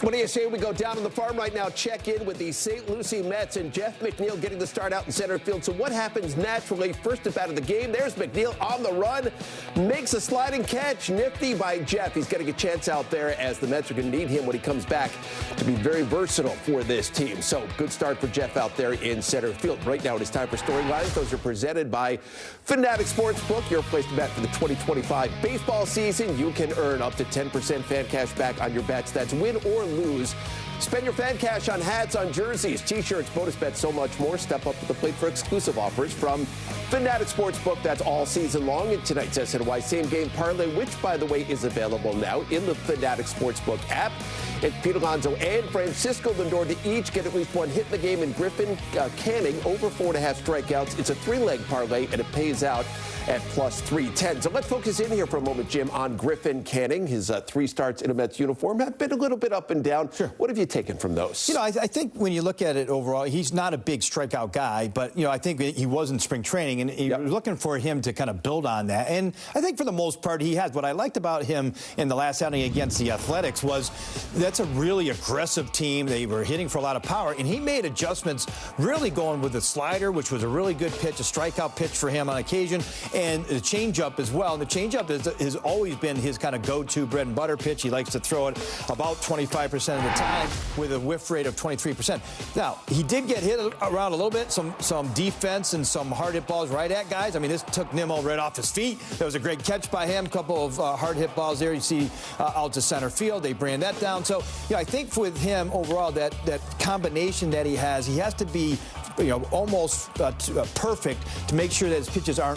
What do you say we go down on the farm right now, check in with the St. Lucie Mets and Jeff McNeil getting the start out in center field. So what happens naturally? First at bat of the game, there's McNeil on the run, makes a sliding catch, nifty by Jeff. He's getting a chance out there as the Mets are going to need him when he comes back to be very versatile for this team. So good start for Jeff out there in center field. Right now it is time for Storylines. Those are presented by Fanatic Sportsbook, your place to bet for the 2025 baseball season. You can earn up to 10% fan cash back on your bets. That's win or lose. Spend your fan cash on hats, on jerseys, t-shirts, bonus bets, so much more. Step up to the plate for exclusive offers from Fanatic Sportsbook. That's all season long. And tonight's SNY Same Game Parlay, which, by the way, is available now in the Fanatic Sportsbook app. It's Pete Alonso and Francisco Lindor to each get at least one hit in the game. And Griffin Canning over 4.5 strikeouts. It's a three-leg parlay, and it pays out at plus 310. So let's focus in here for a moment, Jim, on Griffin Canning. His 3 starts in a Mets uniform have been a little bit up and down. Sure. What have you taken from those? You know, I think when you look at it overall, he's not a big strikeout guy, but, you know, I think he was in spring training, and he was looking for him to kind of build on that. And I think for the most part he has. What I liked about him in the last outing against the Athletics was that's a really aggressive team. They were hitting for a lot of power, and he made adjustments, really going with the slider, which was a really good pitch, a strikeout pitch for him on occasion, and the changeup as well. And the changeup has always been his kind of go-to bread and butter pitch. He likes to throw it about 25% of the time with a whiff rate of 23%. Now, he did get hit around a little bit, some defense and some hard hit balls right at guys. I mean, this took Nimmo right off his feet. There was a great catch by him, a couple of hard hit balls there. You see out to center field. They ran that down. So, I think with him overall, that combination that he has to be, almost perfect to make sure that his pitches are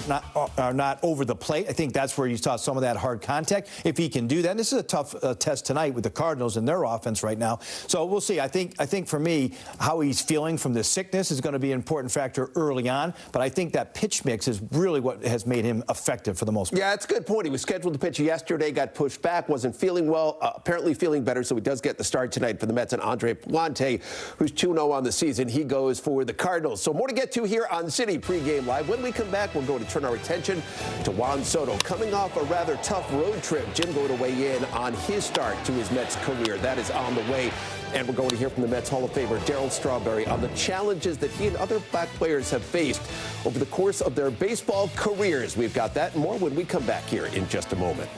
not over the plate. I think that's where you saw some of that hard contact. If he can do that, and this is a tough test tonight with the Cardinals and their offense right now. So we'll see. I think for me, how he's feeling from the sickness is going to be an important factor early on. But I think that pitch mix is really what has made him effective for the most part. Yeah, that's a good point. He was scheduled to pitch yesterday, got pushed back, wasn't feeling well, apparently feeling better, so he does get the start tonight for the Mets. And Andre Plante, who's 2-0 on the season, he goes for the Cardinals. So more to get to here on City Pregame Live. When we come back, we're going to turn our attention to Juan Soto, coming off a rather tough road trip. Jim going to weigh in on his start to his Mets career. That is on the way. And we're going to hear from the Mets Hall of Famer Darryl Strawberry on the challenges that he and other black players have faced over the course of their baseball careers. We've got that and more when we come back here in just a moment.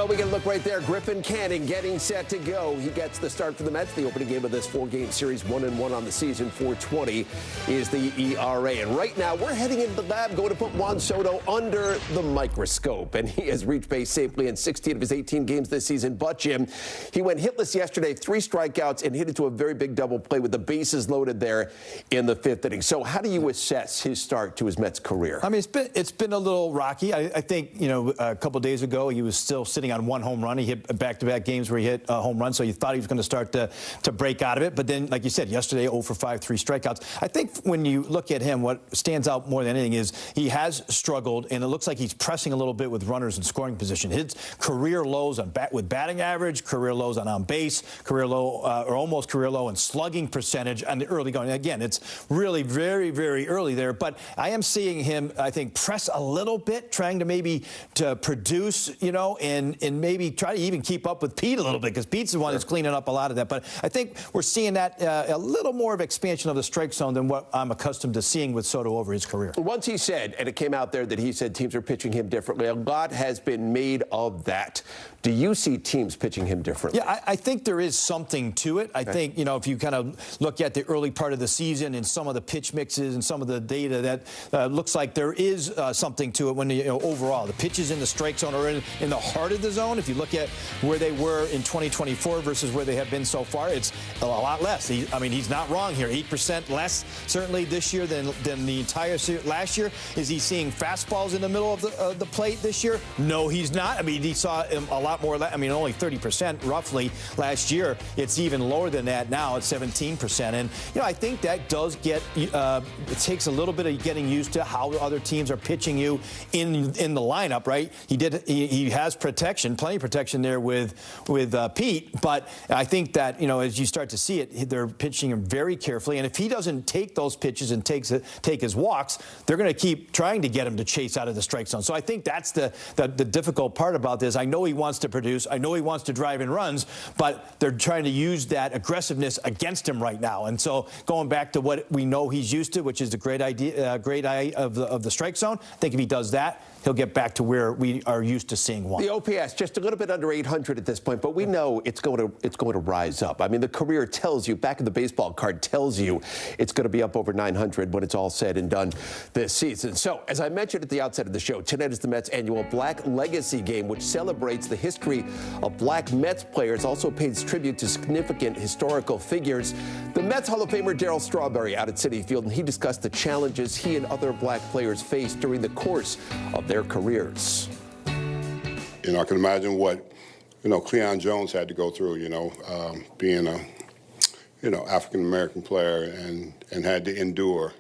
Well, we get a look right there. Griffin Canning getting set to go. He gets the start for the Mets. The opening game of this 4-game series, 1-1 on the season. 4.20 is the ERA. And right now, we're heading into the lab, going to put Juan Soto under the microscope. And he has reached base safely in 16 of his 18 games this season. But, Jim, he went hitless yesterday, 3 strikeouts, and hit into a very big double play with the bases loaded there in the 5th inning. So how do you assess his start to his Mets career? I mean, it's been a little rocky. I think, a couple days ago, he was still sitting on 1 home run. He hit back-to-back games where he hit a home run, so you thought he was going to start to break out of it. But then, like you said, yesterday, 0 for 5, 3 strikeouts. I think when you look at him, what stands out more than anything is he has struggled, and it looks like he's pressing a little bit with runners in scoring position. His career lows with batting average, career lows on base, career low or almost career low in slugging percentage on the early going. Again, it's really very, very early there. But I am seeing him, I think, press a little bit, trying to maybe to produce, and maybe try to even keep up with Pete a little bit, because Pete's the one that's cleaning up a lot of that. But I think we're seeing that a little more of expansion of the strike zone than what I'm accustomed to seeing with Soto over his career. Once he said, and it came out there that he said teams are pitching him differently. A lot has been made of that. Do you see teams pitching him differently? Yeah, I think there is something to it. I think, if you kind of look at the early part of the season and some of the pitch mixes and some of the data, that looks like there is something to it when, overall, the pitches in the strike zone are in the heart of the zone. If you look at where they were in 2024 versus where they have been so far, it's a lot less. He's not wrong here. 8% less, certainly, this year than the entire last year. Is he seeing fastballs in the middle of the plate this year? No, he's not. He saw a lot more. Only 30% roughly last year. It's even lower than that now at 17%. And, I think that does get, it takes a little bit of getting used to how other teams are pitching you in the lineup, right? He has protection, plenty of protection there with Pete. But I think that, as you start to see it, they're pitching him very carefully. And if he doesn't take those pitches and take his walks, they're going to keep trying to get him to chase out of the strike zone. So I think that's the difficult part about this. I know he wants to produce. I know he wants to drive in runs, but they're trying to use that aggressiveness against him right now. And so going back to what we know he's used to, which is the great eye of the strike zone, I think if he does that, he'll get back to where we are used to seeing Juan. The OPS just a little bit under 800 at this point, but we know it's going to rise up. The career tells you, back of the baseball card tells you, it's going to be up over 900 when it's all said and done this season. So, as I mentioned at the outset of the show, tonight is the Mets' annual Black Legacy Game, which celebrates the history of Black Mets players, also pays tribute to significant historical figures. The Mets Hall of Famer Darryl Strawberry out at Citi Field, and he discussed the challenges he and other Black players faced during the course of their careers. I can imagine what, Cleon Jones had to go through, being a, African-American player and had to endure.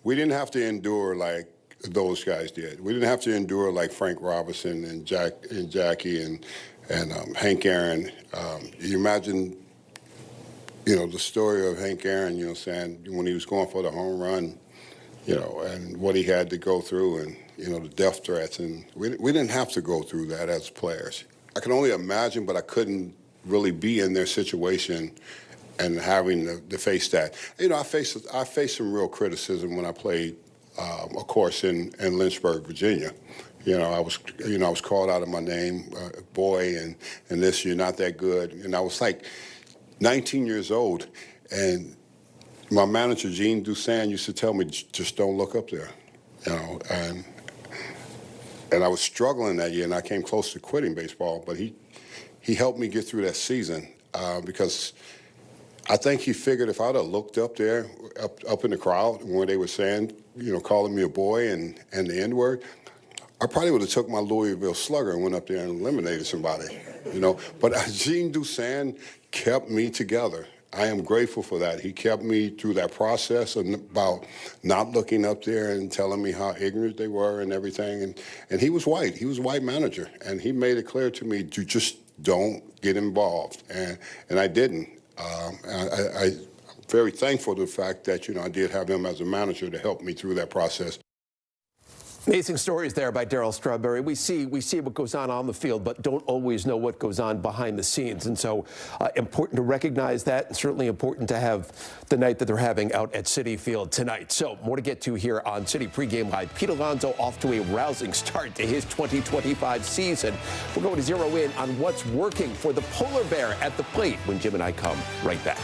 We didn't have to endure like those guys did. We didn't have to endure like Frank Robinson and Jackie and Hank Aaron. You imagine, the story of Hank Aaron, saying when he was going for the home run, and what he had to go through and, the death threats. And we didn't have to go through that as players. I can only imagine, but I couldn't really be in their situation and having to face that. I faced some real criticism when I played, of course, in Lynchburg, Virginia. I was called out of my name, boy, and this, you're not that good. And I was like 19 years old, and my manager, Gene Dusan, used to tell me, just don't look up there, and I was struggling that year, and I came close to quitting baseball, but he helped me get through that season because I think he figured if I'd have looked up there, up in the crowd where they were saying, calling me a boy and the N-word, I probably would have took my Louisville Slugger and went up there and eliminated somebody, But Gene Dusan kept me together. I am grateful for that. He kept me through that process about not looking up there and telling me how ignorant they were and everything. And he was white. He was a white manager. And he made it clear to me to just don't get involved. And I didn't. I'm very thankful to the fact that, I did have him as a manager to help me through that process. Amazing stories there by Darryl Strawberry. We see what goes on the field, but don't always know what goes on behind the scenes. And so important to recognize that, and certainly important to have the night that they're having out at Citi Field tonight. So more to get to here on Citi Pregame Live. Pete Alonso off to a rousing start to his 2025 season. We're going to zero in on what's working for the polar bear at the plate when Jim and I come right back.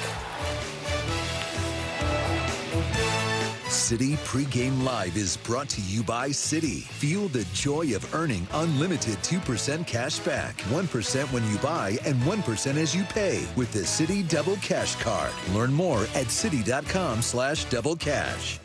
Citi Pregame Live is brought to you by Citi. Feel the joy of earning unlimited 2% cash back, 1% when you buy and 1% as you pay with the Citi Double Cash Card. Learn more at Citi.com/doublecash.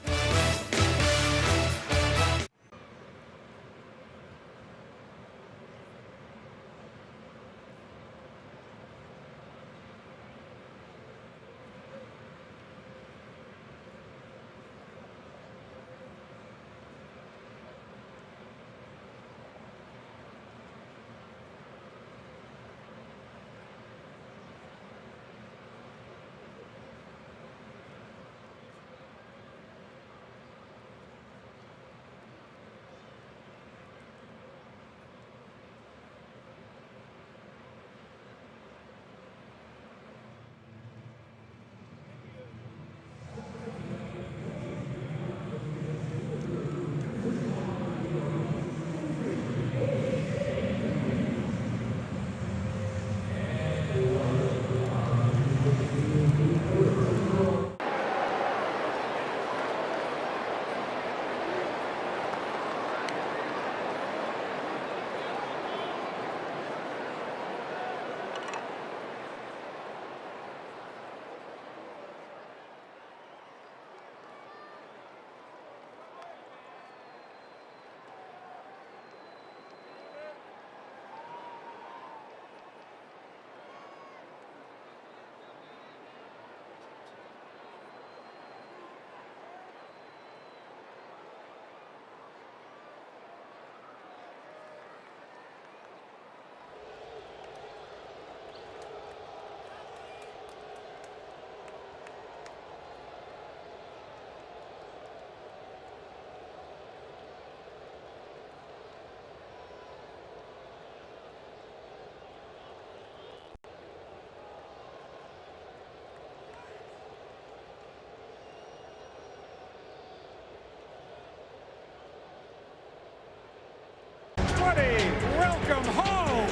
Welcome home,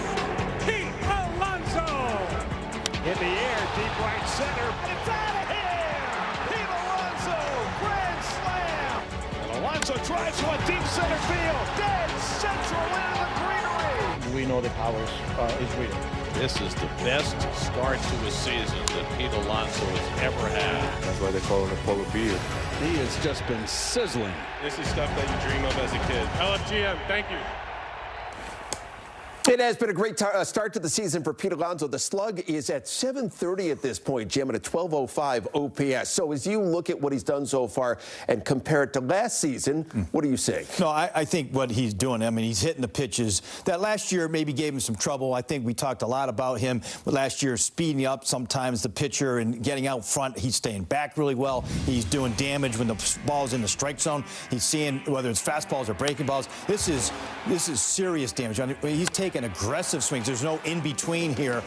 Pete Alonso. In the air, deep right center. It's out of here. Pete Alonso, grand slam. And Alonso drives to a deep center field. Dead central into the greenery. We know the power is real. This is the best start to a season that Pete Alonso has ever had. That's why they call him the polar bear. He has just been sizzling. This is stuff that you dream of as a kid. LFGM, thank you. It has been a great start to the season for Pete Alonso. The slug is at 730 at this point, Jim, at a 1205 OPS. So as you look at what he's done so far and compare it to last season, what do you say? No, I think what he's doing, I mean, he's hitting the pitches that last year maybe gave him some trouble. I think we talked a lot about him last year, speeding up sometimes the pitcher and getting out front. He's staying back really well. He's doing damage when the ball's in the strike zone. He's seeing whether it's fastballs or breaking balls. This is serious damage. He's taking aggressive swings. There's no in-between here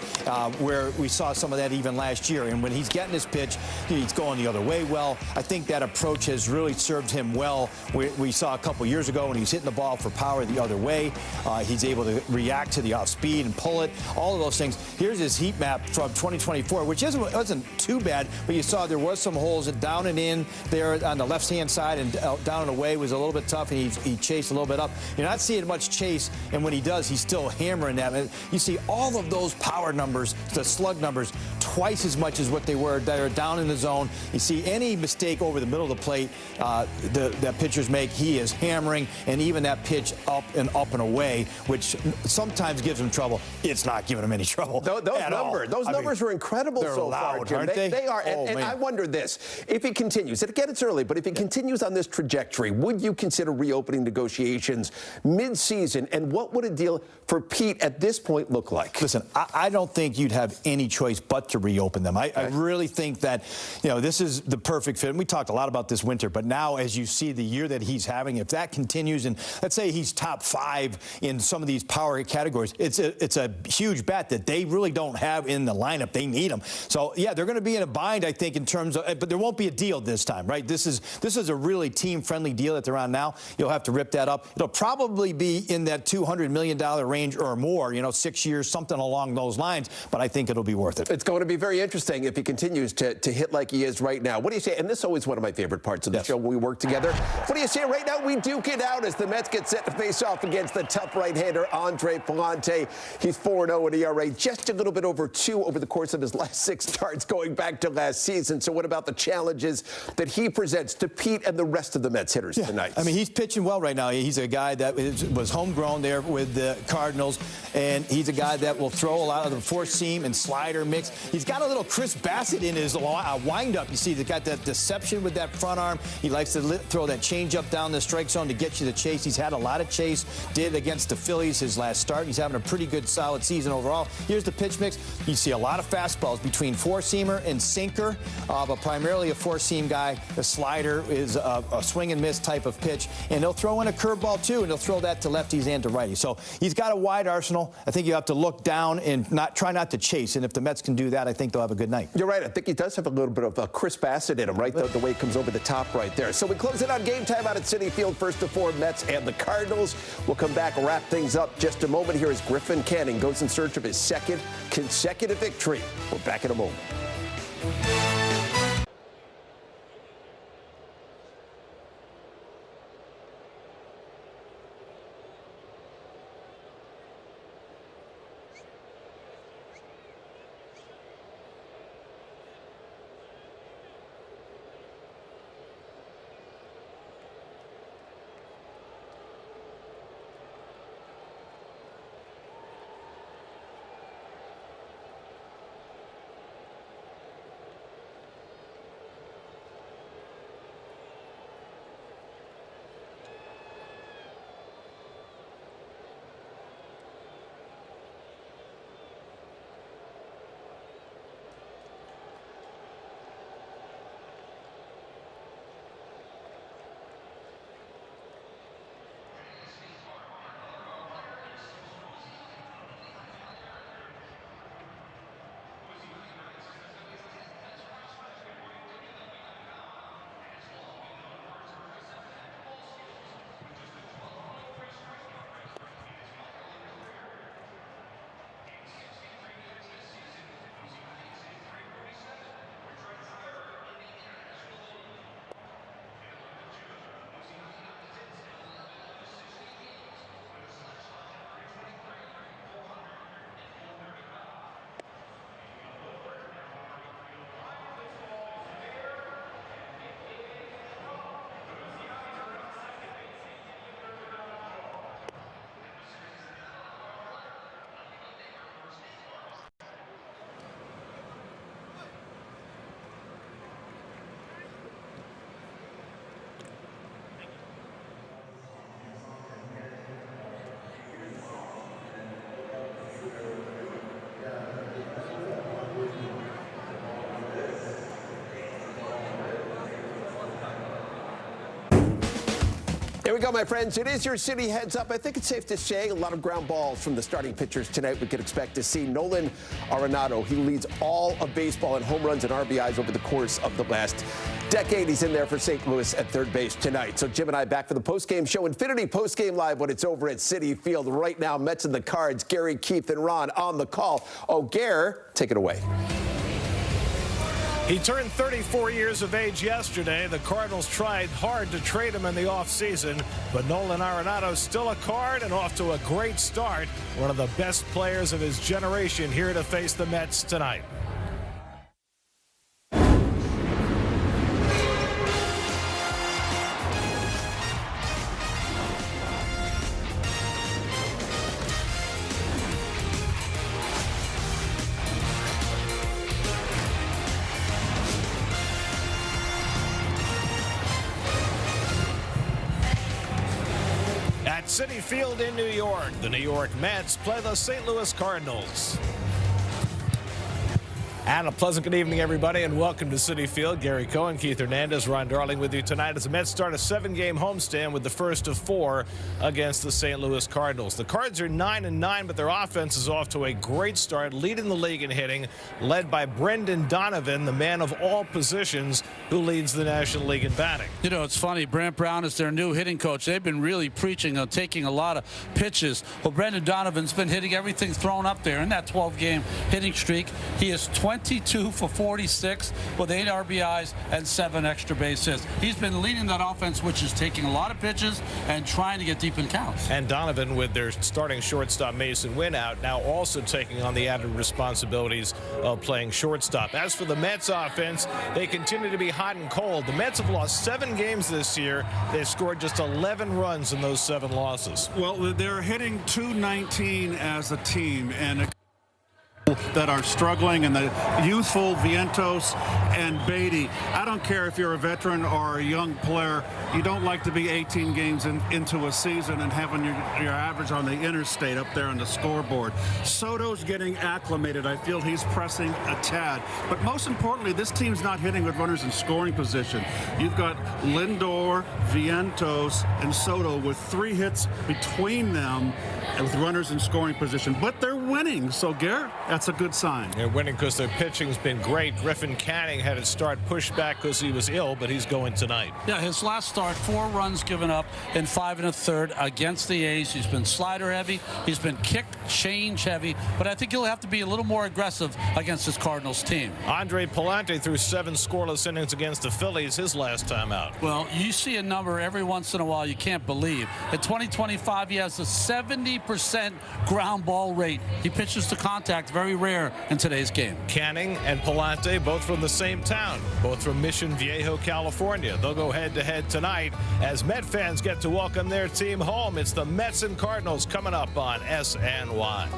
where we saw some of that even last year. And when he's getting his pitch, he's going the other way well. I think that approach has really served him well. We saw a couple years ago when he was hitting the ball for power the other way. He's able to react to the off-speed and pull it, all of those things. Here's his heat map from 2024, which wasn't too bad, but you saw there was some holes down and in there on the left-hand side, and down and away was a little bit tough, and he chased a little bit up. You're not seeing much chase, and when he does, he's still hammering that. You see all of those power numbers, the slug numbers, twice as much as what they were down in the zone. You see any mistake over the middle of the plate that pitchers make, he is hammering, and even that pitch up and away, which sometimes gives him trouble. It's not giving him any trouble. Those numbers are incredible so far, Jim. Aren't they? They are. And I wonder this. If he continues, and again, it's early, but if he continues on this trajectory, would you consider reopening negotiations mid-season? And what would a deal for Pete at this point look like? Listen, I don't think you'd have any choice but to reopen them. I really think that, this is the perfect fit. And we talked a lot about this winter, but now as you see the year that he's having, if that continues, and let's say he's top 5 in some of these power categories, it's a huge bet that they really don't have in the lineup. They need him. So, yeah, they're going to be in a bind, I think, in terms of, but there won't be a deal this time, right? This is a really team-friendly deal that they're on now. You'll have to rip that up. It'll probably be in that $200 million range or more, 6 years, something along those lines, but I think it'll be worth it. It's going to be very interesting if he continues to hit like he is right now. What do you say? And this is always one of my favorite parts of the show when we work together. What do you say right now? We duke it out as the Mets get set to face off against the tough right-hander Andre Palante. He's 4-0 in ERA, just a little bit over 2 over the course of his last 6 starts going back to last season. So what about the challenges that he presents to Pete and the rest of the Mets hitters tonight? I mean, he's pitching well right now. He's a guy that was homegrown there with the Cardinals, and he's a guy that will throw a lot of the four-seam and slider mix. He's got a little Chris Bassett in his wind-up. You see, he's got that deception with that front arm. He likes to throw that changeup down the strike zone to get you the chase. He's had a lot of chase, did against the Phillies his last start. He's having a pretty good, solid season overall. Here's the pitch mix. You see a lot of fastballs between four-seamer and sinker, but primarily a four-seam guy. The slider is a swing and miss type of pitch, and they'll throw in a curveball too, and they'll throw that to lefties and to righties. So he's got a wide arsenal. I think you have to look down and try not to chase, and if the Mets can do that, I think they'll have a good night. You're right. I think he does have a little bit of Chris Bassett in him, right? The way it comes over the top right there. So we close it on Game Time out at Citi Field, first to 4 Mets and the Cardinals. We'll come back and wrap things up just a moment here as Griffin Canning goes in search of his 2nd consecutive victory. We're back in a moment. Here we go, my friends. It is your City Heads Up. I think it's safe to say a lot of ground balls from the starting pitchers tonight. We could expect to see Nolan Arenado. He leads all of baseball in home runs and RBIs over the course of the last decade. He's in there for St. Louis at third base tonight. So Jim and I back for the postgame show. Infinity Postgame Live when it's over at Citi Field. Right now, Mets and the Cards. Gary, Keith, and Ron on the call. Oh, Gare, take it away. He turned 34 years of age yesterday. The Cardinals tried hard to trade him in the offseason, but Nolan Arenado's still a Card and off to a great start. One of the best players of his generation here to face the Mets tonight. Citi Field in New York. The New York Mets play the St. Louis Cardinals. And a pleasant good evening, everybody, and welcome to Citi Field. Gary Cohen, Keith Hernandez, Ron Darling with you tonight as the Mets start a 7-game homestand with the first of 4 against the St. Louis Cardinals. The Cards are 9-9, but their offense is off to a great start, leading the league in hitting, led by Brendan Donovan, the man of all positions, who leads the National League in batting. You know, it's funny. Brant Brown is their new hitting coach. They've been really preaching on taking a lot of pitches. Well, Brendan Donovan's been hitting everything thrown up there in that 12-game hitting streak. He is 22 for 46 with 8 RBIs and 7 extra base hits. He's been leading that offense, which is taking a lot of pitches and trying to get deep in counts. And Donovan, with their starting shortstop Mason Wynn out, now also taking on the added responsibilities of playing shortstop. As for the Mets offense, they continue to be hot and cold. The Mets have lost 7 games this year. They've scored just 11 runs in those 7 losses. Well, they're hitting .219 as a team, and that are struggling, and the youthful Vientos and Beatty. I don't care if you're a veteran or a young player, you don't like to be 18 games into a season and having your average on the interstate up there on the scoreboard. Soto's getting acclimated. I feel he's pressing a tad. But most importantly, this team's not hitting with runners in scoring position. You've got Lindor, Vientos, and Soto with 3 hits between them with runners in scoring position. But they're winning, so Garrett, that's a good sign. They're winning because their pitching's been great. Griffin Canning had his start pushed back because he was ill, but he's going tonight. Yeah, his last start, 4 runs given up in 5 1/3 against the A's. He's been slider heavy. He's been kick change heavy, but I think he'll have to be a little more aggressive against this Cardinals team. Andre Pallante threw 7 scoreless innings against the Phillies his last time out. Well, you see a number every once in a while you can't believe. In 2025, he has a 70% ground ball rate. He pitches to contact, very rare in today's game. Canning and Pallante, both from the same town, both from Mission Viejo, California. They'll go head-to-head tonight as Met fans get to welcome their team home. It's the Mets and Cardinals coming up on SNY.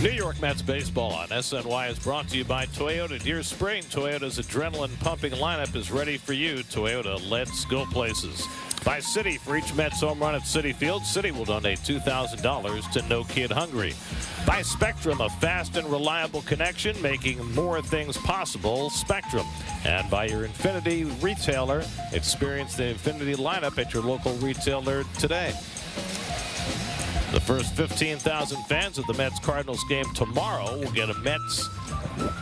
New York Mets baseball on SNY is brought to you by Toyota. Deer Spring, Toyota's adrenaline-pumping lineup is ready for you. Toyota, let's go places. By City, for each Mets home run at Citi Field, City will donate $2,000 to No Kid Hungry. By Spectrum, a fast and reliable connection, making more things possible. Spectrum. And by your Infinity retailer, experience the Infinity lineup at your local retailer today. The first 15,000 fans of the Mets-Cardinals game tomorrow will get a Mets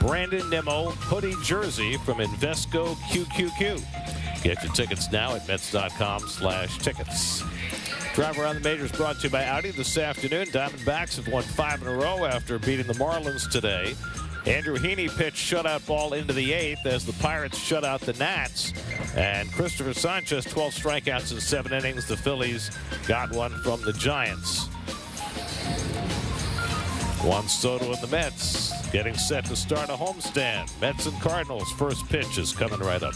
Brandon Nimmo hoodie jersey from Invesco QQQ. Get your tickets now at Mets.com/tickets. Drive Around the Majors brought to you by Audi this afternoon. Diamondbacks have won 5 in a row after beating the Marlins today. Andrew Heaney pitched shutout ball into the 8th as the Pirates shut out the Nats. And Christopher Sanchez, 12 strikeouts in 7 innings. The Phillies got one from the Giants. Juan Soto and the Mets getting set to start a homestand. Mets and Cardinals first pitch is coming right up.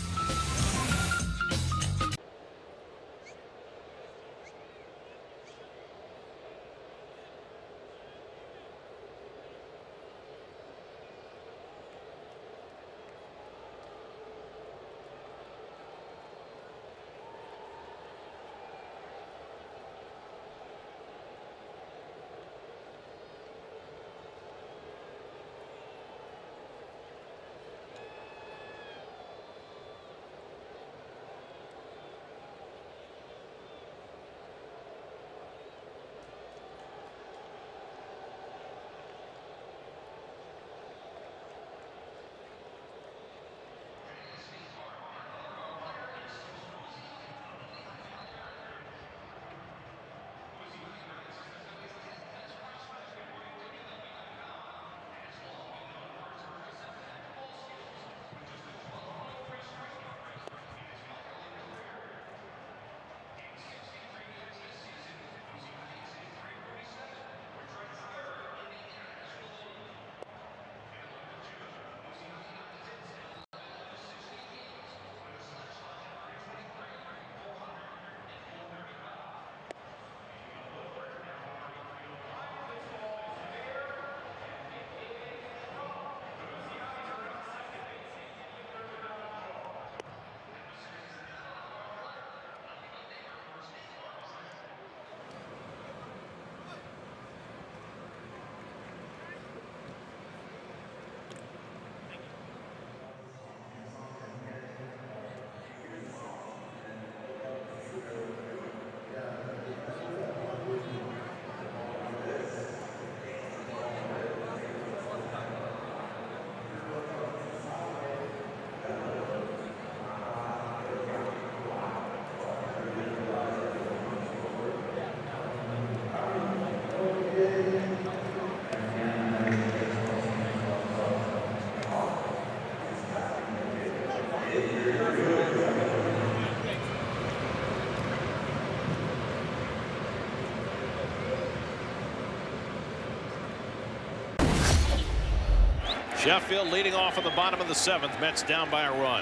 Sheffield leading off in the bottom of the 7th. Mets down by a run.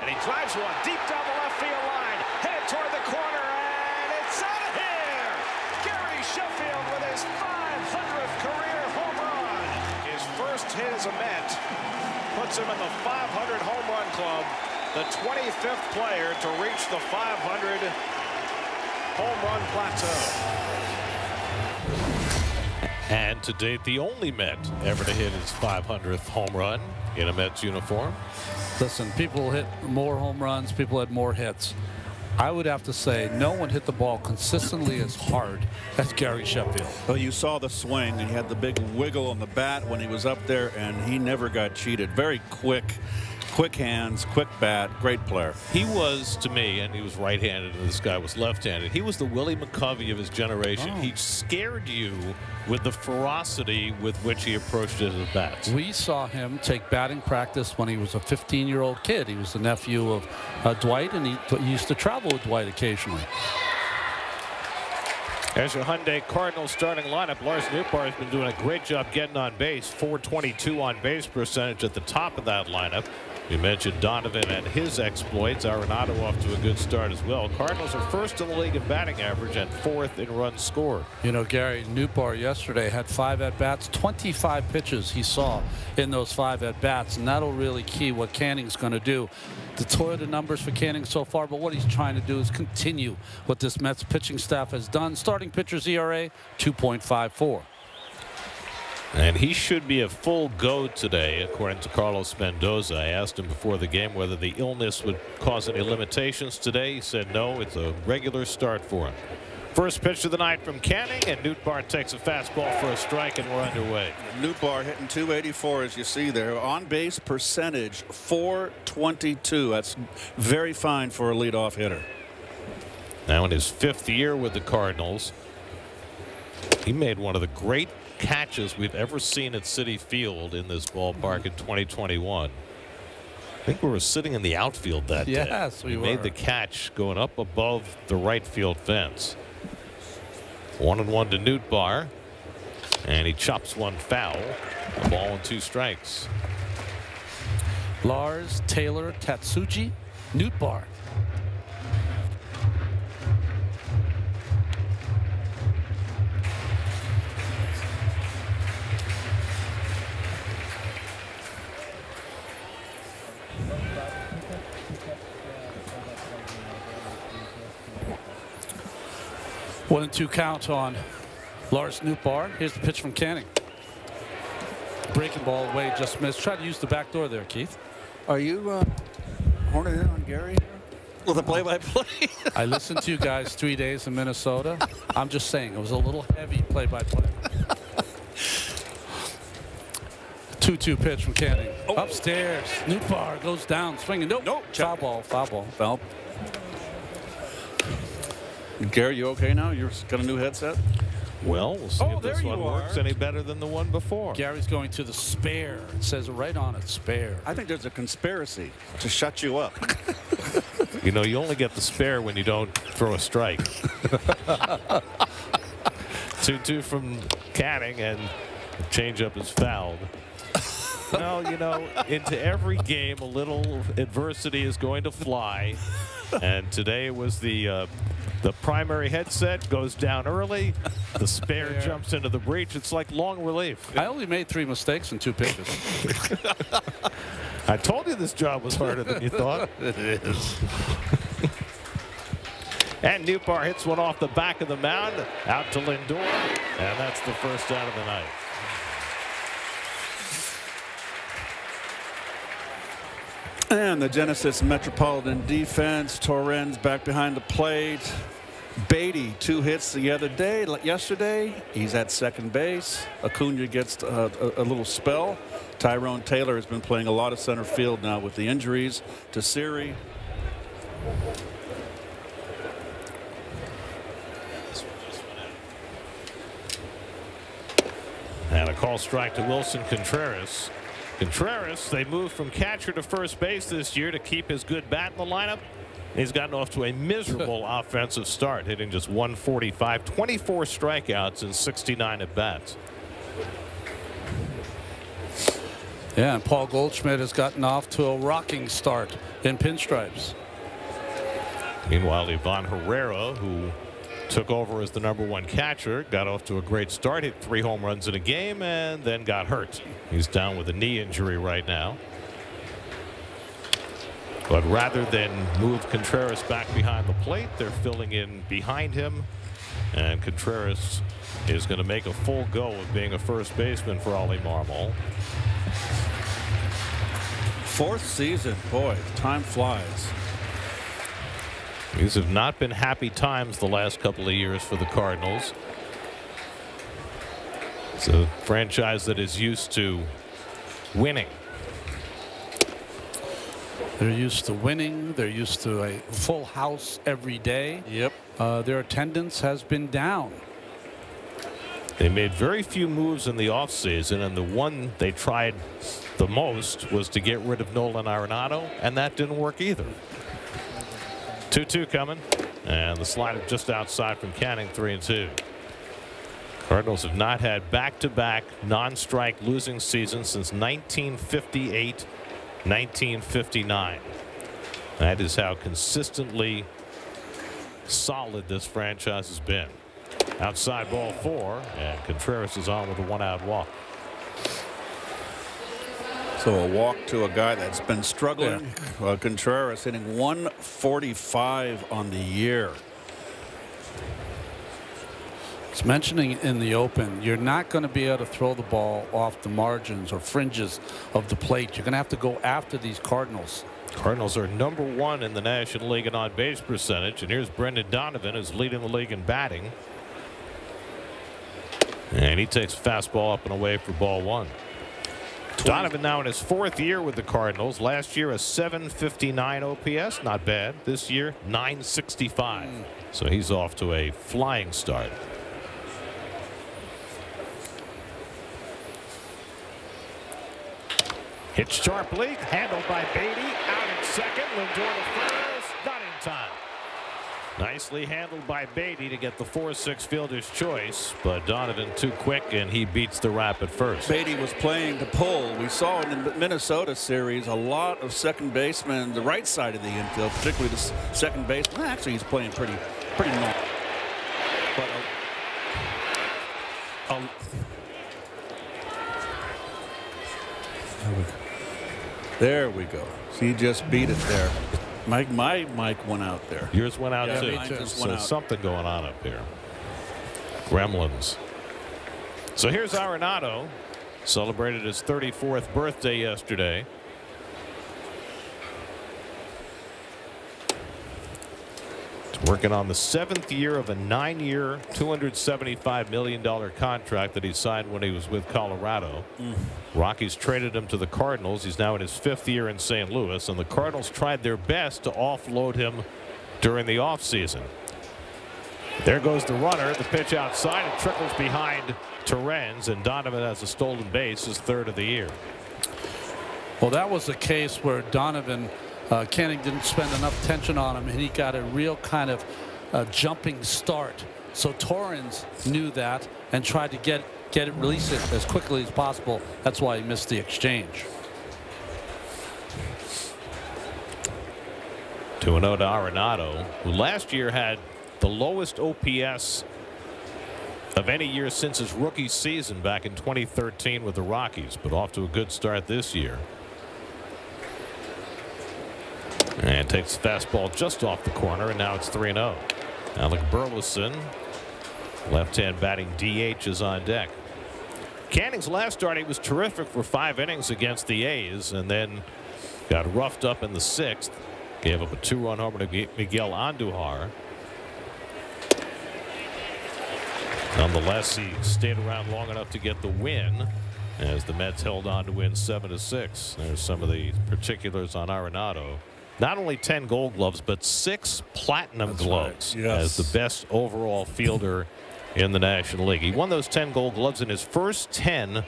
And he drives one deep down the left field line. Headed toward the corner, and it's out of here! Gary Sheffield with his 500th career home run. His first hit as a Met puts him in the 500 home run club. The 25th player to reach the 500 home run plateau. And to date, the only Met ever to hit his 500th home run in a Mets uniform. Listen, people hit more home runs, people had more hits. I would have to say no one hit the ball consistently as hard as Gary Sheffield. Well, you saw the swing, and he had the big wiggle on the bat when he was up there, and he never got cheated. Very quick hands, quick bat, great player. He was, to me, and he was right-handed and this guy was left-handed, he was the Willie McCovey of his generation. Oh. He scared you with the ferocity with which he approached his bats. We saw him take batting practice when he was a 15-year-old kid. He was the nephew of Dwight, and he used to travel with Dwight occasionally. As your Hyundai Cardinals starting lineup, Lars Nootbaar has been doing a great job getting on base. 422 on base percentage at the top of that lineup. We mentioned Donovan and his exploits. Arenado off to a good start as well. Cardinals are first in the league in batting average and fourth in runs scored. You know, Gary, Nootbaar yesterday had 5 at-bats, 25 pitches he saw in those 5 at-bats, and that'll really key what Canning's going to do. The Toyota numbers for Canning so far, but what he's trying to do is continue what this Mets pitching staff has done. Starting pitcher's ERA, 2.54. And he should be a full go today, according to Carlos Mendoza. I asked him before the game whether the illness would cause any limitations today. He said no, it's a regular start for him. First pitch of the night from Canning, and Nootbaar takes a fastball for a strike, and we're underway. Nootbaar hitting 284, as you see there. On base percentage 422. That's very fine for a leadoff hitter. Now in his 5th year with the Cardinals, he made one of the great catches we've ever seen at Citi Field in this ballpark in 2021. I think we were sitting in the outfield that day. Yes, we were. Made the catch going up above the right field fence. 1-1 to Nootbaar, and he chops one foul. A ball and 2 strikes. Lars, Taylor, Tatsuji, Nootbaar. One and 2 count on Lars Nootbaar. Here's the pitch from Canning. Breaking ball away, just missed. Try to use the back door there, Keith. Are you horning in on Gary with a play-by-play? I listened to you guys 3 days in Minnesota. I'm just saying, it was a little heavy play-by-play. 2-2 pitch from Canning. Oh. Upstairs. Nootbaar goes down, swinging. Nope. Foul ball. Foul. Gary, you okay now? You've got a new headset? Well, we'll see if this one works any better than the one before. Gary's going to the spare. It says right on it, spare. I think there's a conspiracy to shut you up. You know, you only get the spare when you don't throw a strike. 2-2 from Canning, and the changeup is fouled. Well, you know, into every game, a little adversity is going to fly. And today was the primary headset goes down early. The spare jumps into the breach. It's like long relief. I only made 3 mistakes in 2 pitches. I told you this job was harder than you thought. It is. And Nootbaar hits one off the back of the mound out to Lindor. And that's the first out of the night. And the Genesis Metropolitan defense. Torrens back behind the plate. Beatty, 2 hits yesterday. He's at second base. Acuna gets a little spell. Tyrone Taylor has been playing a lot of center field now with the injuries to Siri. And a call strike to Wilson Contreras. Contreras, they moved from catcher to first base this year to keep his good bat in the lineup. He's gotten off to a miserable offensive start, hitting just 145, 24 strikeouts and 69 at bats. Yeah, and Paul Goldschmidt has gotten off to a rocking start in pinstripes. Meanwhile, Ivan Herrera, who took over as the #1 catcher, got off to a great start, hit 3 home runs in a game, and then got hurt. He's down with a knee injury right now. But rather than move Contreras back behind the plate, they're filling in behind him. And Contreras is going to make a full go of being a first baseman for Ollie Marmol. 4th season. Boy, time flies. These have not been happy times the last couple of years for the Cardinals. It's a franchise that is used to winning. They're used to winning. They're used to a full house every day. Yep. Their attendance has been down. They made very few moves in the offseason, and the one they tried the most was to get rid of Nolan Arenado, and that didn't work either. 2-2 coming. And the slider just outside from Canning, 3-2. Cardinals have not had back-to-back non-strike losing seasons since 1958, 1959. That is how consistently solid this franchise has been. Outside ball 4, and Contreras is on with a 1-out walk. So a walk to a guy that's been struggling. Yeah. Contreras hitting 145 on the year. It's mentioning in the open, you're not going to be able to throw the ball off the margins or fringes of the plate. You're going to have to go after these Cardinals. Cardinals are #1 in the National League in on-base percentage, and here's Brendan Donovan, who's leading the league in batting. And he takes a fastball up and away for ball 1. Donovan now in his 4th year with the Cardinals. Last year a .759 OPS, not bad. This year .965. So he's off to a flying start. Hit sharply, handled by Beatty, out at second. Lindor to first, not in time. Nicely handled by Beatty to get the 4-6 fielder's choice, but Donovan too quick, and he beats the wrap at first. Beatty was playing to pull. We saw in the Minnesota series a lot of second basemen, the right side of the infield, particularly the second baseman. Actually, he's playing pretty normal. But there we go. So he just beat it there. My mic went out there. Yours went out too. Mine just So went out. something going on up here. Gremlins. So here's Arenado. Celebrated his 34th birthday yesterday. Working on the 7th year of a 9-year, $275 million contract that he signed when he was with Colorado. Rockies traded him to the Cardinals. He's now in his 5th year in St. Louis, and the Cardinals tried their best to offload him during the offseason. There goes the runner. The pitch outside. It trickles behind Torrens, and Donovan has a stolen base, his 3rd of the year. Well, that was a case where Donovan Canning didn't spend enough tension on him, and he got a real kind of jumping start. So Torrens knew that and tried to get it, release it as quickly as possible. That's why he missed the exchange. 2-0 to Arenado, who last year had the lowest OPS of any year since his rookie season back in 2013 with the Rockies, but off to a good start this year. And takes the fastball just off the corner, and now it's 3-0. Alec Burleson, left-hand batting DH, is on deck. Canning's last start, he was terrific for 5 innings against the A's, and then got roughed up in the 6th. Gave up a 2-run homer to Miguel Andujar. Nonetheless, he stayed around long enough to get the win as the Mets held on to win 7-6. There's some of the particulars on Arenado. Not only 10 Gold Gloves, but 6 Platinum Gloves as the best overall fielder in the National League. He won those 10 Gold Gloves in his first 10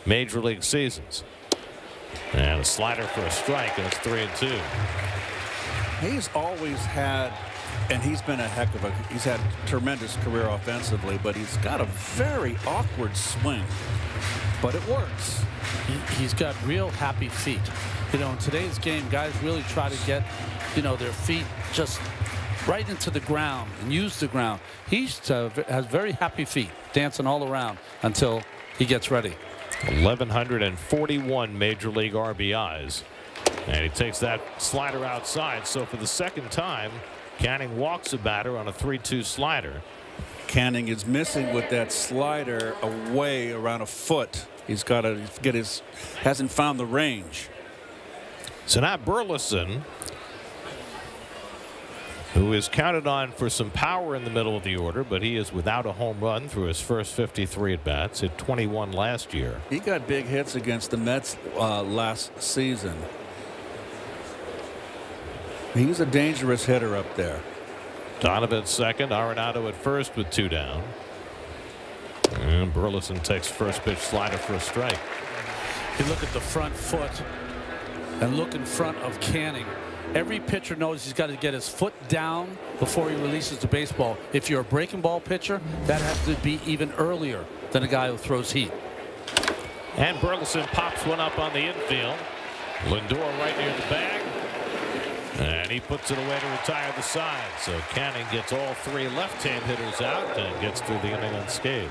Major League seasons. And a slider for a strike, and it's 3-2. He's always had, and he's been he's had a tremendous career offensively, but he's got a very awkward swing. But it works. He's got real happy feet. You know, in today's game, guys really try to get, their feet just right into the ground and use the ground. He has very happy feet, dancing all around until he gets ready. 1,141 Major League RBIs. And he takes that slider outside. So for the 2nd time, Canning walks a batter on a 3-2 slider. Canning is missing with that slider away around a foot. He's got to hasn't found the range. So now Burleson, who is counted on for some power in the middle of the order, but he is without a home run through his first 53 at-bats. Hit 21 last year. He got big hits against the Mets last season. He's a dangerous hitter up there. Donovan second, Arenado at first with 2 down. And Burleson takes first pitch slider for a strike. You look at the front foot and look in front of Canning. Every pitcher knows he's got to get his foot down before he releases the baseball. If you're a breaking ball pitcher, that has to be even earlier than a guy who throws heat. And Burleson pops one up on the infield. Lindor right near the bag. And he puts it away to retire the side. So Canning gets all 3 left-hand hitters out and gets through the inning unscathed.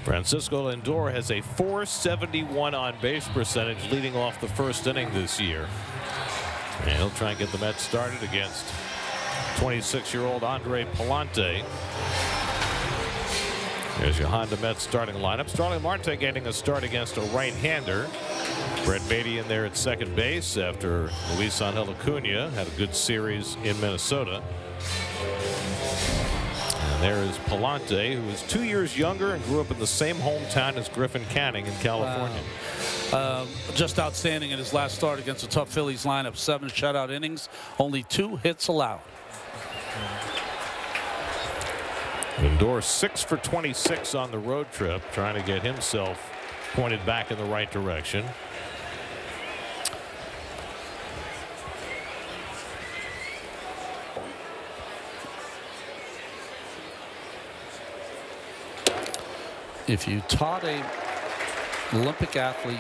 Francisco Lindor has a .471 on-base percentage leading off the first inning this year. And he'll try and get the Mets started against 26-year-old Andre Pallante. There's your Honda Mets starting lineup. Starling Marte getting a start against a right-hander. Brett Beatty in there at second base after Luis Angel Acuna had a good series in Minnesota. And there is Pallante, who is 2 years younger and grew up in the same hometown as Griffin Canning in California. Wow. Just outstanding in his last start against a tough Phillies lineup. 7 shutout innings, only 2 hits allowed. Lindor 6 for 26 on the road trip, trying to get himself pointed back in the right direction. If you taught a Olympic athlete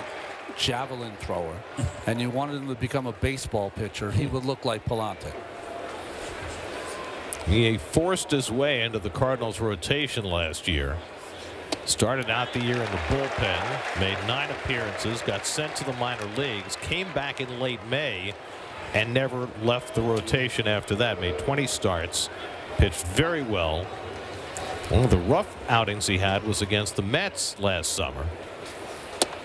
javelin thrower and you wanted him to become a baseball pitcher, he would look like Pallante. He forced his way into the Cardinals rotation last year. Started out the year in the bullpen, made 9 appearances, got sent to the minor leagues, came back in late May, and never left the rotation after that. Made 20 starts, pitched very well. One of the rough outings he had was against the Mets last summer.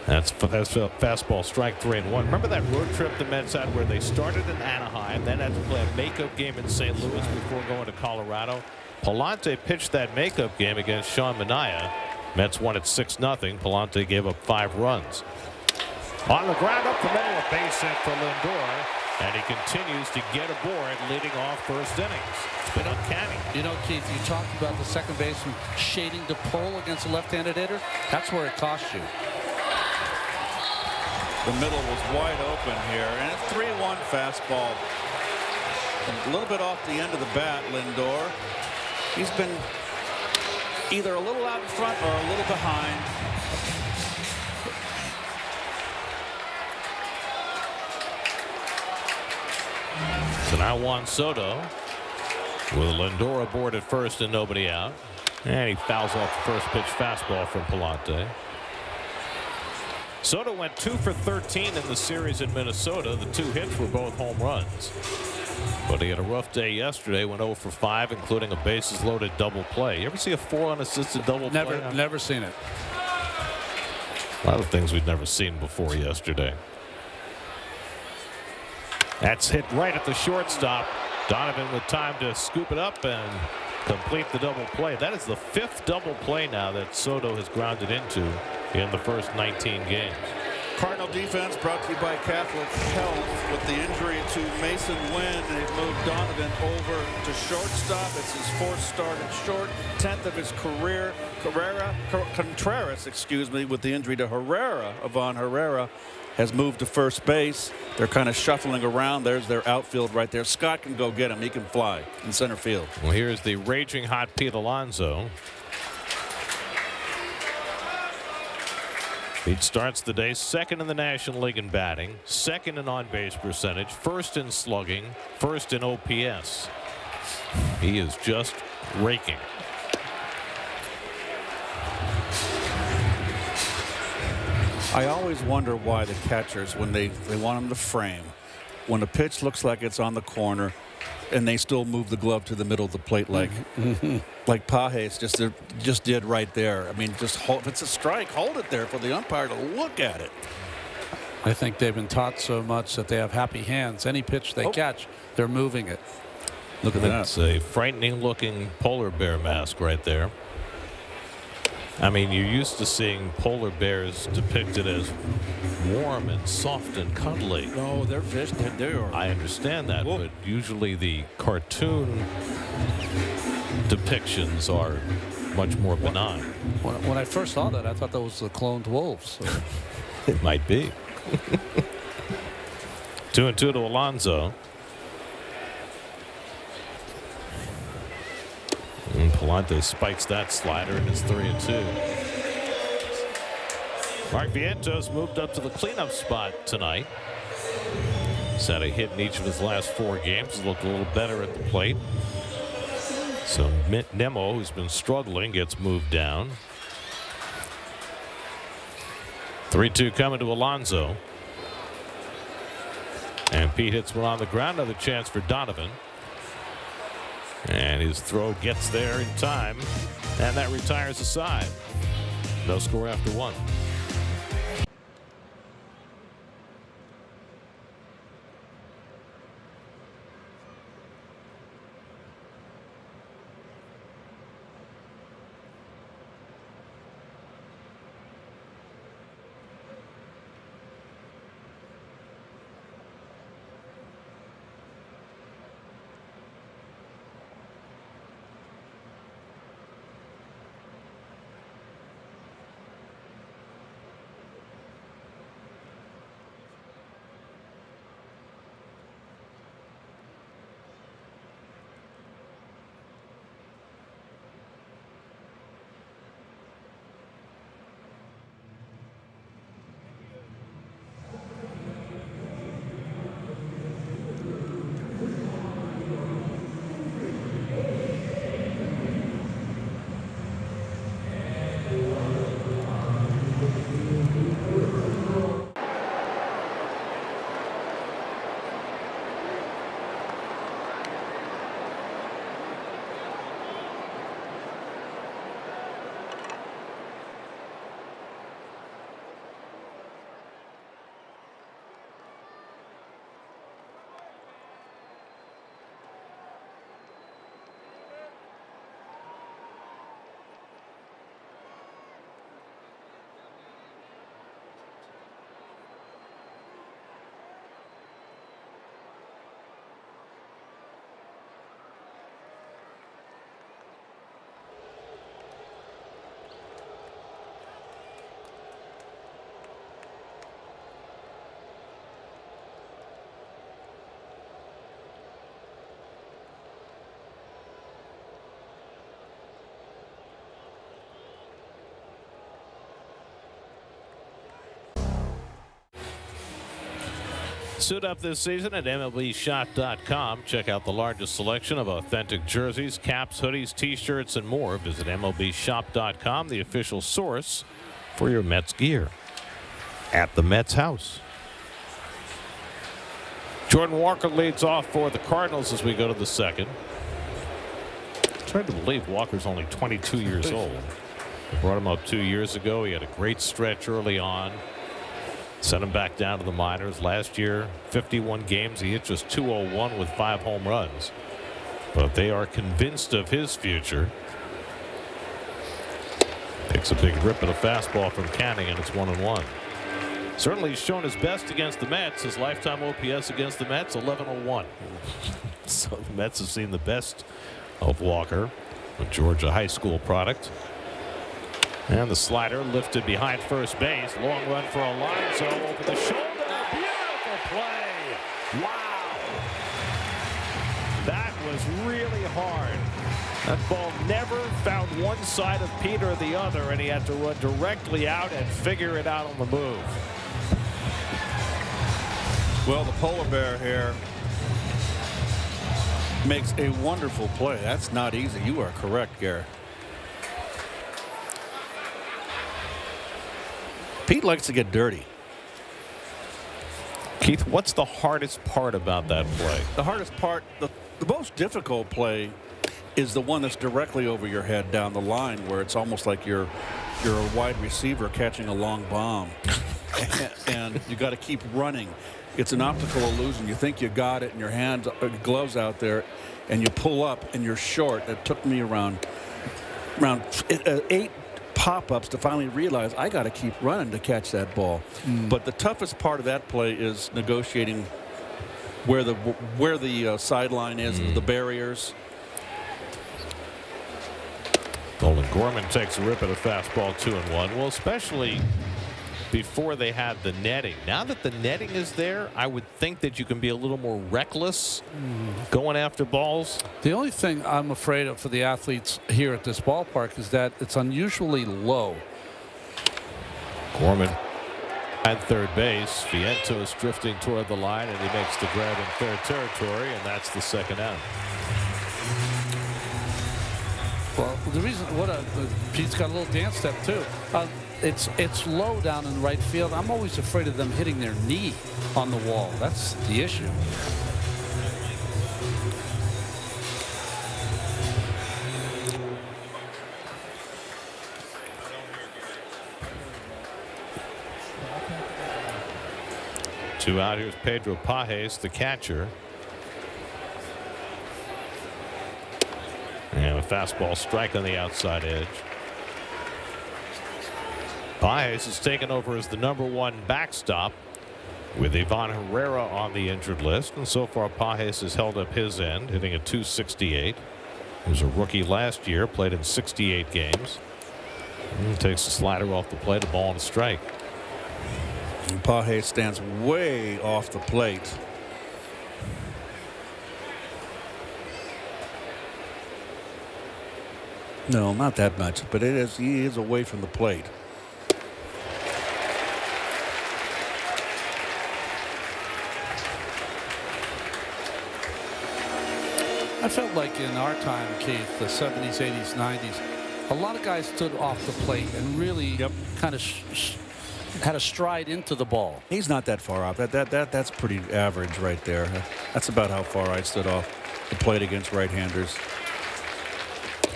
That's a fastball strike 3-1. Remember that road trip the Mets had where they started in Anaheim, then had to play a makeup game in St. Louis before going to Colorado? Pallante pitched that makeup game against Sean Manaea. Mets won at 6-0. Pallante gave up 5 runs. On the ground up the middle, a base hit for Lindor, and he continues to get aboard leading off first innings. It's been uncanny. You know, Keith, you talked about the second baseman shading to pull against a left-handed hitter. That's where it cost you. The middle was wide open here, and a 3-1 fastball. A little bit off the end of the bat, Lindor. He's been either a little out in front or a little behind. So now Juan Soto with Lindor aboard at first and nobody out. And he fouls off the first pitch fastball from Pallante. Soto went 2 for 13 in the series in Minnesota. The 2 hits were both home runs. But he had a rough day yesterday, went 0 for 5, including a bases loaded double play. You ever see a 4 unassisted double play? Never seen it. A lot of things we've never seen before yesterday. That's hit right at the shortstop. Donovan with time to scoop it up and complete the double play. That is the 5th double play now that Soto has grounded into in the first 19 games. Cardinal defense brought to you by Catholic Health. With the injury to Mason Wynn, they've moved Donovan over to shortstop. It's his 4th start at short, 10th of his career. Contreras, with the injury to Ivan Herrera, has moved to first base. They're kind of shuffling around. There's their outfield right there. Scott can go get him. He can fly in center field. Well, here's the raging hot Pete Alonso. Pete starts the day 2nd in the National League in batting, 2nd in on-base percentage, 1st in slugging, 1st in OPS. He is just raking. I always wonder why the catchers, when they want them to frame, when the pitch looks like it's on the corner, and they still move the glove to the middle of the plate like Pages just did right there. I mean, just hold, if it's a strike, hold it there for the umpire to look at it. I think they've been taught so much that they have happy hands. Any pitch they catch, they're moving it. Look at that. It's a frightening looking polar bear mask right there. I mean, you're used to seeing polar bears depicted as warm and soft and cuddly. No, they're fish. I understand that, but usually the cartoon depictions are much more benign. When I first saw that, I thought that was the cloned wolves. So. It might be. 2-2 to Alonso. And Palante spikes that slider and it's 3-2. Mark Vientos moved up to the cleanup spot tonight. He's had a hit in each of his last 4 games. He's looked a little better at the plate. So Nemo, who's been struggling, gets moved down. 3-2 coming to Alonso. And Pete hits one on the ground. Another chance for Donovan. And his throw gets there in time. And that retires the side. No score after 1. Suit up this season at MLBshop.com. Check out the largest selection of authentic jerseys, caps, hoodies, t-shirts, and more. Visit MLBshop.com, the official source for your Mets gear. At the Mets house. Jordan Walker leads off for the Cardinals as we go to the second. It's hard to believe Walker's only 22 years old. They brought him up 2 years ago. He had a great stretch early on. Sent him back down to the minors. Last year, 51 games. He hit just .201 with 5 home runs. But they are convinced of his future. Takes a big rip at a fastball from Canning, and it's 1-1. Certainly he's shown his best against the Mets. His lifetime OPS against the Mets, 1101. So the Mets have seen the best of Walker, a Georgia high school product. And the slider lifted behind first base. Long run for Alonso over the shoulder. Beautiful play. Wow. That was really hard. That ball never found one side of Peter or the other, and he had to run directly out and figure it out on the move. Well, the polar bear here makes a wonderful play. That's not easy. You are correct, Gary. Pete likes to get dirty. Keith, what's the hardest part about that play? The hardest part, the most difficult play is the one that's directly over your head down the line, where it's almost like you're a wide receiver catching a long bomb. And you got to keep running. It's an optical illusion. You think you got it in your hands, gloves out there, and you pull up and you're short. It took me around 8 pop-ups to finally realize I got to keep running to catch that ball. But the toughest part of that play is negotiating where the sideline is, the barriers. Nolan Gorman takes a rip at a fastball, 2-1. Well, especially before they had the netting. Now that the netting is there, I would think that you can be a little more reckless going after balls. The only thing I'm afraid of for the athletes here at this ballpark is that it's unusually low. Gorman at third base. Vientos drifting toward the line, and he makes the grab in third territory, and that's the second out. Well, the reason Pete's got a little dance step too. It's low down in right field. I'm always afraid of them hitting their knee on the wall. That's the issue. Two out. Here's Pedro Pages, the catcher. And a fastball strike on the outside edge. Pages is taken over as the #1 backstop with Ivan Herrera on the injured list. And so far, Pages has held up his end, hitting a .268. He was a rookie last year, played in 68 games. And he takes the slider off the plate, a ball and a strike. And Pages stands way off the plate. No, not that much, but he is away from the plate. I felt like in our time, Keith, the 70s, 80s, 90s, a lot of guys stood off the plate and really kind of had a stride into the ball. He's not that far off. That's pretty average right there. That's about how far I stood off the plate against right-handers.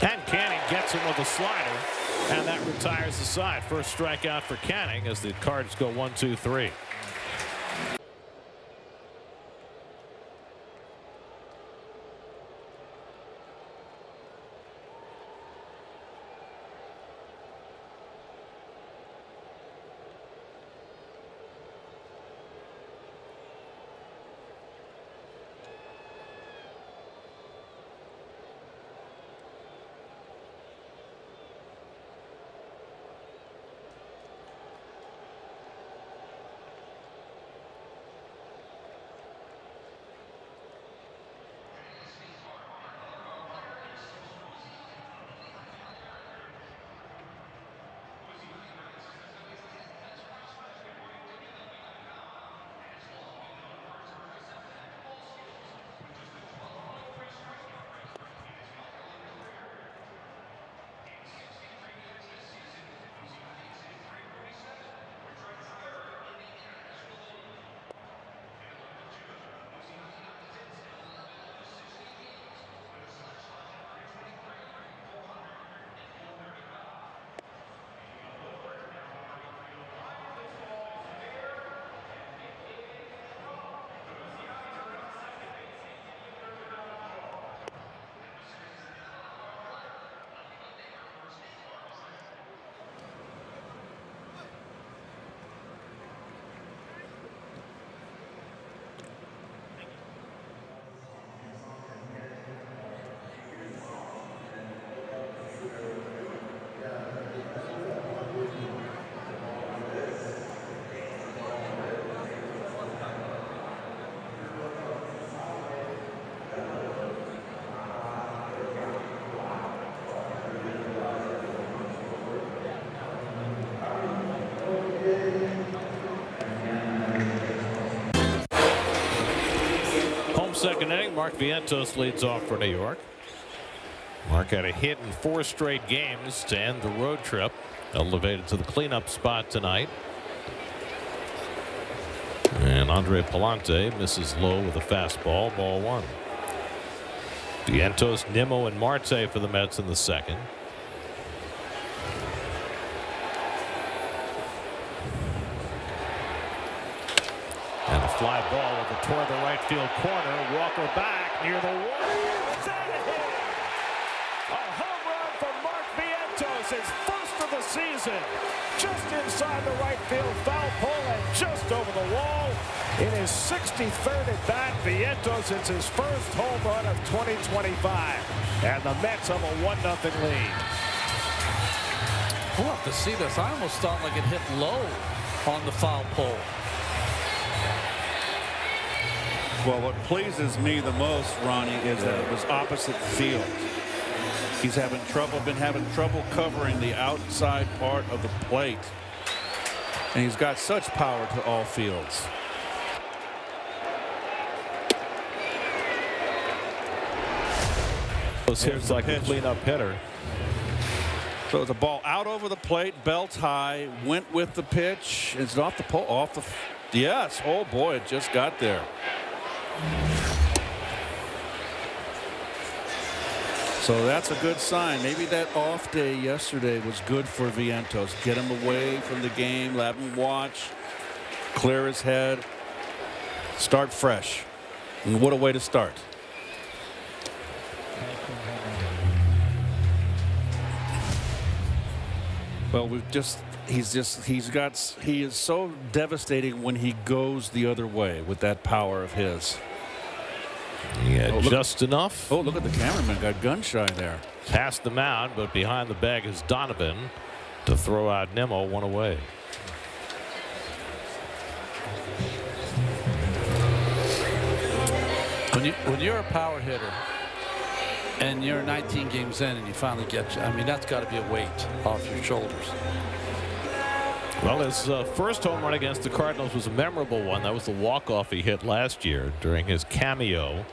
And Canning gets him with a slider, and that retires the side. First strikeout for Canning as the Cards go 1-2-3. Home second inning, Mark Vientos leads off for New York. Mark had a hit in 4 straight games to end the road trip. Elevated to the cleanup spot tonight. And Andre Palante misses low with a fastball, ball 1. Vientos, Nimmo, and Marte for the Mets in the second. And a fly ball over toward the right field corner. Walker back near the wall. It's out of here. A home run for Mark Vientos, his first of the season. Just inside the right field foul pole and just over the wall. In his 63rd at bat, Vientos hits his first home run of 2025. And the Mets have a 1-0 lead. We'll have to see this. I almost thought like it hit low on the foul pole. Well, what pleases me the most, Ronnie, is that it was opposite field. He's been having trouble covering the outside part of the plate. And he's got such power to all fields. Here's like a cleanup hitter. So it's a ball out over the plate, belt high, went with the pitch. It's off the pole, yes, oh boy, it just got there. So that's a good sign. Maybe that off day yesterday was good for Vientos. Get him away from the game, let him watch, clear his head, start fresh. And what a way to start. Well, he is so devastating when he goes the other way with that power of his. Yeah, just enough. Oh, look at the cameraman, got gun shy there. Past the mound, but behind the bag is Donovan to throw out Nimmo, 1 away. When you're a power hitter and you're 19 games in and you finally get, I mean, that's got to be a weight off your shoulders. Well, his first home run against the Cardinals was a memorable one. That was the walk-off he hit last year during his cameo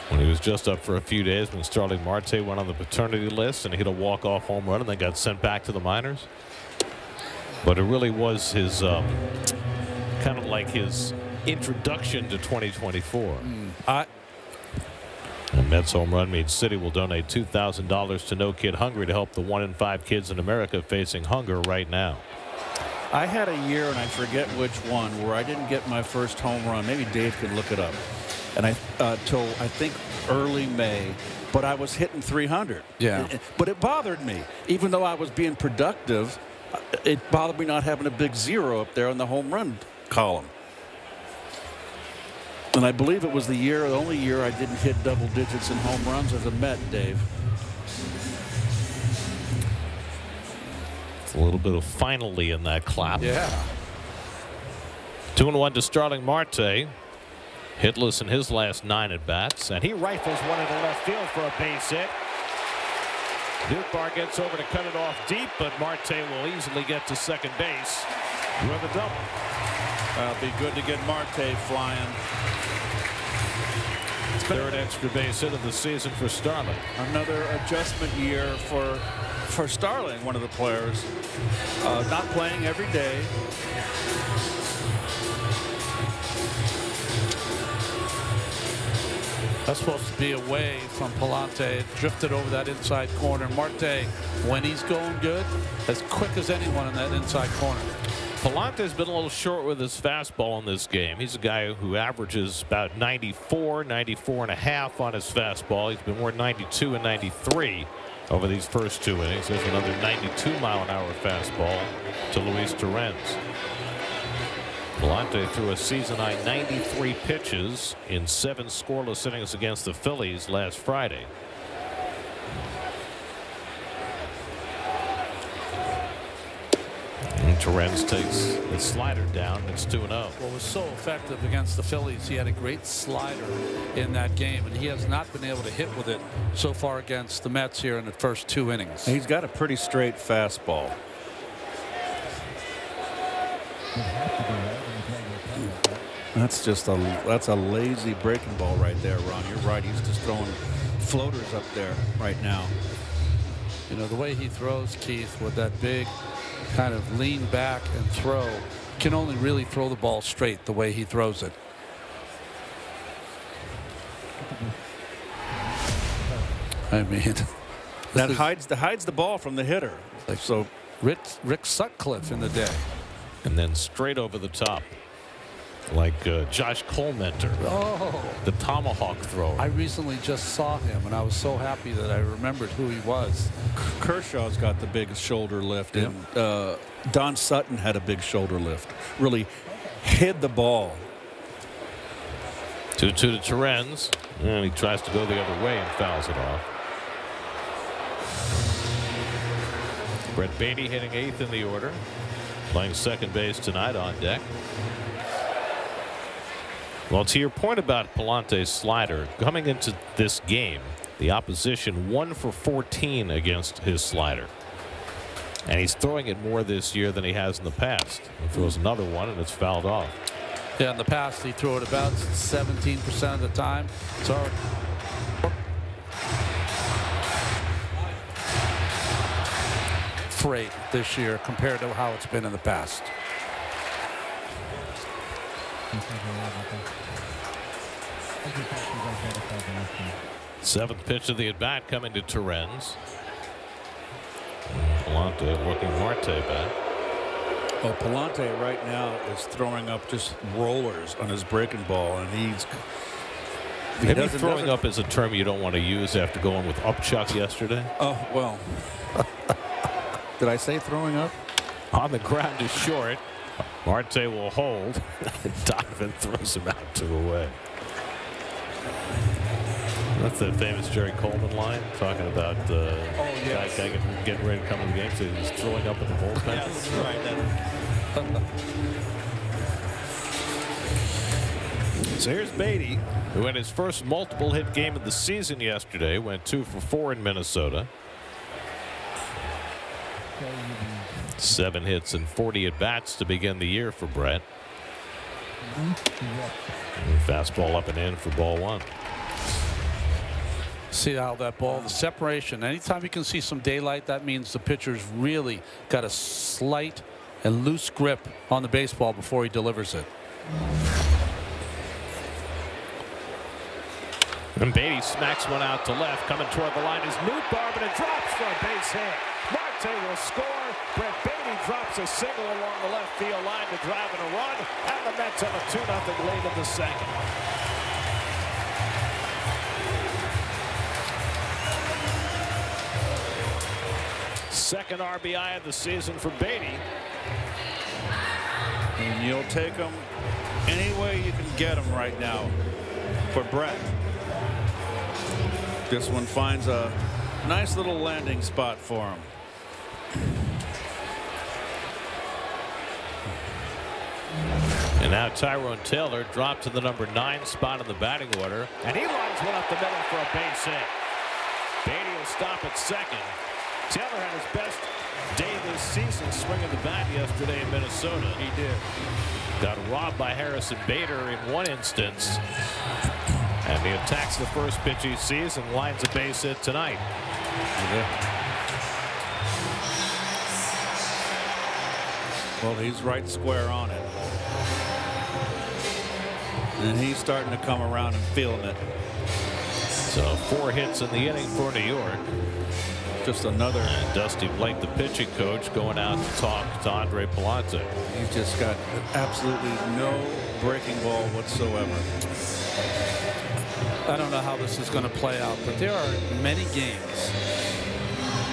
when he was just up for a few days when Starling Marte went on the paternity list and hit a walk-off home run and then got sent back to the minors. But it really was his kind of like his introduction to 2024. And Mets home run means City will donate $2,000 to No Kid Hungry to help the 1 in 5 kids in America facing hunger right now. I had a year, and I forget which one, where I didn't get my first home run. Maybe Dave could look it up. And till I think early May, but I was hitting 300. Yeah. But it bothered me. Even though I was being productive, it bothered me not having a big 0 up there on the home run column. And I believe it was the only year I didn't hit double digits in home runs as a Met, Dave. A little bit of finally in that clap. Yeah. 2-1 to Starling Marte. Hitless in his last 9 at bats, and he rifles one into left field for a base hit. Dukbar gets over to cut it off deep, but Marte will easily get to second base with a double. It'll be good to get Marte flying. Third extra base hit of the season for Starling. Another adjustment year for Starling, one of the players. Not playing every day. That's supposed to be away from Palante. Drifted over that inside corner. Marte, when he's going good, as quick as anyone in that inside corner. Palante's been a little short with his fastball in this game. He's a guy who averages about 94, 94 and a half on his fastball. He's been more 92 and 93 over these first 2 innings. There's another 92-mile-an-hour fastball to Luis Torrens. Palante threw a season-high 93 pitches in 7 scoreless innings against the Phillies last Friday. And Torrens takes the slider down. It's 2-0. Well, it was so effective against the Phillies. He had a great slider in that game, and he has not been able to hit with it so far against the Mets here in the first 2 innings. He's got a pretty straight fastball. That's a lazy breaking ball right there, Ron. You're right. He's just throwing floaters up there right now. You know, the way he throws, Keith, with that big kind of lean back and throw, can only really throw the ball straight the way he throws it. I mean, that hides the ball from the hitter. Like so, Rick Sutcliffe in the day, and then straight over the top, like Josh Colmenter, the tomahawk thrower. I recently just saw him, and I was so happy that I remembered who he was. Kershaw's got the biggest shoulder lift, and Don Sutton had a big shoulder lift. Really hid the ball. 2-2 to Terrens, and he tries to go the other way and fouls it off. Brett Beatty hitting 8th in the order, playing second base tonight on deck. Well, to your point about Palante's slider, coming into this game, the opposition 1 for 14 against his slider. And he's throwing it more this year than he has in the past. He throws another one, and it's fouled off. Yeah, in the past, he threw it about 17% of the time. So freight this year compared to how it's been in the past. Seventh pitch of the at-bat coming to Terrens. Palante looking Marte back. Well, Palante right now is throwing up just rollers on his breaking ball, and maybe throwing up is a term you don't want to use after going with upchuck yesterday. Oh, well. Did I say throwing up? On the ground is short. Marte will hold. Donovan throws him out to away. That's the famous Jerry Coleman line talking about the guy getting ready to come to the game, so he's throwing up in the bullpen. Yeah, that's right. So here's Beatty, who had his first multiple hit game of the season yesterday, went 2 for 4 in Minnesota. 7 hits and 40 at bats to begin the year for Brett. Fastball up and in for ball 1. See how that ball, the separation, anytime you can see some daylight, that means the pitcher's really got a slight and loose grip on the baseball before he delivers it. And Beatty smacks one out to left. Coming toward the line is Newt Barb, and it drops for a base hit. Marte will score. Brett Beatty drops a single along the left field line to drive in a run. And the Mets have a 2-0 lead in the second. Second RBI of the season for Beatty. And you'll take him any way you can get him right now for Brett. This one finds a nice little landing spot for him. And now Tyrone Taylor dropped to the number 9 spot in the batting order, and he lines one up the middle for a base hit. Beatty will stop at second. Taylor had his best day this season swinging the bat yesterday in Minnesota. He did. Got robbed by Harrison Bader in one instance. And he attacks the first pitch he sees and lines a base hit tonight. Well, he's right square on it. And he's starting to come around and feeling it. So 4 hits in the inning for New York. Just another. And Dusty Blake, the pitching coach, going out to talk to Andre Palante. He's just got absolutely no breaking ball whatsoever. I don't know how this is going to play out, but there are many games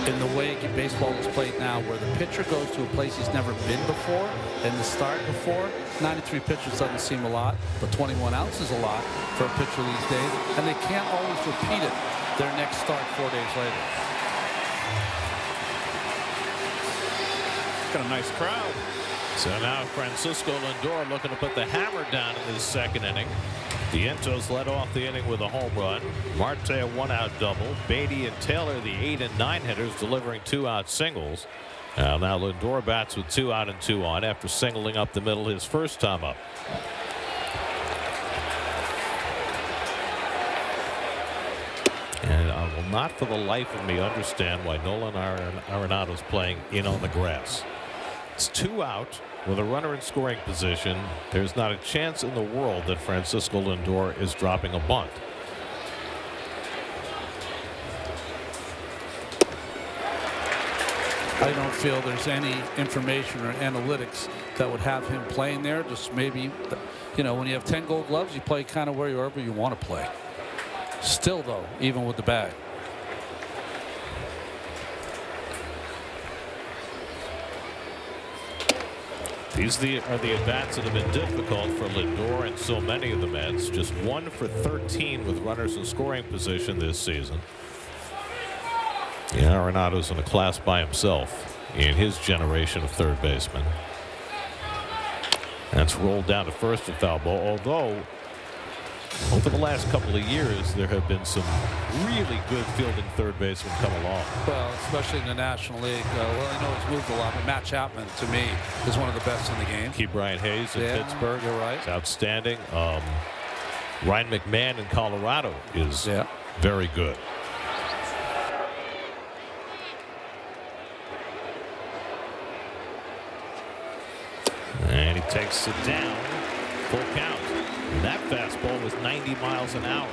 in the way baseball is played now where the pitcher goes to a place he's never been before, and the start before 93 pitches doesn't seem a lot, but 21 outs is a lot for a pitcher these days, and they can't always repeat it their next start 4 days later. Got a nice crowd. So now Francisco Lindor looking to put the hammer down in this second inning. Vientos led off the inning with a home run. Marte a 1-out double. Beatty and Taylor, the 8 and 9 hitters, delivering 2-out singles. Now Lindor bats with 2 out and 2 on after singling up the middle his first time up. And I will not for the life of me understand why Nolan Arenado's playing in on the grass. It's 2 out with a runner in scoring position. There's not a chance in the world that Francisco Lindor is dropping a bunt. I don't feel there's any information or analytics that would have him playing there. Just maybe, you know, when you have 10 Gold Gloves, you play kind of wherever you want to play. Still, though, even with the bag. These are the at-bats that have been difficult for Lindor and so many of the Mets. Just 1 for 13 with runners in scoring position this season. Yeah, Arenado's in a class by himself in his generation of third baseman. That's rolled down to first, a foul ball. Although over the last couple of years there have been some really good fielding third basemen come along. Well, especially in the National League. Well, I know he's moved a lot, but Matt Chapman to me is one of the best in the game. Key Brian Hayes in Pittsburgh. You're right. It's outstanding. Ryan McMahon in Colorado is very good. And he takes it down. Full count. And that fastball was 90 miles an hour.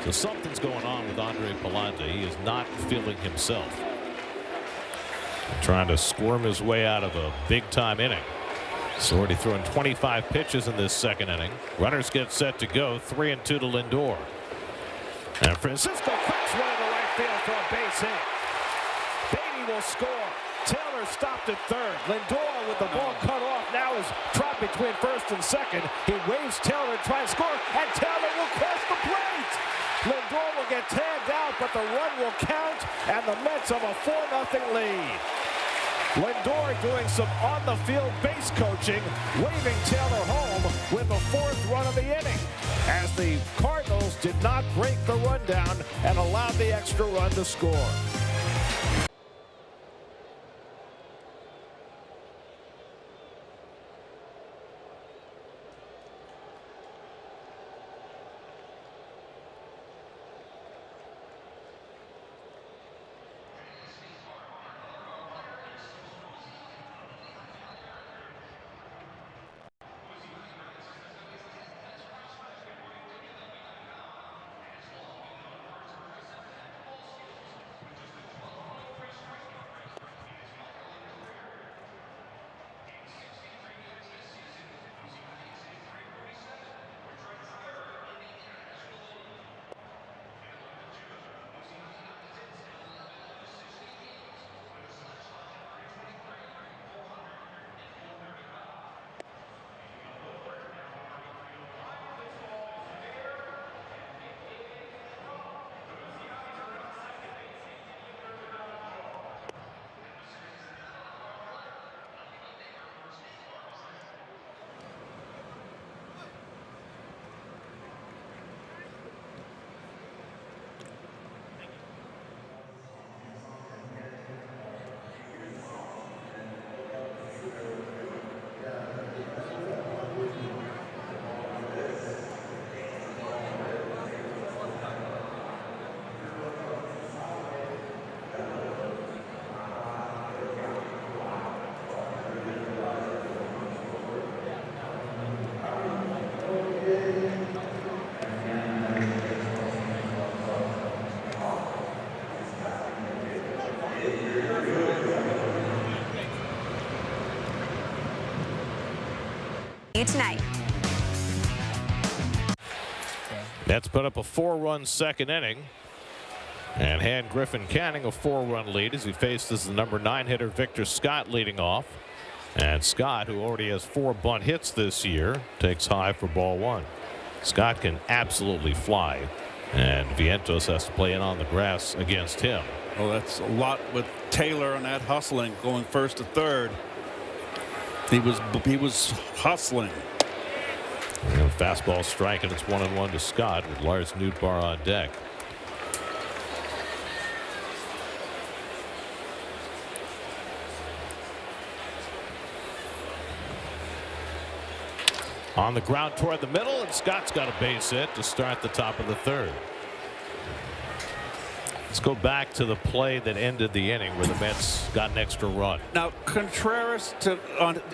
So something's going on with Andre Palante. He is not feeling himself. Trying to squirm his way out of a big-time inning. He's already thrown 25 pitches in this second inning. Runners get set to go. 3-2 to Lindor. And Francisco cracks one in the right field for a base hit. Beatty will score. Taylor stopped at third. Lindor with the ball cut off now is trapped between first and second. He waves Taylor to try and score, and Taylor will cross the plate. Lindor will get tagged out, but the run will count, and the Mets have a 4-0 lead. Lindor doing some on-the-field base coaching, waving Taylor home with the 4th run of the inning, as the Cardinals did not break the rundown and allowed the extra run to score. Tonight. Mets put up a 4-run second inning and hand Griffin Canning a 4-run lead as he faces the number 9 hitter Victor Scott leading off. And Scott, who already has 4 bunt hits this year, takes high for ball 1. Scott can absolutely fly, and Vientos has to play in on the grass against him. Well, that's a lot with Taylor and that hustling, going first to third. He was hustling. And fastball strike, and it's 1-1 to Scott with Lars Nootbaar on deck. On the ground toward the middle, and Scott's got a base hit to start the top of the third. Let's go back to the play that ended the inning where the Mets got an extra run. Now, Contreras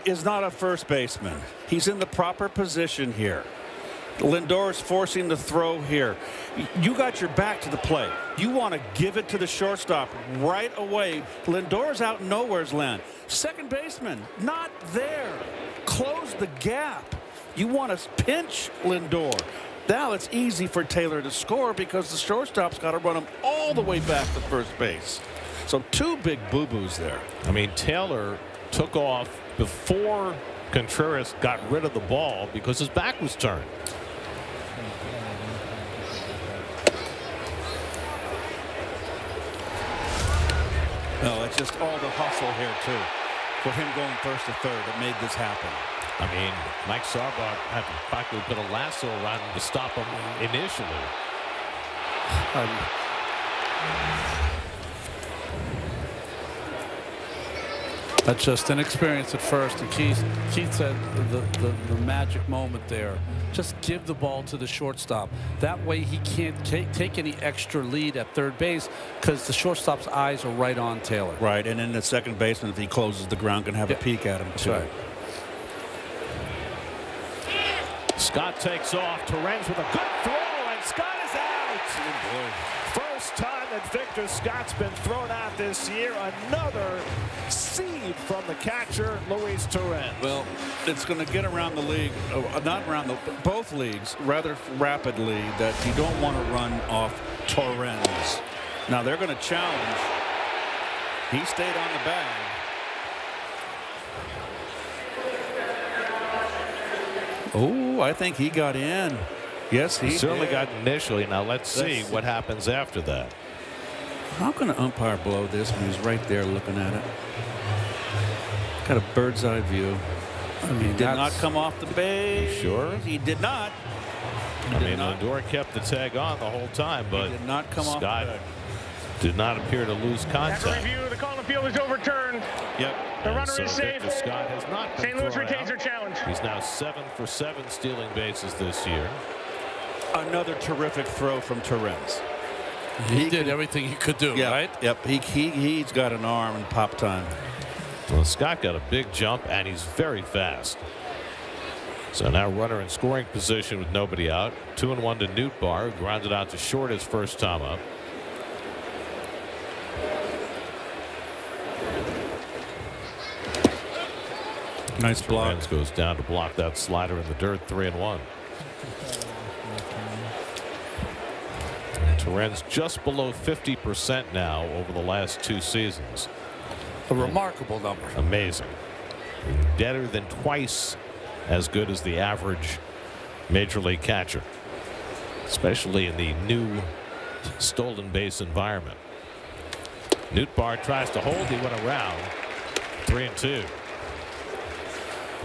is not a first baseman. He's in the proper position here. Lindor is forcing the throw here. You got your back to the plate. You want to give it to the shortstop right away. Lindor's out in nowhere's land. Second baseman, not there. Close the gap. You want to pinch Lindor. Now it's easy for Taylor to score because the shortstop's got to run him all the way back to first base. So two big boo-boos there. I mean, Taylor took off before Contreras got rid of the ball because his back was turned. No, it's just all the hustle here, too, for him going first to third that made this happen. I mean, Mike Sarbat had to practically put a lasso around him to stop him initially. That's just inexperience at first. And Keith said the magic moment there. Just give the ball to the shortstop. That way he can't take any extra lead at third base because the shortstop's eyes are right on Taylor. Right, and then the second baseman, if he closes the ground, can have a peek at him, too. That's right. Scott takes off. Torrens with a good throw, and Scott is out. Oh, boy. First time that Victor Scott's been thrown out this year. Another seed from the catcher, Luis Torrens. Well, it's going to get around the league, not around both leagues, rather rapidly, that you don't want to run off Torrens. Now they're going to challenge. He stayed on the bag. Oh, I think he got in. Yes, he certainly did. got initially. Now let's see what happens after that. How can an umpire blow this when he's right there looking at it? Got a bird's eye view. I mean, he did not come off the base. Sure? He did not. I mean, Lindor kept the tag on the whole time, but he did not come off Scott the bag. did not appear to lose contact. After review, the call on the field is overturned. Yep. The runner is safe. Victor Scott has not been St. Louis thrown retains out. their challenge. He's now 7 for 7 stealing bases this year. Another terrific throw from Torrens. He did everything he could do, right? Yep. He's got an arm and pop time. Well, Scott got a big jump, and he's very fast. So now runner in scoring position with nobody out. 2-1 to Nootbaar, who grounded out to short his first time up. Nice block. Torrens goes down to block that slider in the dirt. 3-1. Torrens just below 50% now over the last 2 seasons. A remarkable number. Amazing. Better than twice as good as the average major league catcher, especially in the new stolen base environment. Nootbaar tries to hold. He went around. 3-2.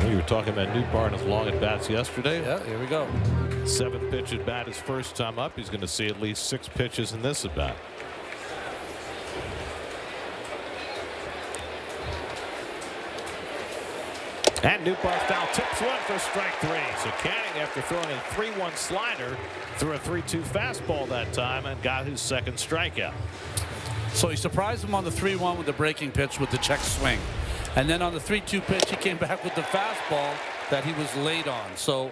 We were talking about Nootbaar and his long at bats yesterday. Yeah, here we go. 7 pitch at bat his first time up. He's going to see at least 6 pitches in this at bat. And Nootbaar foul tips one for strike 3. So Canning, after throwing a 3-1 slider, threw a 3-2 fastball that time and got his second strikeout. So he surprised him on the 3-1 with the breaking pitch with the check swing. And then on the 3-2 pitch, he came back with the fastball that he was late on. So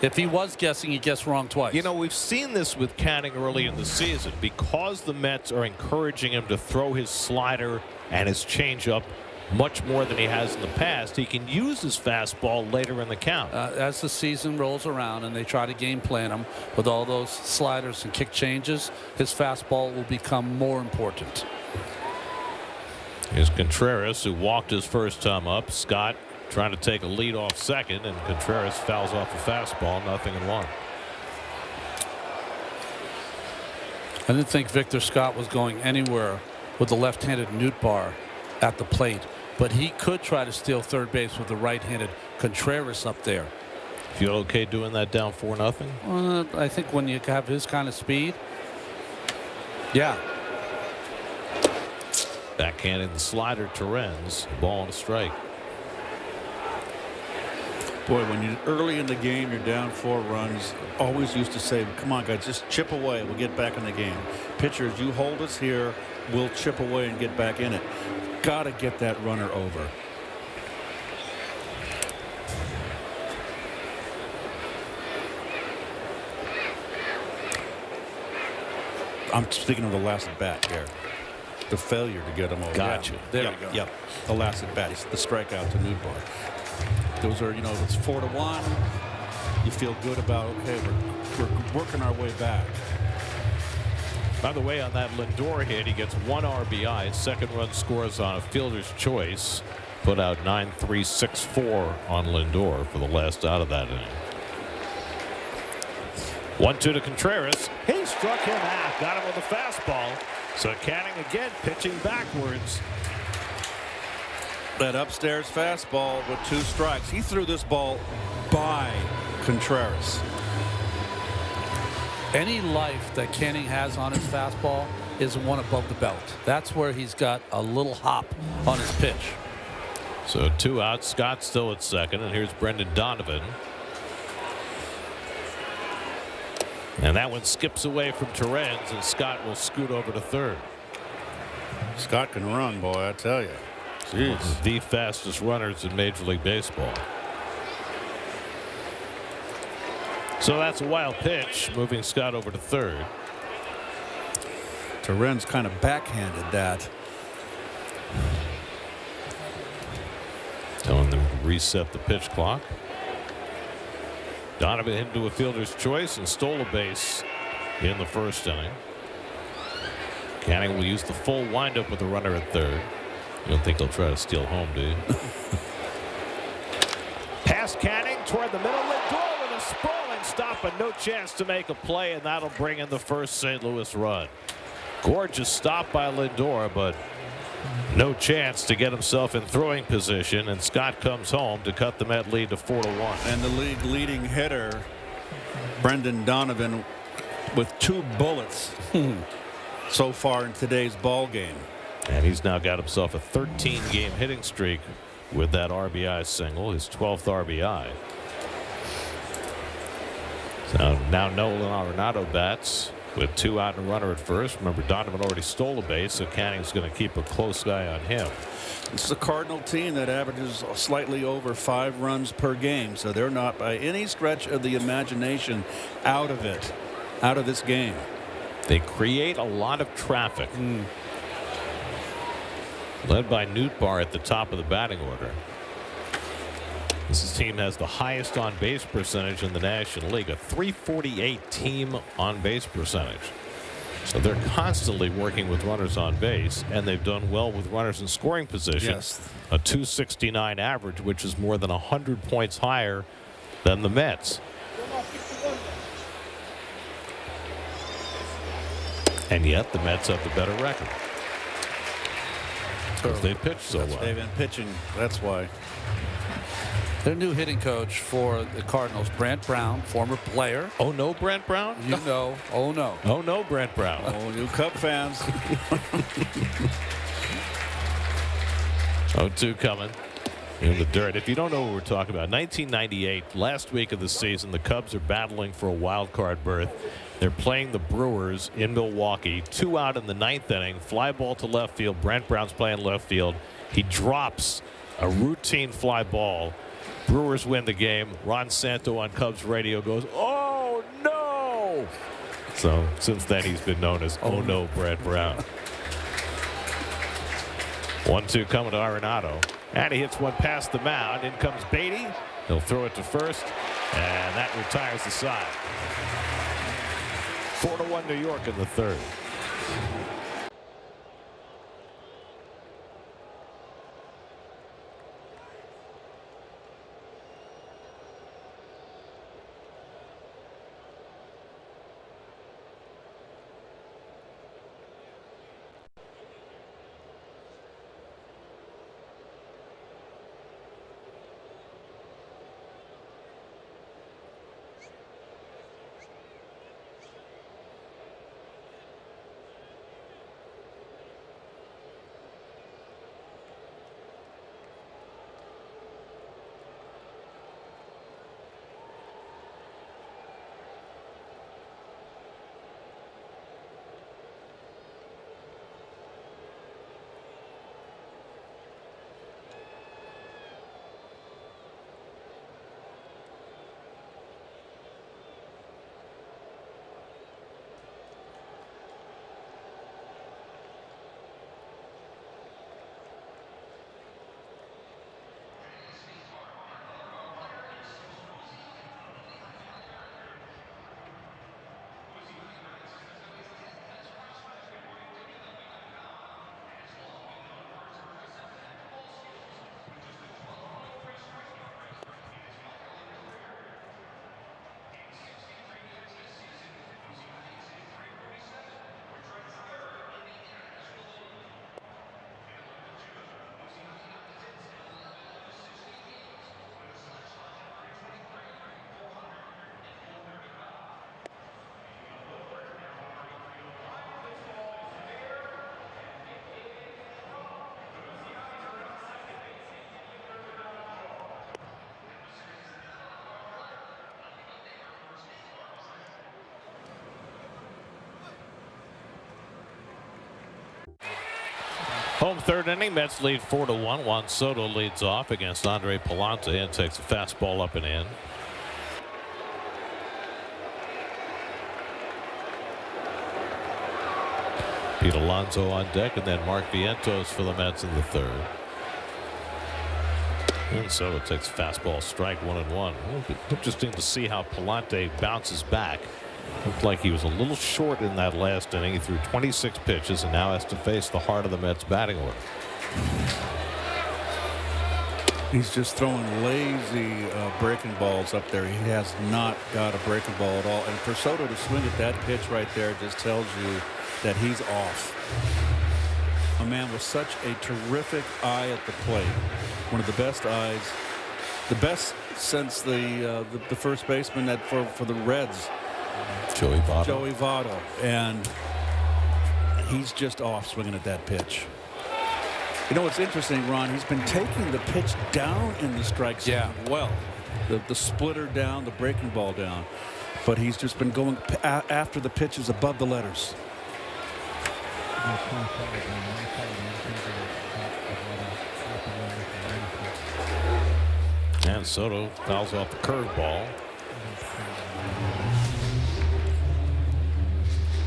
if he was guessing, he guessed wrong twice. You know, we've seen this with Canning early in the season. Because the Mets are encouraging him to throw his slider and his changeup much more than he has in the past, he can use his fastball later in the count. As the season rolls around and they try to game plan him with all those sliders and kick changes, his fastball will become more important. Here's Contreras, who walked his first time up. Scott trying to take a lead off second, and Contreras fouls off a fastball. 0-1. I didn't think Victor Scott was going anywhere with the left-handed Nootbaar at the plate, but he could try to steal third base with the right-handed Contreras up there. Feel okay doing that down 4-0? I think when you have his kind of speed, yeah. Backhanded the slider, Torrens. Ball and a strike. Boy, when you're early in the game, you're down 4 runs. Always used to say, come on, guys, just chip away. We'll get back in the game. Pitchers, you hold us here. We'll chip away and get back in it. Got to get that runner over. I'm speaking of the last at bat here. The failure to get him over. Gotcha. There you go. Yep. The last at bat. The strikeout to Nootbaar. Those are, it's 4-1. You feel good about, okay, we're working our way back. By the way, on that Lindor hit, he gets 1 RBI. His second run scores on a fielder's choice. Put out 9-3-6-4 on Lindor for the last out of that inning. 1-2 to Contreras. He struck him out. Got him with a fastball. So Canning again pitching backwards. That upstairs fastball with 2 strikes. He threw this ball by Contreras. Any life that Canning has on his fastball is one above the belt. That's where he's got a little hop on his pitch. So 2 outs. Scott still at second, and here's Brendan Donovan. And that one skips away from Torrens, and Scott will scoot over to third. Scott can run, boy, I tell you. Jeez. One of the fastest runners in Major League Baseball. So that's a wild pitch, moving Scott over to third. Torrens kind of backhanded that. Telling them to reset the pitch clock. Donovan into a fielder's choice and stole a base in the first inning. Canning will use the full windup with a runner at third. You don't think he'll try to steal home, do you? Past Canning toward the middle. Lindor with a sprawling stop, but no chance to make a play, and that'll bring in the first St. Louis run. Gorgeous stop by Lindor, but no chance to get himself in throwing position, and Scott comes home to cut the Met lead to 4-1. And the league leading hitter, Brendan Donovan, with 2 bullets so far in today's ball game. And he's now got himself a 13-game hitting streak with that RBI single, his 12th RBI. So now Nolan Arenado bats with 2 out and a runner at first. Remember, Donovan already stole a base, so Canning's going to keep a close eye on him. This is a Cardinal team that averages slightly over 5 runs per game, so they're not by any stretch of the imagination out of it, out of this game. They create a lot of traffic. Led by Nootbaar at the top of the batting order. This team has the highest on base percentage in the National League, a .348 team on base percentage. So they're constantly working with runners on base, and they've done well with runners in scoring position. Yes. A .269 average, which is more than 100 points higher than the Mets. And yet the Mets have the better record. Because they pitch so well. They've been pitching. That's why. Their new hitting coach for the Cardinals, Brant Brown, former player. Oh, no, Brant Brown? You know. Oh, no. Oh, no, Brant Brown. Oh, new Cub fans. 0-2 coming in the dirt. If you don't know what we're talking about, 1998, last week of the season, the Cubs are battling for a wild card berth. They're playing the Brewers in Milwaukee. 2 out in the 9th inning. Fly ball to left field. Brant Brown's playing left field. He drops a routine fly ball. Brewers win the game. Ron Santo on Cubs radio goes, "Oh, no!" So since then, he's been known as "Oh, no, Brant Brown." 1-2 coming to Arenado. And he hits one past the mound. In comes Beatty. He'll throw it to first. And that retires the side. 4-1 New York in the third. Home third inning, Mets lead 4-1. Juan Soto leads off against Andre Palante and takes a fastball up and in. Pete Alonso on deck, and then Mark Vientos for the Mets in the third. And Soto takes a fastball strike, 1-1. It'll be interesting to see how Palante bounces back. Looked like he was a little short in that last inning. He threw 26 pitches and now has to face the heart of the Mets batting order. He's just throwing lazy breaking balls up there. He has not got a breaking ball at all. And for Soto to swing at that pitch right there just tells you that he's off. A man with such a terrific eye at the plate. One of the best eyes. The best since the first baseman that for the Reds. Joey Votto. Joey Votto. And he's just off swinging at that pitch. You know what's interesting, Ron? He's been taking the pitch down in the strike zone. Yeah. Well, the splitter down, the breaking ball down. But he's just been going after the pitches above the letters. And Soto fouls off the curveball.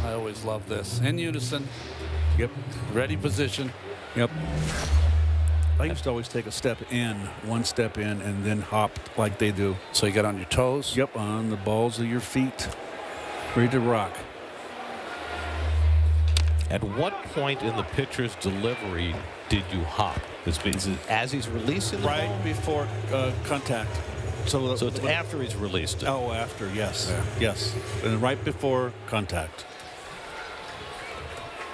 I always love this. In unison. Yep. Ready position. Yep. I used to always take a step in, one step in, and then hop like they do. So you get on your toes? Yep, on the balls of your feet. Ready to rock. At what point in the pitcher's delivery did you hop? Is it as he's releasing the Right ball? before contact. So it's after he's released it. Oh, after, yes. Yeah. Yes. And right before contact.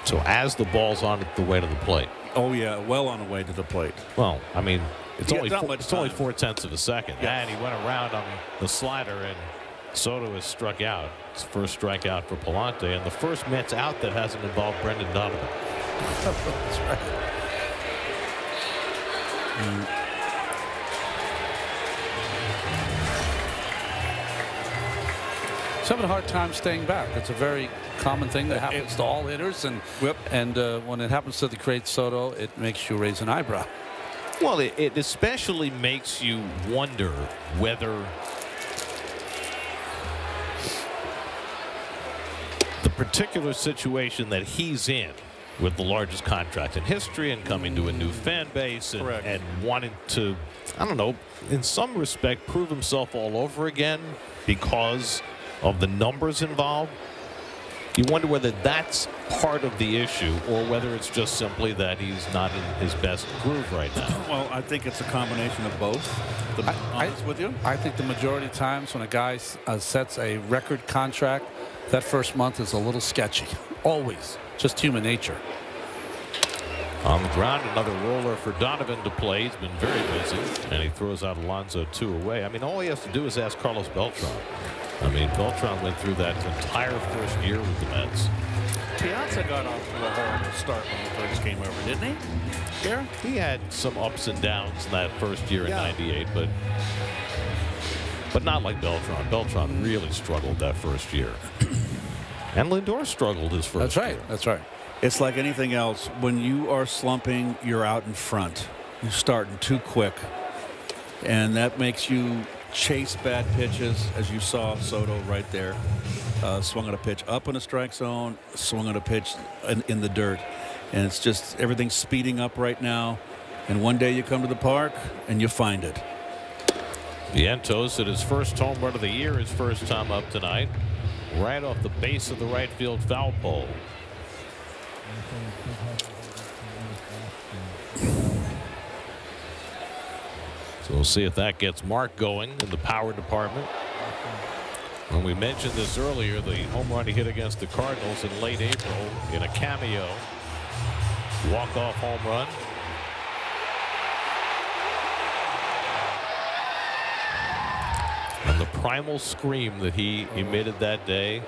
So as the ball's on the way to the plate. Oh, yeah, well on the way to the plate. Well, I mean, it's only not much time. 4/10 of a second. Yes. And he went around on the slider, and Soto is struck out. It's first strikeout for Palante, and the first Mets out that hasn't involved Brendan Donovan. That's right. He's having a hard time staying back. It's a very common thing that happens to all hitters, and when it happens to the great Soto, it makes you raise an eyebrow. Well, it especially makes you wonder whether the particular situation that he's in, with the largest contract in history and coming to a new fan base and wanting to, I don't know, in some respect prove himself all over again because of the numbers involved. You wonder whether that's part of the issue or whether it's just simply that he's not in his best groove right now. Well, I think it's a combination of both. To be honest with you. I think the majority of times when a guy sets a record contract, that first month is a little sketchy. Always. Just human nature. On the ground, another roller for Donovan to play. He's been very busy, and he throws out Alonso 2 away. I mean, all he has to do is ask Carlos Beltran. I mean, Beltran went through that his entire first year with the Mets. Piazza got off to a horrible start when he first came over, didn't he? Yeah. He had some ups and downs in that first year in '98, but not like Beltran. Beltran really struggled that first year. And Lindor struggled his first year. That's right. It's like anything else. When you are slumping, you're out in front. You're starting too quick. And that makes you chase bad pitches, as you saw Soto right there. Swung on a pitch up in a strike zone, swung on a pitch in the dirt. And it's just everything's speeding up right now. And one day you come to the park and you find it. Vientos at his first home run of the year, his first time up tonight. Right off the base of the right field foul pole. So we'll see if that gets Mark going in the power department. When we mentioned this earlier, the home run he hit against the Cardinals in late April in a cameo walk-off home run. And the primal scream that he emitted that day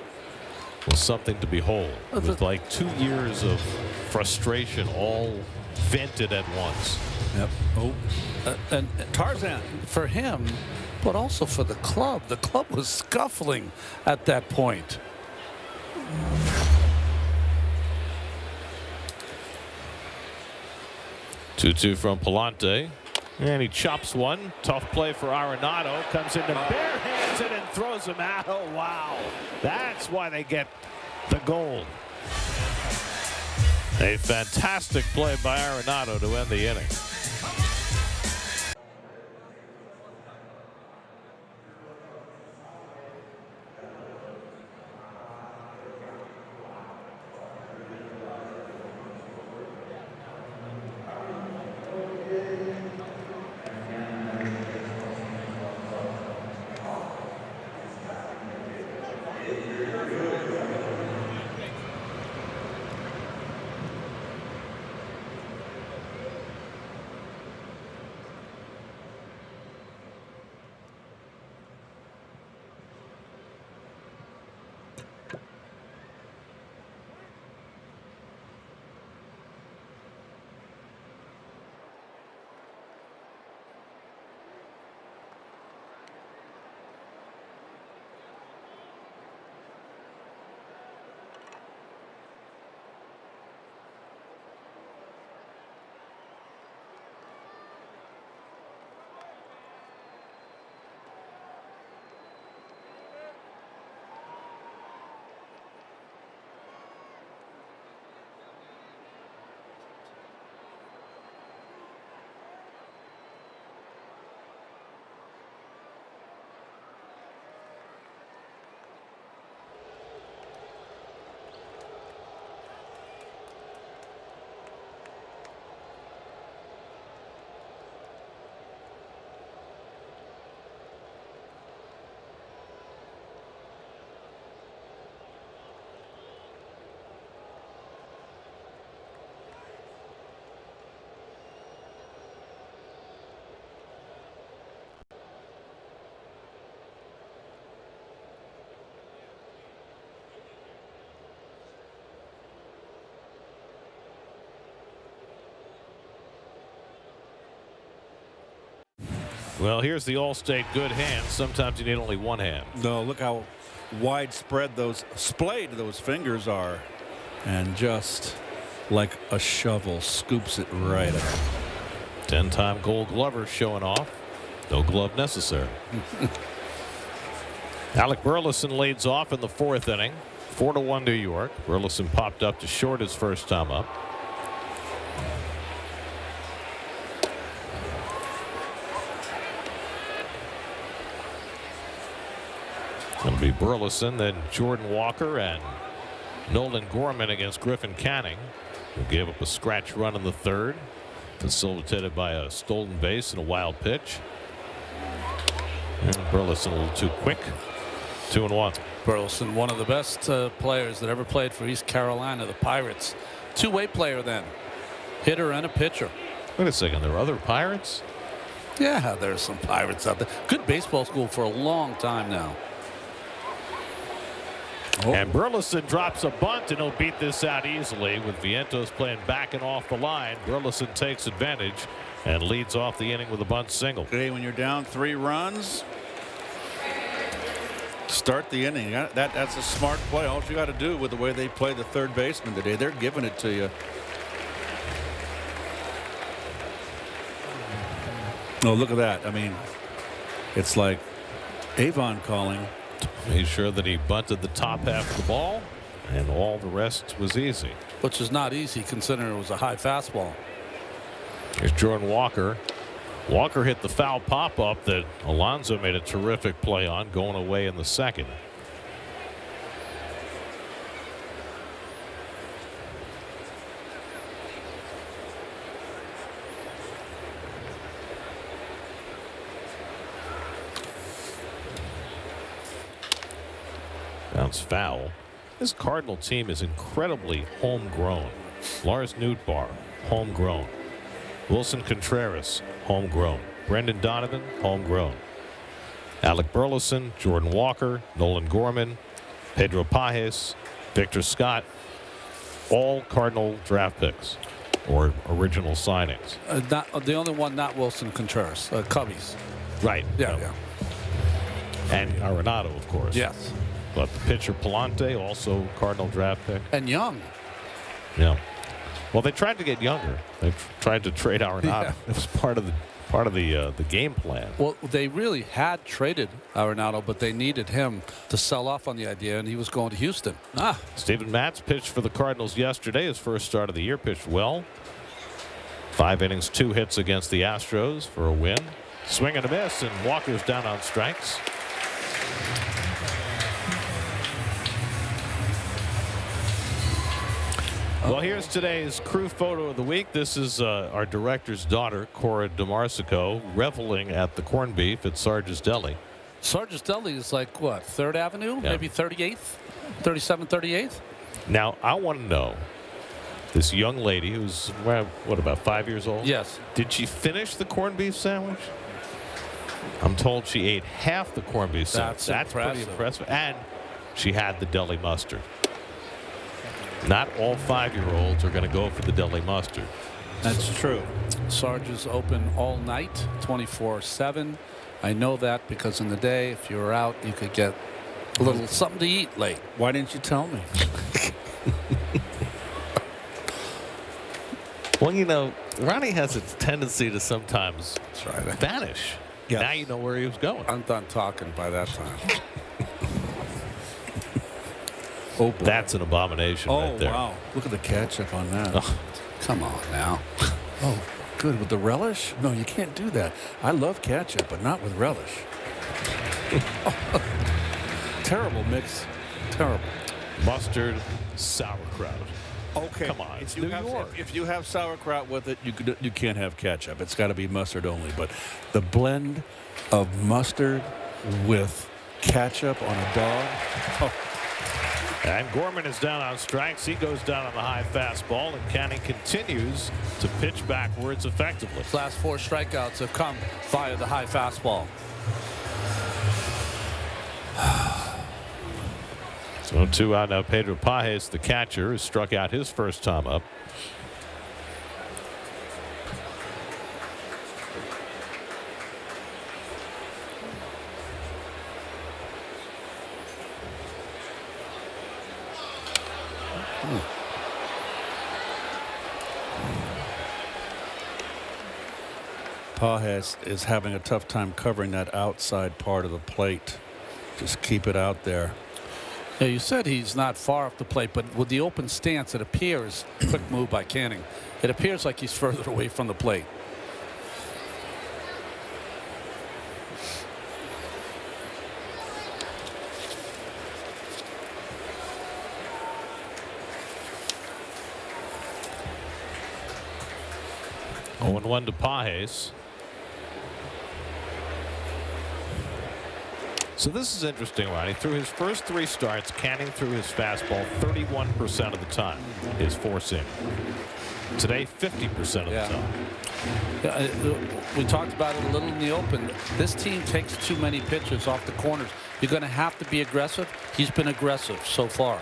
was something to behold. It was like 2 years of frustration all vented at once. Yep. Oh, And Tarzan. For him, but also for the club. The club was scuffling at that point. 2-2 from Palante. And he chops one. Tough play for Arenado. Comes into bare hands it and throws him out. Oh, wow. That's why they get the goal. A fantastic play by Arenado to end the inning. Well, here's the All-State good hand. Sometimes you need only one hand. No, look how widespread those splayed those fingers are, and just like a shovel scoops it right up. 10-time Gold Glover showing off. No glove necessary. Alec Burleson leads off in the 4th inning. 4-1 New York. Burleson popped up to short his first time up. It'll be Burleson, then Jordan Walker and Nolan Gorman against Griffin Canning, who gave up a scratch run in the 3rd, facilitated by a stolen base and a wild pitch. And Burleson a little too quick. 2-1. Burleson, one of the best players that ever played for East Carolina, the Pirates. Two-way player then. Hitter and a pitcher. Wait a second, there are other Pirates? Yeah, there's some Pirates out there. Good baseball school for a long time now. Oh. And Burleson drops a bunt, and he'll beat this out easily with Vientos playing back and off the line. Burleson takes advantage and leads off the inning with a bunt single. Okay, when you're down 3 runs, start the inning. That's a smart play. All you got to do with the way they play the third baseman today, they're giving it to you. Oh, look at that. I mean, it's like Avon calling. He's sure that he bunted the top half of the ball, and all the rest was easy. Which is not easy considering it was a high fastball. Here's Jordan Walker. Walker hit the foul pop-up that Alonso made a terrific play on, going away in the 2nd. Bounce foul. This Cardinal team is incredibly homegrown. Lars Nootbaar, homegrown. Wilson Contreras, homegrown. Brendan Donovan, homegrown. Alec Burleson, Jordan Walker, Nolan Gorman, Pedro Pajes, Victor Scott, all Cardinal draft picks or original signings. The only one not Wilson Contreras, Cubbies. Right. Yeah, no. yeah. And Arenado, of course. Yes. But the pitcher Palante, also Cardinal draft pick. And Young. Yeah. Well, they tried to get younger. They tried to trade Arenado. Yeah. It was part of the game plan. Well, they really had traded Arenado, but they needed him to sell off on the idea, and he was going to Houston. Steven Matz pitched for the Cardinals yesterday. His first start of the year, pitched well. 5 innings, 2 hits against the Astros for a win. Swing and a miss, and Walker's down on strikes. Well, here's today's crew photo of the week. This is our director's daughter, Cora DeMarsico, reveling at the corned beef at Sarge's Deli. Sarge's Deli is like, what, 3rd Avenue? Yeah. Maybe 38th? 37th, 38th? Now, I want to know, this young lady who's, well, what, about 5 years old? Yes. Did she finish the corned beef sandwich? I'm told she ate half the corned beef sandwich. That's pretty impressive. And she had the deli mustard. Not all 5-year-olds are going to go for the deli mustard. That's true. Sarge is open all night, 24/7. I know that because in the day, if you were out, you could get a little something to eat late. Why didn't you tell me? Well, you know, Ronnie has a tendency to sometimes vanish. Yes. Now you know where he was going. I'm done talking by that time. Oh, boy. That's an abomination right there. Oh, wow. Look at the ketchup on that. Oh. Come on now. Oh, good. With the relish? No, you can't do that. I love ketchup, but not with relish. Terrible mix. Terrible. Mustard, sauerkraut. Okay. Come on, it's If you New have- York. If you have sauerkraut with it, you can't have ketchup. It's got to be mustard only. But the blend of mustard with ketchup on a dog. Oh. And Gorman is down on strikes. He goes down on the high fastball, and Canning continues to pitch backwards effectively. Last 4 strikeouts have come via the high fastball. So 2 out now. Pedro Pajes, the catcher, has struck out his first time up. Pajes is having a tough time covering that outside part of the plate. Just keep it out there. Yeah, you said he's not far off the plate, but with the open stance, it appears, quick move by Canning, it appears like he's further away from the plate. Oh, 0-1 to Pajes. So this is interesting, Ronnie. Through his first 3 starts, Canning threw his fastball 31% of the time, his 4-seam. Today, 50% of the time. Yeah, we talked about it a little in the open. This team takes too many pitches off the corners. You're going to have to be aggressive. He's been aggressive so far.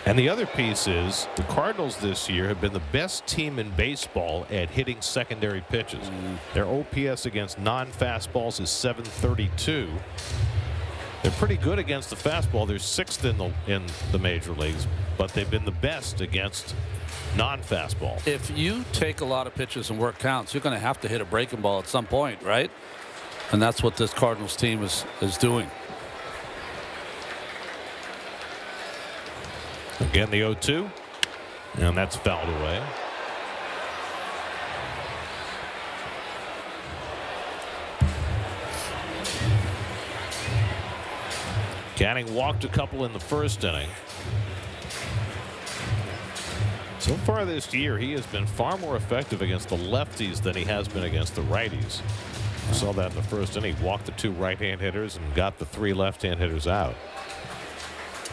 And the other piece is the Cardinals this year have been the best team in baseball at hitting secondary pitches. Their OPS against non-fastballs is .732. They're pretty good against the fastball. They're 6th in the major leagues, but they've been the best against non-fastball. If you take a lot of pitches and work counts, you're going to have to hit a breaking ball at some point, right? And that's what this Cardinals team is doing. Again, the 0-2, and that's fouled away. Canning walked a couple in the first inning. So far this year, he has been far more effective against the lefties than he has been against the righties. We saw that in the first inning. He walked the 2 right-hand hitters and got the 3 left-hand hitters out.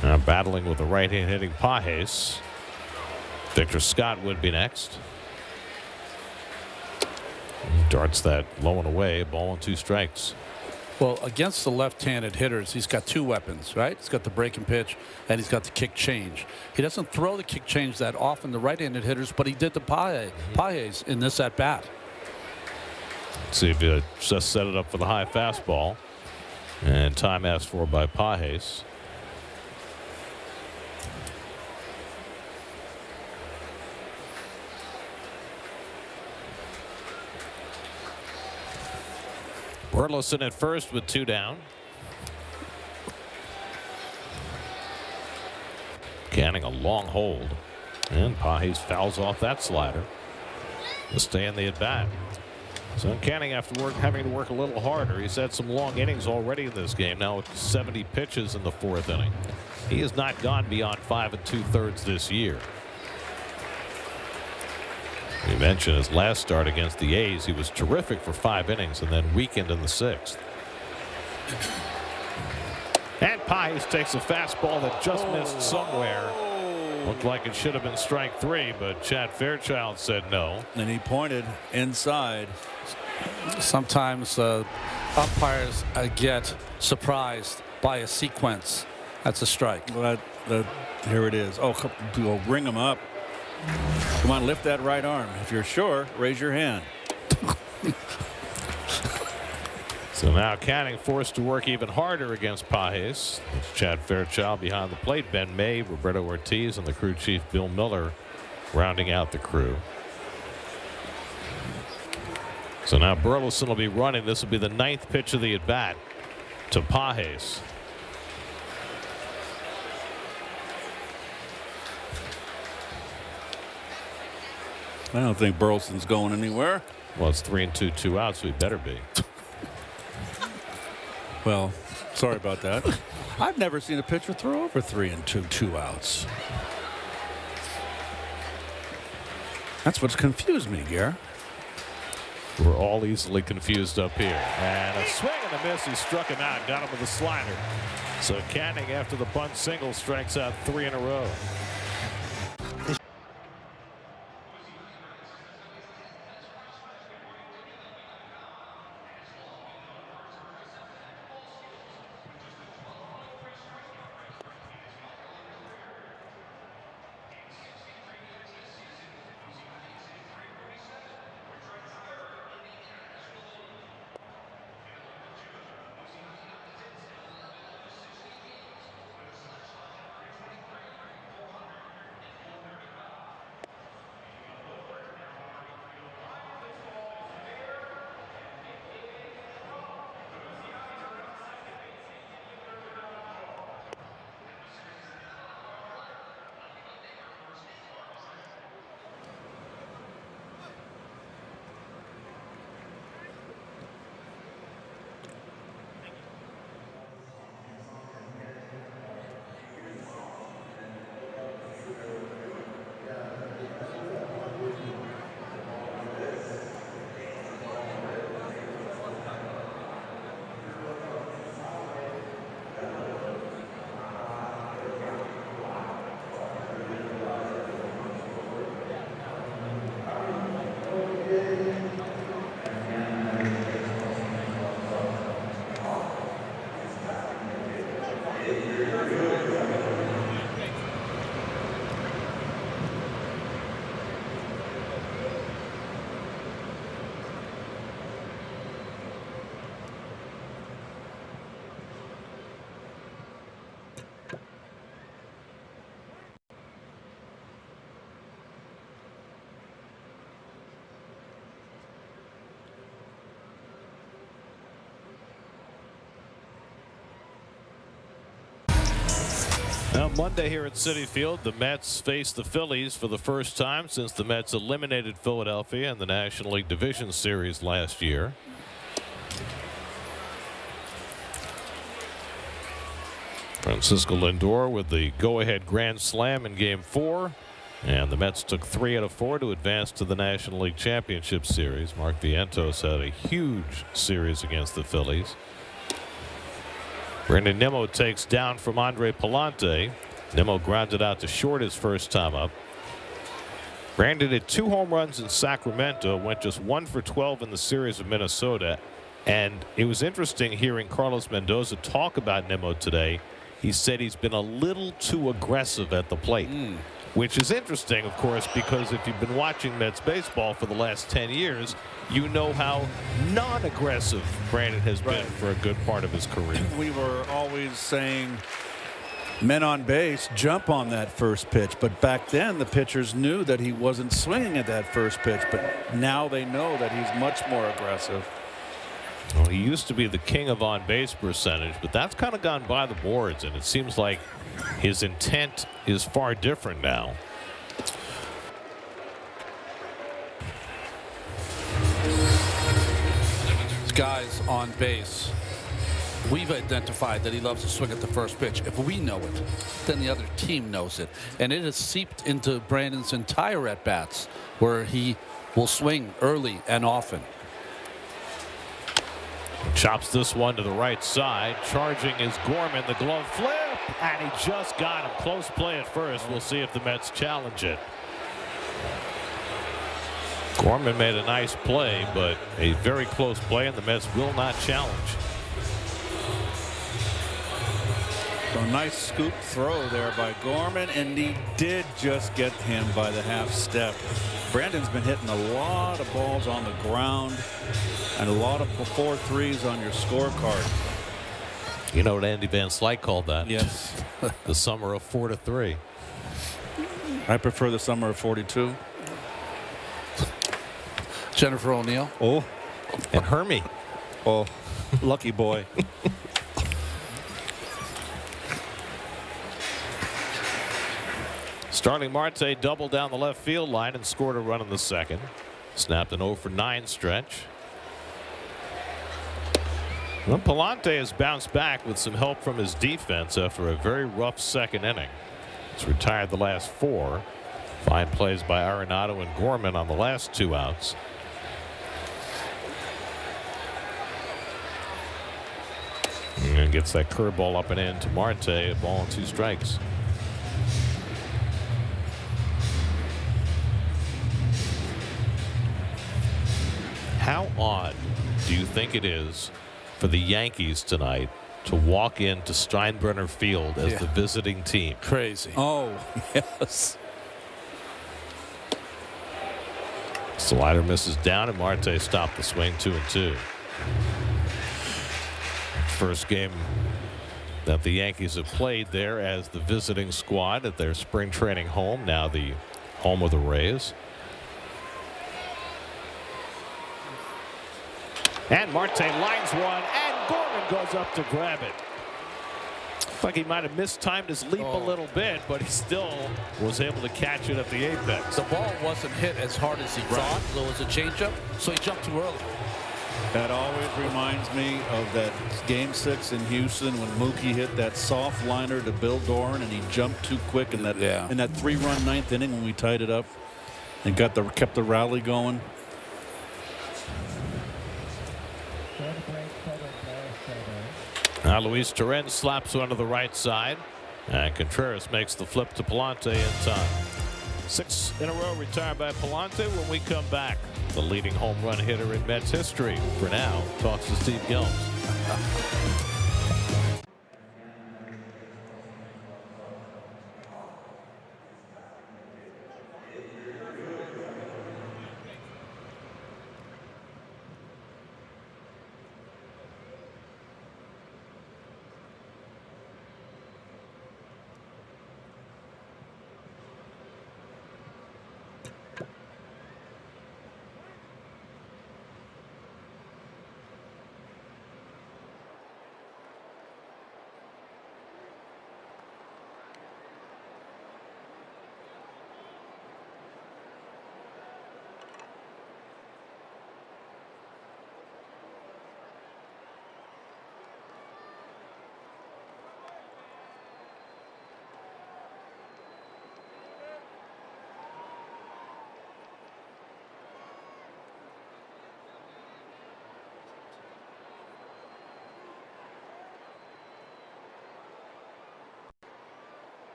Now battling with the right-hand hitting Pajes. Victor Scott would be next. He darts that low and away, ball and 2 strikes. Well, against the left-handed hitters, he's got 2 weapons, right? He's got the breaking pitch, and he's got the kick change. He doesn't throw the kick change that often, the right-handed hitters, but he did the Pajes in this at-bat. Let's see if he just set it up for the high fastball. And time asked for by Pajes. Burleson at first with 2 down. Canning a long hold. And Pages fouls off that slider to stay in the at-bat. So Canning having to work a little harder. He's had some long innings already in this game. Now with 70 pitches in the 4th inning. He has not gone beyond 5 2/3 this year. We mentioned his last start against the A's. He was terrific for 5 innings and then weakened in the 6th. And Pages takes a fastball that just missed somewhere. Looked like it should have been strike 3, but Chad Fairchild said no. And he pointed inside. Sometimes umpires get surprised by a sequence. That's a strike. Well, here it is. Oh, ring him up. Come on, lift that right arm. If you're sure, raise your hand. So now Canning forced to work even harder against Pages. It's Chad Fairchild behind the plate. Ben May, Roberto Ortiz, and the crew chief Bill Miller rounding out the crew. So now Burleson will be running. This will be the 9th pitch of the at-bat to Pages. I don't think Burleson's going anywhere. Well, it's 3 2, 2 outs, so he better be. Well, sorry about that. I've never seen a pitcher throw over 3 2, 2 outs. That's what's confused me, Gare. We're all easily confused up here. And a swing and a miss. He struck him out, got him with a slider. So Canning, after the bunt single, strikes out 3 in a row. Now Monday here at Citi Field, the Mets face the Phillies for the first time since the Mets eliminated Philadelphia in the National League Division Series last year. Francisco Lindor with the go-ahead grand slam in Game 4. And the Mets took 3 out of 4 to advance to the National League Championship Series. Mark Vientos had a huge series against the Phillies. Brandon Nimmo takes down from Andre Palante. Nimmo grounded out to short his first time up. Brandon hit 2 home runs in Sacramento, went just 1 for 12 in the series of Minnesota. And it was interesting hearing Carlos Mendoza talk about Nimmo today. He said he's been a little too aggressive at the plate. Which is interesting, of course, because if you've been watching Mets baseball for the last 10 years, you know how non-aggressive Brandon has been for a good part of his career. We were always saying men on base jump on that first pitch, but back then the pitchers knew that he wasn't swinging at that first pitch, but now they know that he's much more aggressive. Well, he used to be the king of on-base percentage, but that's kind of gone by the boards, and it seems like his intent is far different now. This guy's on base. We've identified that he loves to swing at the first pitch. If we know it, then the other team knows it. And it has seeped into Brandon's entire at-bats, where he will swing early and often. Chops this one to the right side. Charging is Gorman. The glove flip, and he just got him. Close play at first. We'll see if the Mets challenge it. Gorman made a nice play, but a very close play, and the Mets will not challenge. So nice scoop throw there by Gorman, and he did just get him by the half step. Brandon's been hitting a lot of balls on the ground and a lot of 4-3s on your scorecard. You know what Andy Van Slyke called that? Yes. The summer of 4-3. I prefer the summer of 42. Jennifer O'Neill. Oh. And Hermie. Oh, lucky boy. Starling Marte doubled down the left field line and scored a run in the second. Snapped an 0-for-9 stretch. Well, Palante has bounced back with some help from his defense after a very rough second inning. He's retired the last 4. Fine plays by Arenado and Gorman on the last 2 outs. And gets that curveball up and in to Marte, a ball and 2 strikes. How odd do you think it is for the Yankees tonight to walk into Steinbrenner Field as the visiting team? Crazy. Oh, yes. Slider misses down, and Marte stopped the swing 2-2. First game that the Yankees have played there as the visiting squad at their spring training home, now the home of the Rays. And Marte lines one, and Gorman goes up to grab it. Looks like he might have mistimed his leap a little bit, but he still was able to catch it at the apex. The ball wasn't hit as hard as he thought. There was a changeup, so he jumped too early. That always reminds me of that Game 6 in Houston when Mookie hit that soft liner to Bill Doran, and he jumped too quick in that 3-run ninth inning when we tied it up and kept the rally going. Now Luis Torrens slaps one to the right side, and Contreras makes the flip to Palante in time. 6 in a row retired by Palante. When we come back, the leading home run hitter in Mets history. For now, talks to Steve Gilms.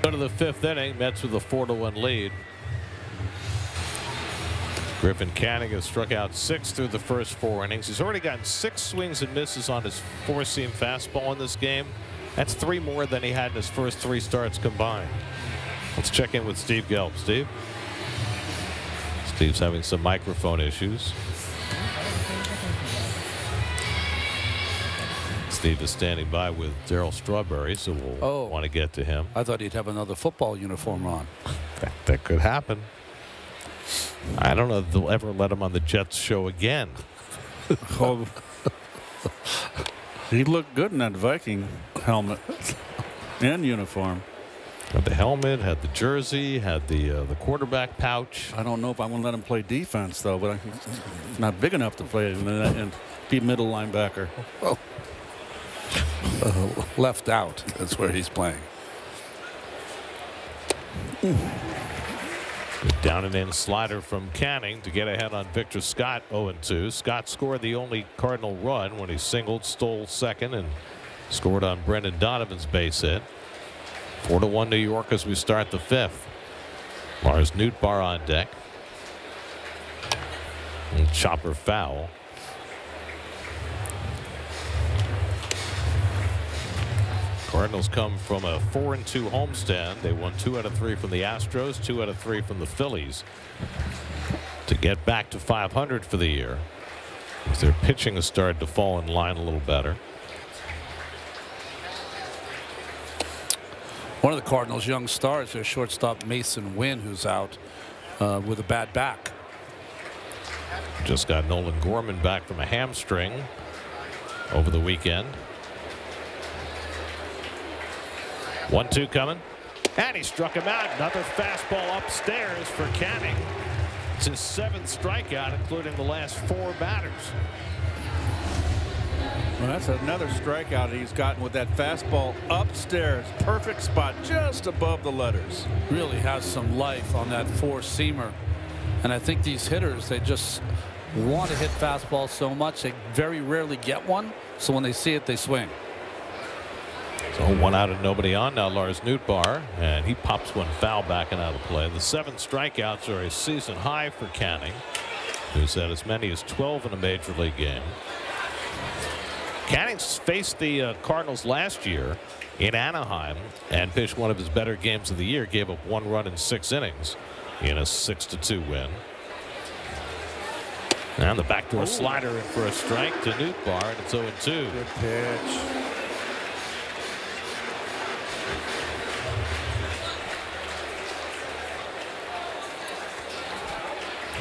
Go to the 5th inning. Mets with a 4-1 lead. Griffin Canning has struck out 6 through the first 4 innings. He's already gotten 6 swings and misses on his 4-seam fastball in this game. That's 3 more than he had in his first 3 starts combined. Let's check in with Steve Gelb. Steve? Steve's having some microphone issues. Steve is standing by with Darryl Strawberry, so we'll want to get to him. I thought he'd have another football uniform on. That could happen. I don't know if they'll ever let him on the Jets show again. He looked good in that Viking helmet and uniform. Had the helmet, had the jersey, had the quarterback pouch. I don't know if I want to let him play defense, though, but he's not big enough to play and be middle linebacker. Left out. That's where he's playing. Down and in slider from Canning to get ahead on Victor Scott. 0-2. Scott scored the only Cardinal run when he singled, stole second, and scored on Brendan Donovan's base hit. 4-1 New York as we start the 5th. Lars Nootbaar on deck. And chopper foul. Cardinals come from a 4-2 homestand. They won 2 out of 3 from the Astros, 2 out of 3 from the Phillies to get back to 500 for the year. As their pitching has started to fall in line a little better. One of the Cardinals' young stars, their shortstop Mason Wynn, who's out with a bad back. Just got Nolan Gorman back from a hamstring over the weekend. 1-2 coming. And he struck him out. Another fastball upstairs for Canning. It's his 7th strikeout, including the last 4 batters. Well, that's another strikeout he's gotten with that fastball upstairs. Perfect spot just above the letters. Really has some life on that 4-seamer. And I think these hitters, they just want to hit fastballs so much they very rarely get one. So when they see it, they swing. So 1 out and nobody on now. Lars Nootbaar, and he pops one foul back and out of play. The 7 strikeouts are a season high for Canning, who's had as many as 12 in a major league game. Canning faced the Cardinals last year in Anaheim and pitched one of his better games of the year. Gave up 1 run in 6 innings in a 6-2 win. And the backdoor slider in for a strike to Nootbaar, and it's 0-2. Good pitch.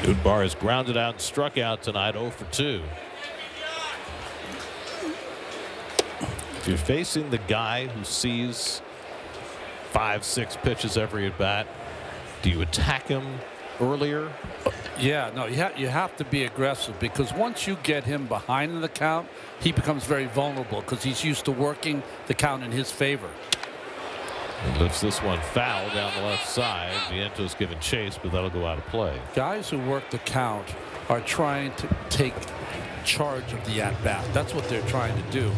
Nootbaar is grounded out and struck out tonight, 0-2. If you're facing the guy who sees 5-6 pitches every at bat, do you attack him earlier? Yeah, no, you have to be aggressive, because once you get him behind in the count, he becomes very vulnerable because he's used to working the count in his favor. He lifts this one foul down the left side. Viento's given chase, but that'll go out of play. Guys who work the count are trying to take charge of the at-bat. That's what they're trying to do.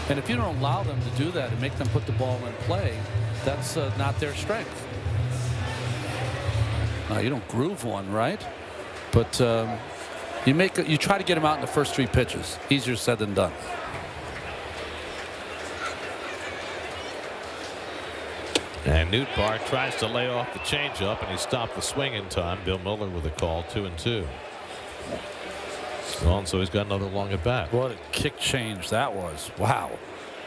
And if you don't allow them to do that and make them put the ball in play, that's not their strength. You don't groove one, right? But you try to get him out in the first 3 pitches. Easier said than done. And Nootbaar tries to lay off the changeup, and he stopped the swing in time. Bill Miller with a call, 2-2. Well, and so he's got another long at bat. What a kick change that was. Wow.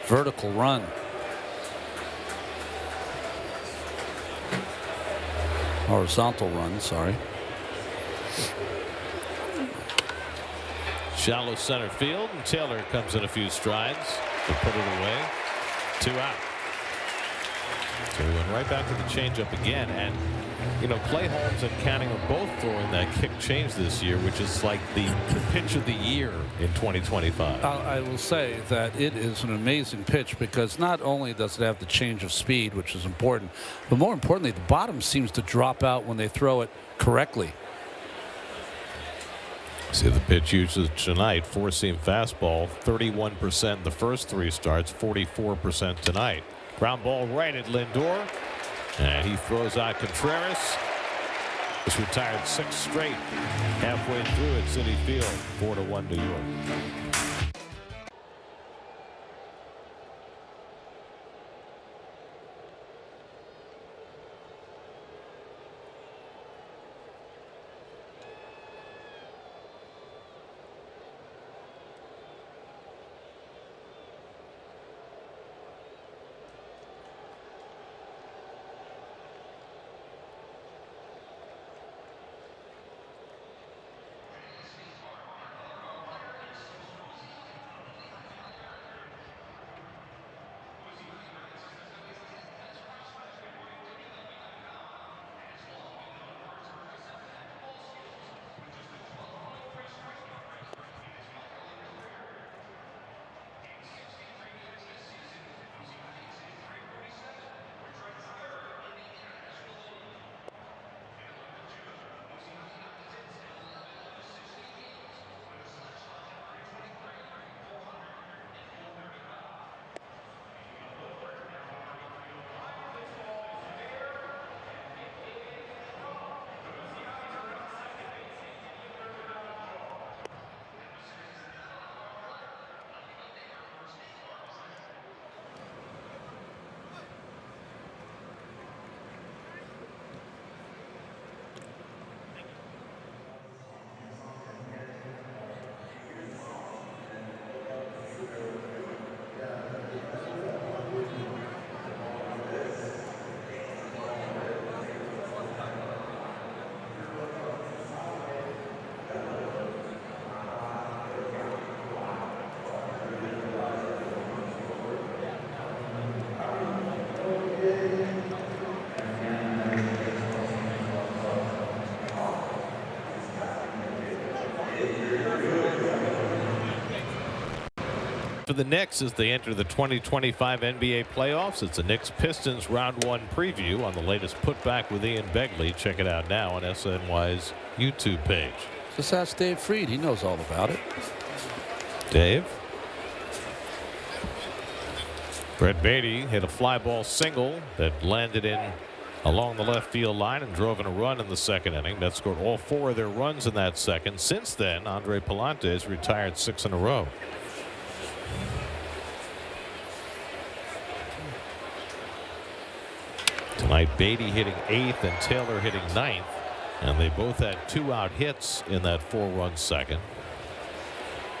Vertical run. Horizontal run, sorry. Shallow center field, and Taylor comes in a few strides to put it away. 2 out. So we went right back to the changeup again, and you know, Clay Holmes and Canning are both throwing that kick change this year, which is like the pitch of the year in 2025. I will say that it is an amazing pitch, because not only does it have the change of speed, which is important, but more importantly, the bottom seems to drop out when they throw it correctly. See the pitch used tonight, 4-seam fastball, 31% the first 3 starts, 44% tonight. Ground ball right at Lindor. And he throws out Contreras. He's retired 6 straight halfway through at Citi Field. 4-1 New York. For the Knicks as they enter the 2025 NBA playoffs. It's a Knicks-Pistons Round 1 preview on the latest Putback with Ian Begley. Check it out now on SNY's YouTube page. Just ask Dave Freed. He knows all about it. Dave. Brett Beatty hit a fly ball single that landed in along the left field line and drove in a run in the second inning. That scored all 4 of their runs in that second. Since then, Andre Palante has retired 6 in a row. Tonight, Beatty hitting 8th and Taylor hitting 9th. And they both had 2-out hits in that 4-run second.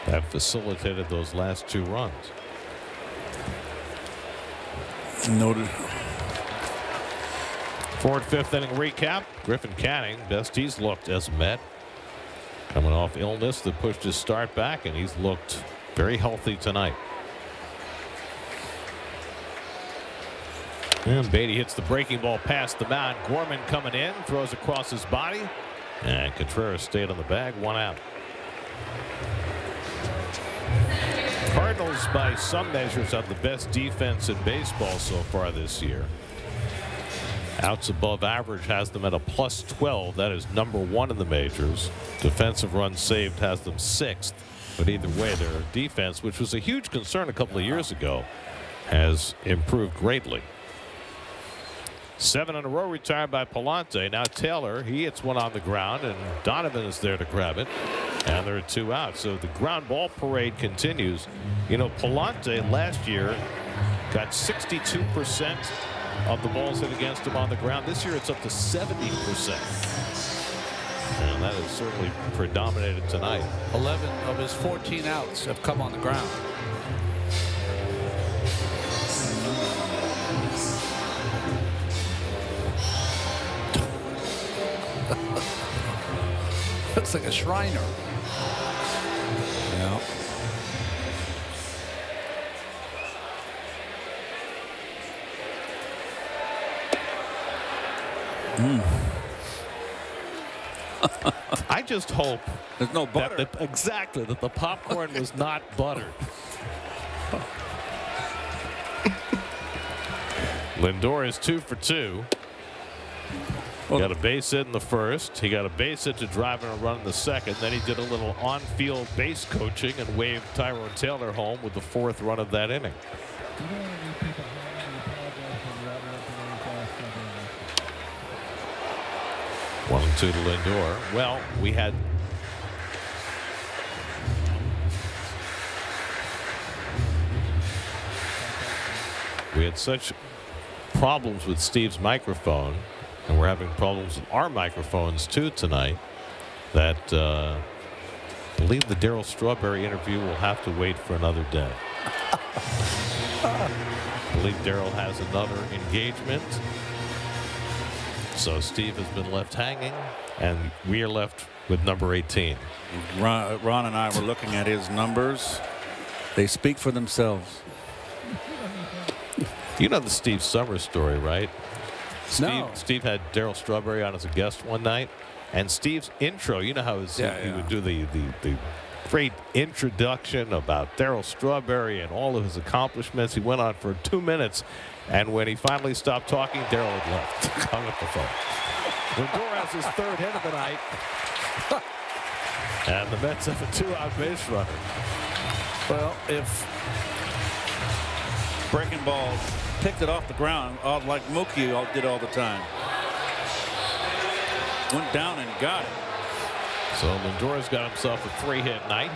That facilitated those last 2 runs. Noted. 4th, 5th inning recap. Griffin Canning, best he's looked as Met. Coming off illness that pushed his start back, and he's looked very healthy tonight. And Beatty hits the breaking ball past the mound. Gorman coming in, throws across his body. And Contreras stayed on the bag, 1 out. Cardinals, by some measures, have the best defense in baseball so far this year. Outs above average has them at a +12. That is number 1 in the majors. Defensive runs saved has them 6th. But either way, their defense, which was a huge concern a couple of years ago, has improved greatly. 7 in a row retired by Palante. Now Taylor, he hits one on the ground, and Donovan is there to grab it. And there are 2 outs. So the ground ball parade continues. You know, Palante last year got 62% of the balls hit against him on the ground. This year it's up to 70%. And that has certainly predominated tonight. 11 of his 14 outs have come on the ground. Looks like a Shriner. Yeah. I just hope there's no butter. That the popcorn was not buttered. Lindor is 2 for 2. He got a base hit in the first. He got a base hit to drive in a run in the second. Then he did a little on-field base coaching and waved Tyrone Taylor home with the 4th run of that inning. 1-2 to Lindor. Well, we had such problems with Steve's microphone, and we're having problems with our microphones too tonight, that I believe the Darryl Strawberry interview will have to wait for another day. I believe Darryl has another engagement. So Steve has been left hanging, and we are left with number 18. Ron and I were looking at his numbers. They speak for themselves. You know the Steve Summers story, right? No. Steve had Darryl Strawberry on as a guest one night, and Steve's intro, you know how he would do the great introduction about Darryl Strawberry and all of his accomplishments. He went on for 2 minutes, and when he finally stopped talking, Darryl had left. Hung up the phone. Lindor has his third hit of the night, and the Mets have a 2-out base runner. Well, if breaking ball picked it off the ground like Mookie did all the time, went down and got it. So Lindor's got himself a 3-hit night.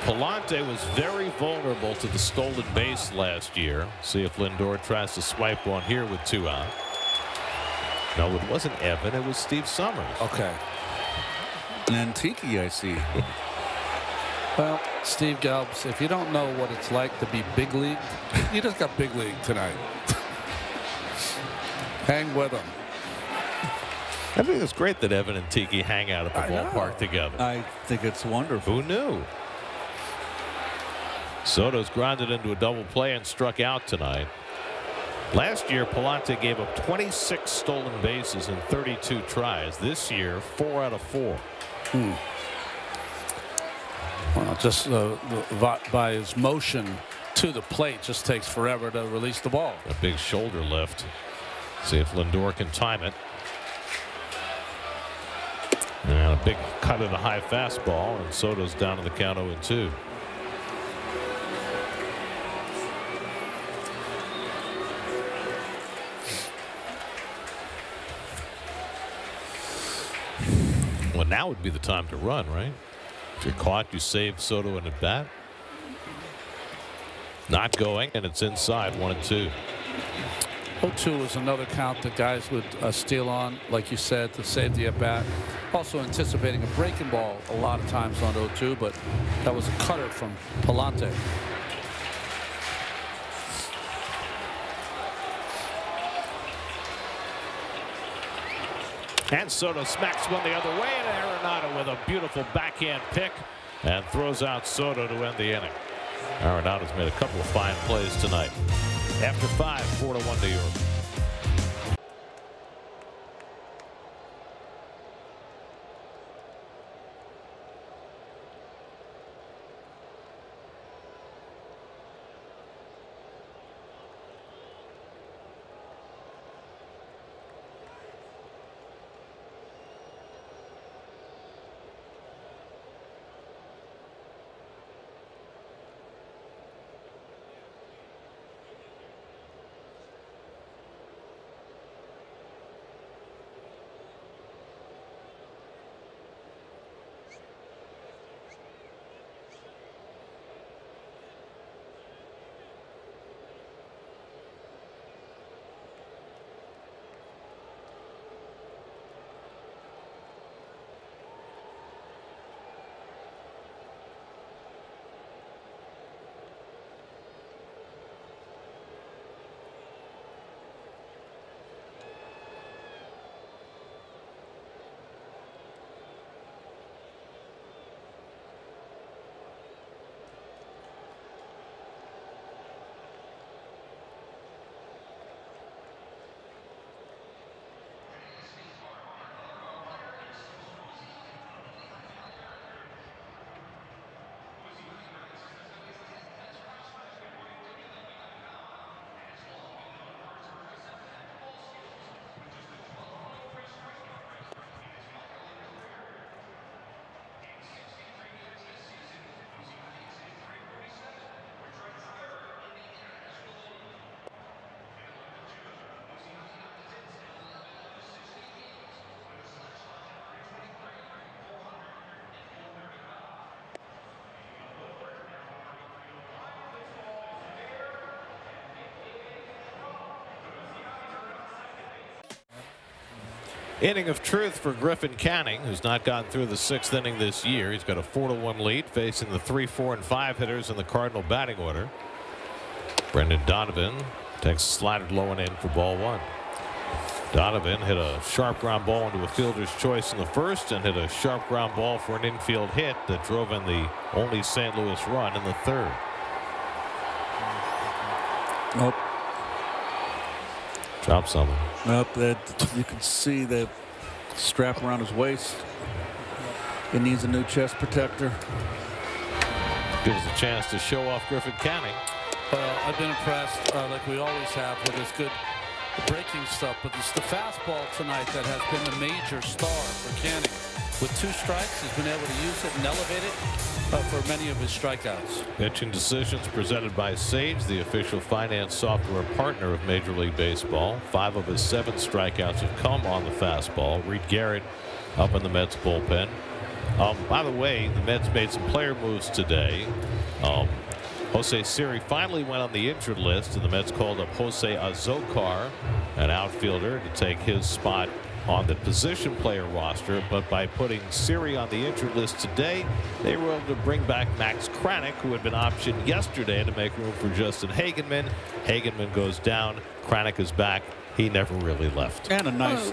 Palante was very vulnerable to the stolen base last year. See if Lindor tries to swipe one here with 2 out. No, it wasn't Evan. It was Steve Summers. Okay. And Tiki, I see. Well, Steve Gelbs, if you don't know what it's like to be big league, you just got big league tonight. Hang with him. I think it's great that Evan and Tiki hang out at the ballpark together. I think it's wonderful. Who knew? Soto's grounded into a double play and struck out tonight. Last year, Palante gave up 26 stolen bases in 32 tries. This year, 4 out of 4. Well, just by his motion to the plate, just takes forever to release the ball. A big shoulder lift. See if Lindor can time it. And a big cut of the high fastball, and Soto's down to the count 0-2. Well, now would be the time to run, right? If you're caught, you save Soto in at bat. Not going, and it's inside, 1-2. 0-2 is another count that guys would steal on, like you said, to save the at-bat. Also anticipating a breaking ball a lot of times on 0-2, but that was a cutter from Palante. And Soto smacks one the other way, and Arenado with a beautiful backhand pick and throws out Soto to end the inning. Arenado's made a couple of fine plays tonight. After 5, 4-1 New York. Inning of truth for Griffin Canning, who's not gotten through the 6th inning this year. He's got a 4-1 lead facing the 3, 4, and 5 hitters in the Cardinal batting order. Brendan Donovan takes a slider low and in for ball 1. Donovan hit a sharp ground ball into a fielder's choice in the 1st and hit a sharp ground ball for an infield hit that drove in the only St. Louis run in the 3rd. Nope. Drop something. Nope. You can see the strap around his waist. He needs a new chest protector. Gives us a chance to show off Griffin Canning. Well, I've been impressed, like we always have, with his good breaking stuff, but it's the fastball tonight that has been the major star for Canning. With 2 strikes, he's been able to use it and elevate it for many of his strikeouts. Pitching decisions presented by Sage, the official finance software partner of Major League Baseball. 5 of his 7 strikeouts have come on the fastball. Reed Garrett up in the Mets bullpen. By the way, the Mets made some player moves today. Jose Siri finally went on the injured list, and the Mets called up Jose Azocar, an outfielder, to take his spot on the position player roster. But by putting Siri on the injured list today, they were able to bring back Max Kranick, who had been optioned yesterday to make room for Justin Hagenman. Hagenman goes down. Kranick is back. He never really left. And a nice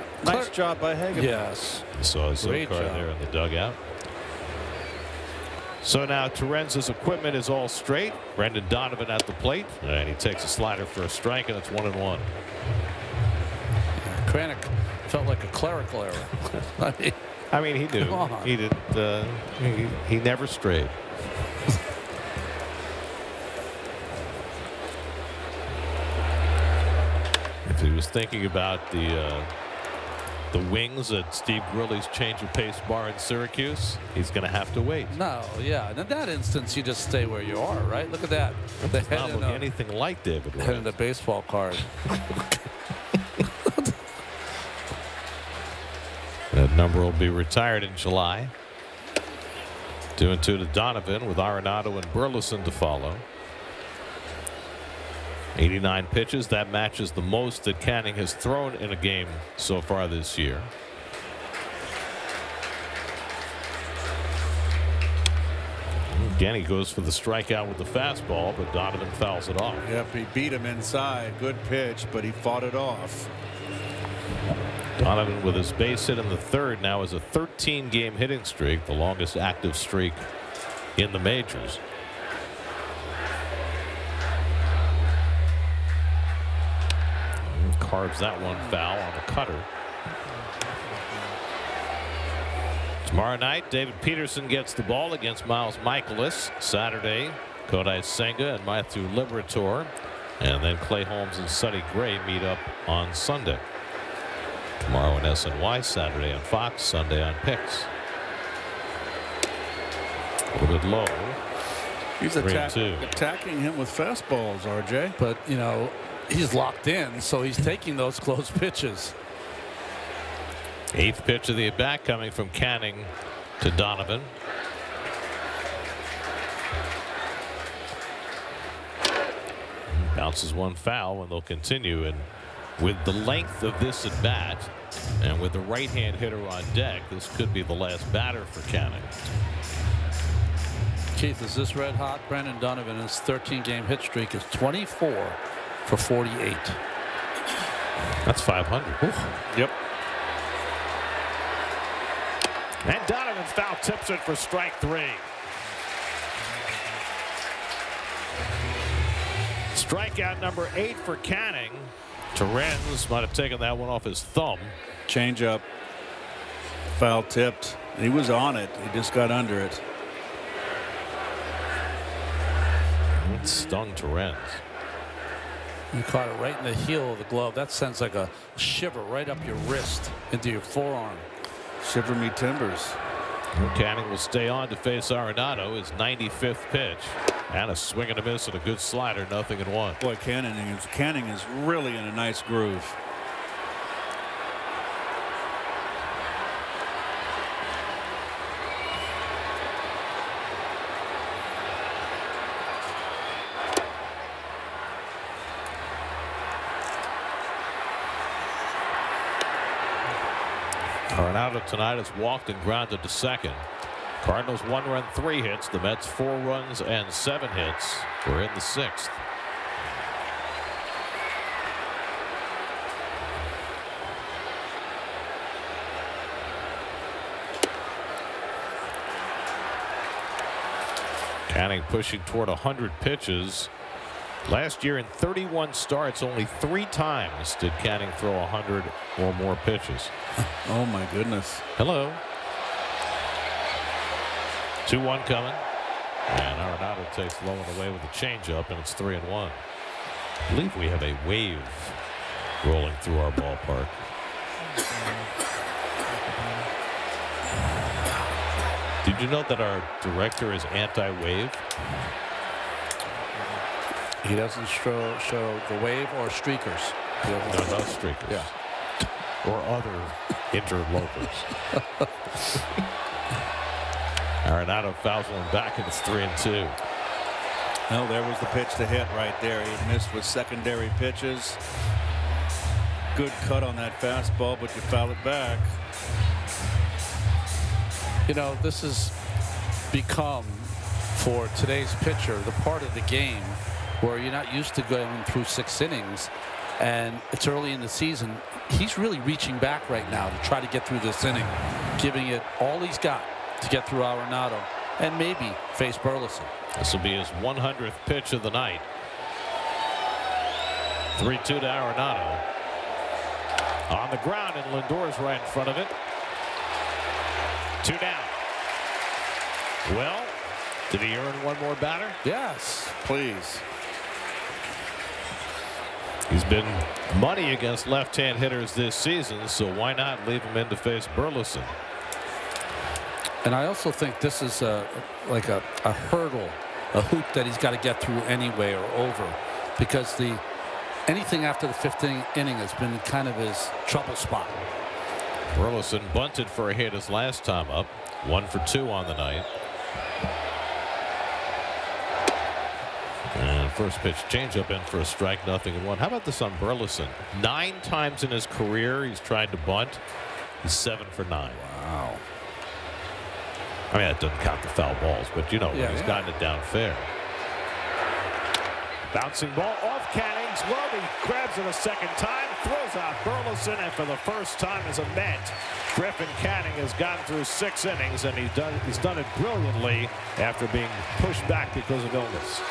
job by Hagenman. Yes. So Azocar there in the dugout. So now Terenz's equipment is all straight. Brendan Donovan at the plate, and he takes a slider for a strike, and it's 1-1. Kranick felt like a clerical error. I mean, he knew. He didn't. He never strayed. If he was thinking about the wings at Steve Grilly's change of pace bar in Syracuse, he's going to have to wait. No, yeah. And in that instance, you just stay where you are, right? Look at that. The head not looking anything like David Wright. Head in the baseball card. That number will be retired in July. 2-2 to Donovan with Arenado and Burleson to follow. 89 pitches. That matches the most that Canning has thrown in a game so far this year. Again, he goes for the strikeout with the fastball, but Donovan fouls it off. Yep, he beat him inside. Good pitch, but he fought it off. Donovan with his base hit in the 3rd now has a 13-game hitting streak, the longest active streak in the majors. Carves that one foul on the cutter. Tomorrow night, David Peterson gets the ball against Miles Michaelis. Saturday, Kodai Senga and Matthew Liberatore. And then Clay Holmes and Sonny Gray meet up on Sunday. Tomorrow in SNY, Saturday on Fox, Sunday on Pix. A little bit low. He's attacking him with fastballs, RJ. But, you know, he's locked in, so he's taking those close pitches. 8th pitch of the at-bat coming from Canning to Donovan. Bounces one foul, and they'll continue. And with the length of this at-bat and with the right-hand hitter on deck, this could be the last batter for Canning. Keith, is this red hot? Brendan Donovan, his 13-game hit streak is 24 for 48. That's 500. Ooh. Yep. And Donovan foul tips it for strike 3. Strikeout number 8 for Canning. Terenz might have taken that one off his thumb. Change up. Foul tipped. He was on it. He just got under it. It stung Terenz. You caught it right in the heel of the glove. That sends like a shiver right up your wrist into your forearm. Shiver me timbers. Canning will stay on to face Arenado, his 95th pitch. And a swing and a miss and a good slider, 0-1. Boy, Canning is really in a nice groove. Arenado tonight has walked and grounded to second. Cardinals 1 run, 3 hits. The Mets 4 runs and 7 hits. We're in the 6th. Canning pushing toward 100 pitches. Last year in 31 starts, only 3 times did Canning throw 100 or more pitches. Oh my goodness. Hello. 2-1 coming. And Arenado takes low and away with a changeup, and it's 3-1. I believe we have a wave rolling through our ballpark. Did you know that our director is anti-wave? He doesn't show the wave or streakers. No streakers. Yeah. Or other interlopers. Arenado fouls one back, and it's 3-2. Well, there was the pitch to hit right there. He missed with secondary pitches. Good cut on that fastball, but you foul it back. You know, this has become, for today's pitcher, the part of the game where you're not used to going through 6 innings, and it's early in the season. He's really reaching back right now to try to get through this inning, giving it all he's got to get through Arenado and maybe face Burleson. This will be his 100th pitch of the night. 3-2 to Arenado. On the ground, and Lindor's right in front of it. 2 down. Well, did he earn one more batter? Yes, please. He's been money against left-hand hitters this season, so why not leave him in to face Burleson? And I also think this is like a hurdle, a hoop that he's got to get through anyway or over, because anything after the 5th inning has been kind of his trouble spot. Burleson bunted for a hit his last time up. 1 for 2 on the night. And first pitch changeup in for a strike, 0-1. How about this on Burleson? 9 times in his career he's tried to bunt. He's 7 for 9. Wow. I mean, that doesn't count the foul balls, but you know, he's gotten it down fair. Bouncing ball off Canning's glove. He grabs it a second time, throws out Burleson, and for the first time as a Met, Griffin Canning has gotten through 6 innings, and he's done it brilliantly after being pushed back because of illness.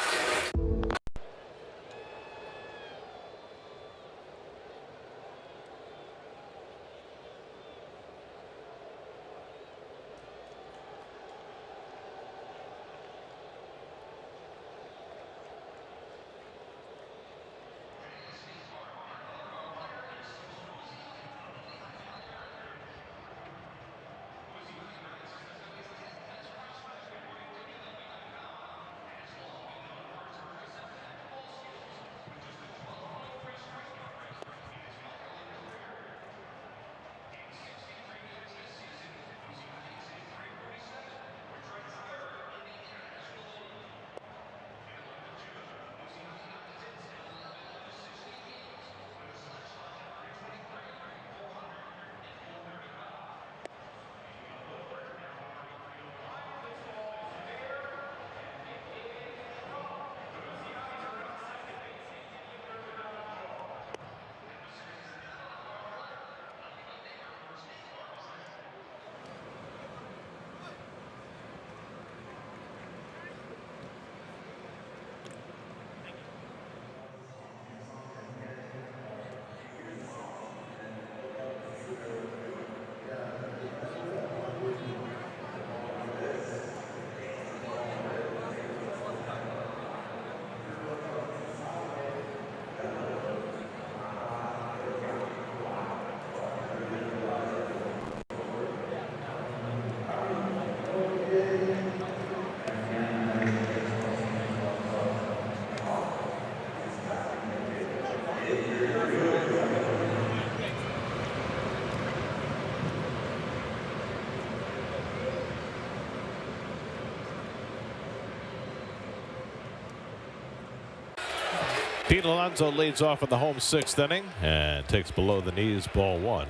Pete Alonso leads off in the home 6th inning and takes below the knees, ball 1.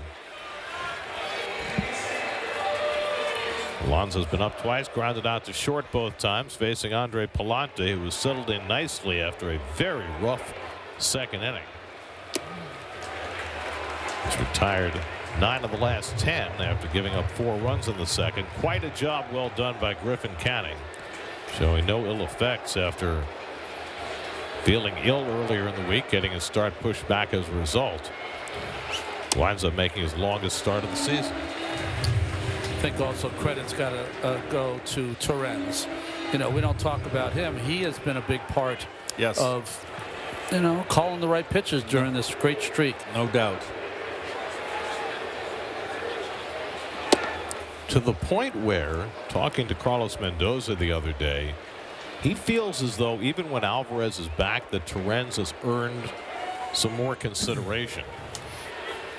Alonso's been up twice, grounded out to short both times, facing Andre Palante, who was settled in nicely after a very rough second inning. He's retired 9 of the last 10 after giving up 4 runs in the second. Quite a job well done by Griffin Canning, showing no ill effects after feeling ill earlier in the week, getting his start pushed back as a result. Winds up making his longest start of the season. I think also credit's got to go to Torrens. You know, we don't talk about him. He has been a big part of, you know, calling the right pitches during this great streak. No doubt. To the point where, talking to Carlos Mendoza the other day, he feels as though even when Alvarez is back, that Torrens has earned some more consideration.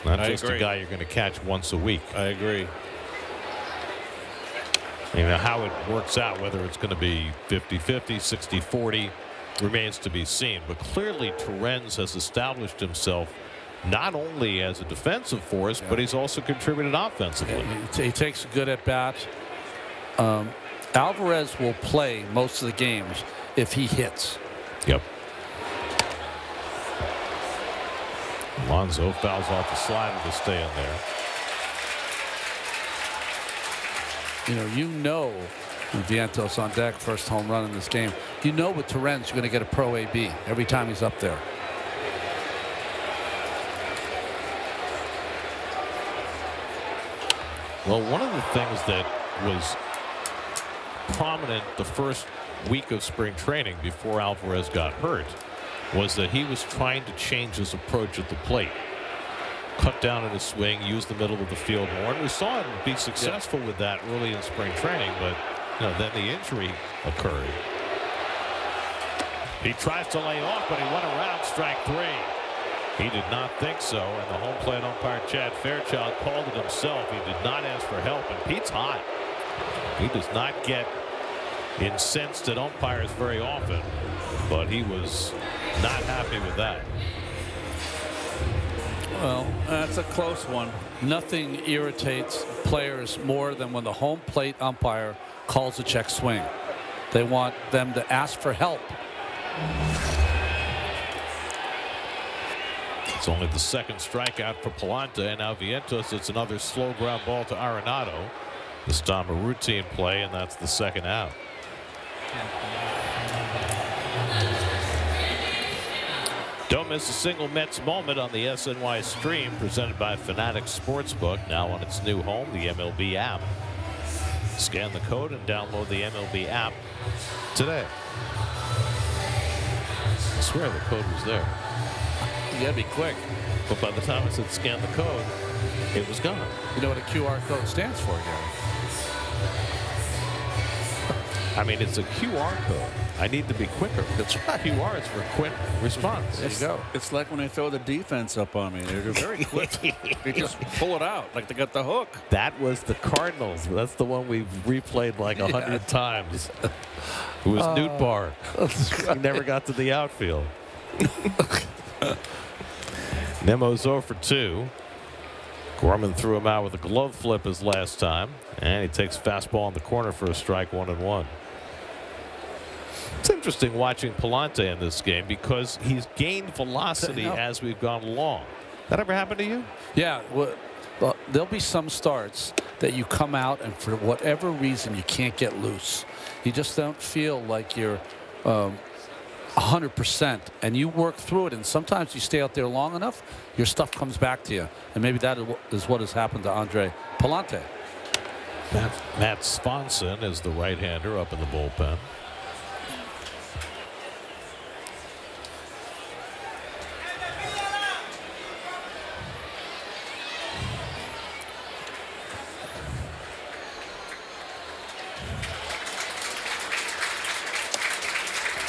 Not just a guy you're going to catch once a week. I agree. You know, how it works out, whether it's going to be 50-50, 60-40, remains to be seen. But clearly Torrens has established himself not only as a defensive force, but he's also contributed offensively. He takes a good at bat. Alvarez will play most of the games if he hits. Yep. Alonso fouls off the slider to stay in there. You know, Vientos on deck, first home run in this game. You know with Torrens, you're going to get a pro AB every time he's up there. Well, one of the things that was prominent the first week of spring training before Alvarez got hurt was that he was trying to change his approach at the plate. Cut down in his swing, use the middle of the field more. And we saw him be successful with that early in spring training, but then the injury occurred. He tries to lay off, but he went around strike 3. He did not think so, and the home plate umpire Chad Fairchild called it himself. He did not ask for help, and Pete's hot. He does not get incensed at umpires very often, but he was not happy with that. Well, that's a close one. Nothing irritates players more than when the home plate umpire calls a check swing. They want them to ask for help. It's only the second strikeout for Palante, and now Vientos. It's another slow ground ball to Arenado. This time a routine play, and that's the second out. Don't miss a single Mets moment on the SNY stream presented by Fanatics Sportsbook, now on its new home, the MLB app. Scan the code and download the MLB app today. I swear the code was there. You gotta be quick. But by the time I said scan the code, it was gone. You know what a QR code stands for, Gary? I mean, it's a QR code. I need to be quicker. That's right. QR is for quick response. There you go. It's like when they throw the defense up on me. They're very quick. They just pull it out like they got the hook. That was the Cardinals. That's the one we've replayed like 100 times. It was Newt Barr. He never got to the outfield. Nemo's 0 for 2. Gorman threw him out with a glove flip his last time, and he takes fastball in the corner for a strike, 1-1. It's interesting watching Palante in this game because he's gained velocity as we've gone along. That ever happened to you? Yeah. Well, there'll be some starts that you come out and for whatever reason you can't get loose. You just don't feel like you're 100%, and you work through it, and sometimes you stay out there long enough, your stuff comes back to you, and maybe that is what has happened to Andre Palante. Matt Swanson is the right-hander up in the bullpen.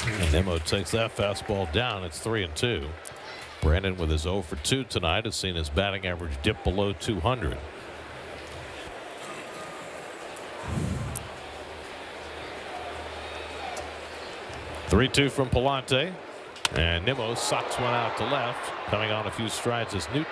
And Nemo takes that fastball down. It's 3-2. Brandon with his 0 for 2 tonight has seen his batting average dip below 200. (3-2) from Palante, and Nimmo socks one out to left. Coming on a few strides is Newt.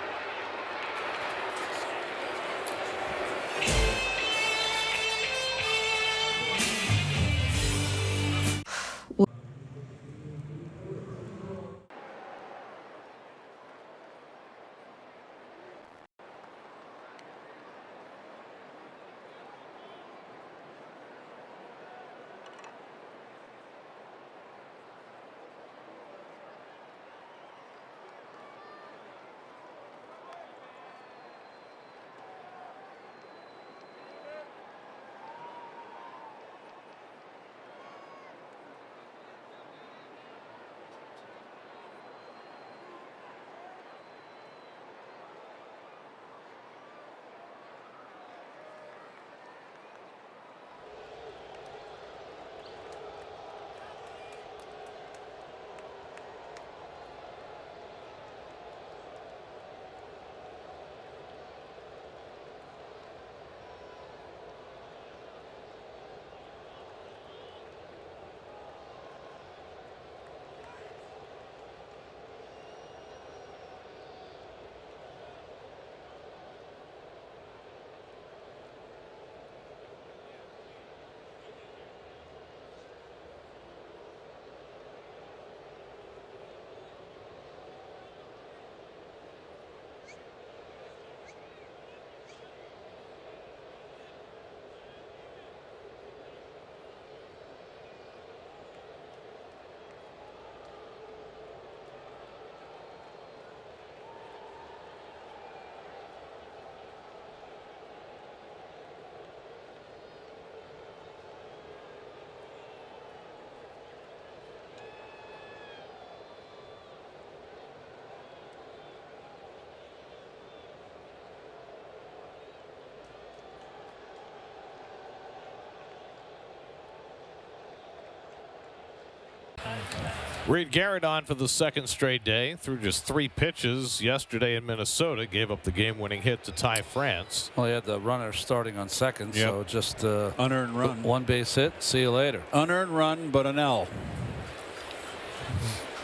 Reed Garrett on for the second straight day. Threw just 3 pitches yesterday in Minnesota. Gave up the game-winning hit to Ty France. Well, he had the runner starting on second, so just unearned run. 1 base hit. See you later. Unearned run, but an L.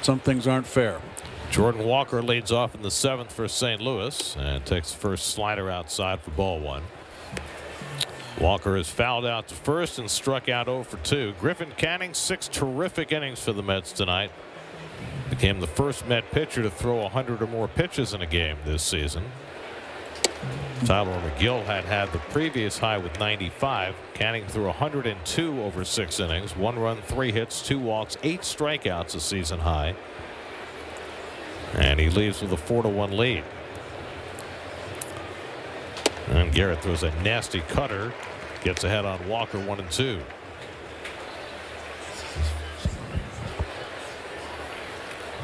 Some things aren't fair. Jordan Walker leads off in the 7th for St. Louis and takes the first slider outside for ball 1. Walker is fouled out to first and struck out 0 for 2. Griffin Canning, 6 terrific innings for the Mets tonight. Became the first Met pitcher to throw 100 or more pitches in a game this season. Tyler McGill had the previous high with 95. Canning threw 102 over 6 innings, 1 run, 3 hits, 2 walks, 8 strikeouts, a season high. And he leaves with a 4-1 lead. And Garrett throws a nasty cutter, gets ahead on Walker 1-2.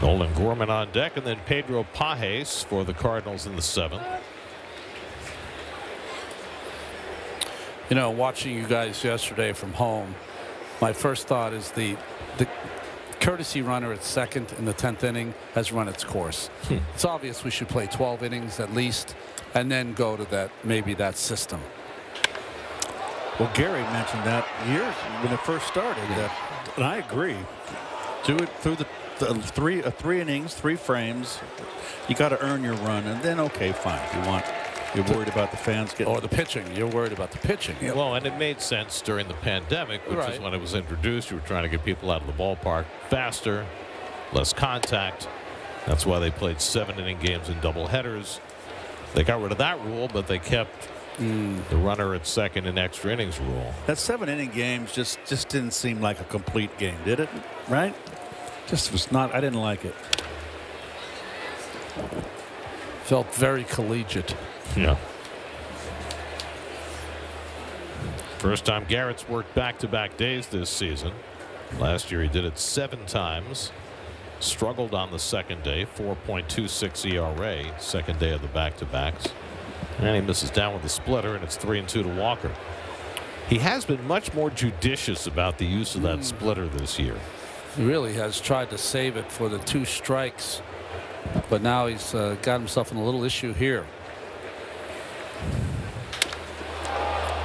Nolan Gorman on deck, and then Pedro Pajes for the Cardinals in the 7th. You know, watching you guys yesterday from home, my first thought is the courtesy runner at second in the 10th inning has run its course. It's obvious we should play 12 innings at least, and then go to maybe that system. Well, Gary mentioned that years when it first started, and I agree. Do it through the 3 innings, 3 frames. You got to earn your run, and then okay, fine. You're worried about the fans getting, or the pitching. You're worried about the pitching. Yep. Well, and it made sense during the pandemic, which is when it was introduced. You were trying to get people out of the ballpark faster, less contact. That's why they played 7-inning games in doubleheaders. They got rid of that rule, but they kept the runner at second in extra innings rule. That 7-inning games just didn't seem like a complete game, did it? Right? Just was not. I didn't like it. Felt very collegiate. Yeah. First time Garrett's worked back-to-back days this season. Last year he did it 7 times. Struggled on the second day, 4.26 ERA, second day of the back-to-backs. And he misses down with a splitter, and it's 3-2 to Walker. He has been much more judicious about the use of that splitter this year. He really has tried to save it for the 2 strikes, but now he's got himself in a little issue here.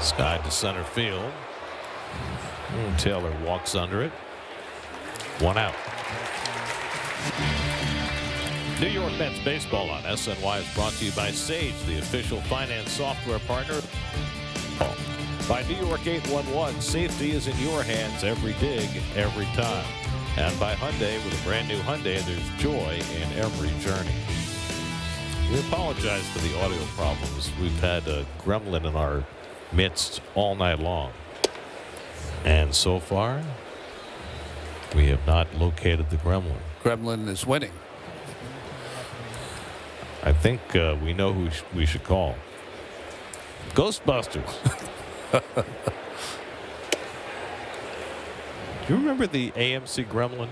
Sky to center field. Taylor walks under it. 1 out. New York Mets baseball on SNY is brought to you by Sage, the official finance software partner. By New York 811, safety is in your hands every dig, every time. And by Hyundai, with a brand new Hyundai, there's joy in every journey. We apologize for the audio problems. We've had a gremlin in our midst all night long. And so far, we have not located the gremlin. Gremlin is winning. I think we know who we should call. Ghostbusters. Do you remember the AMC Gremlin?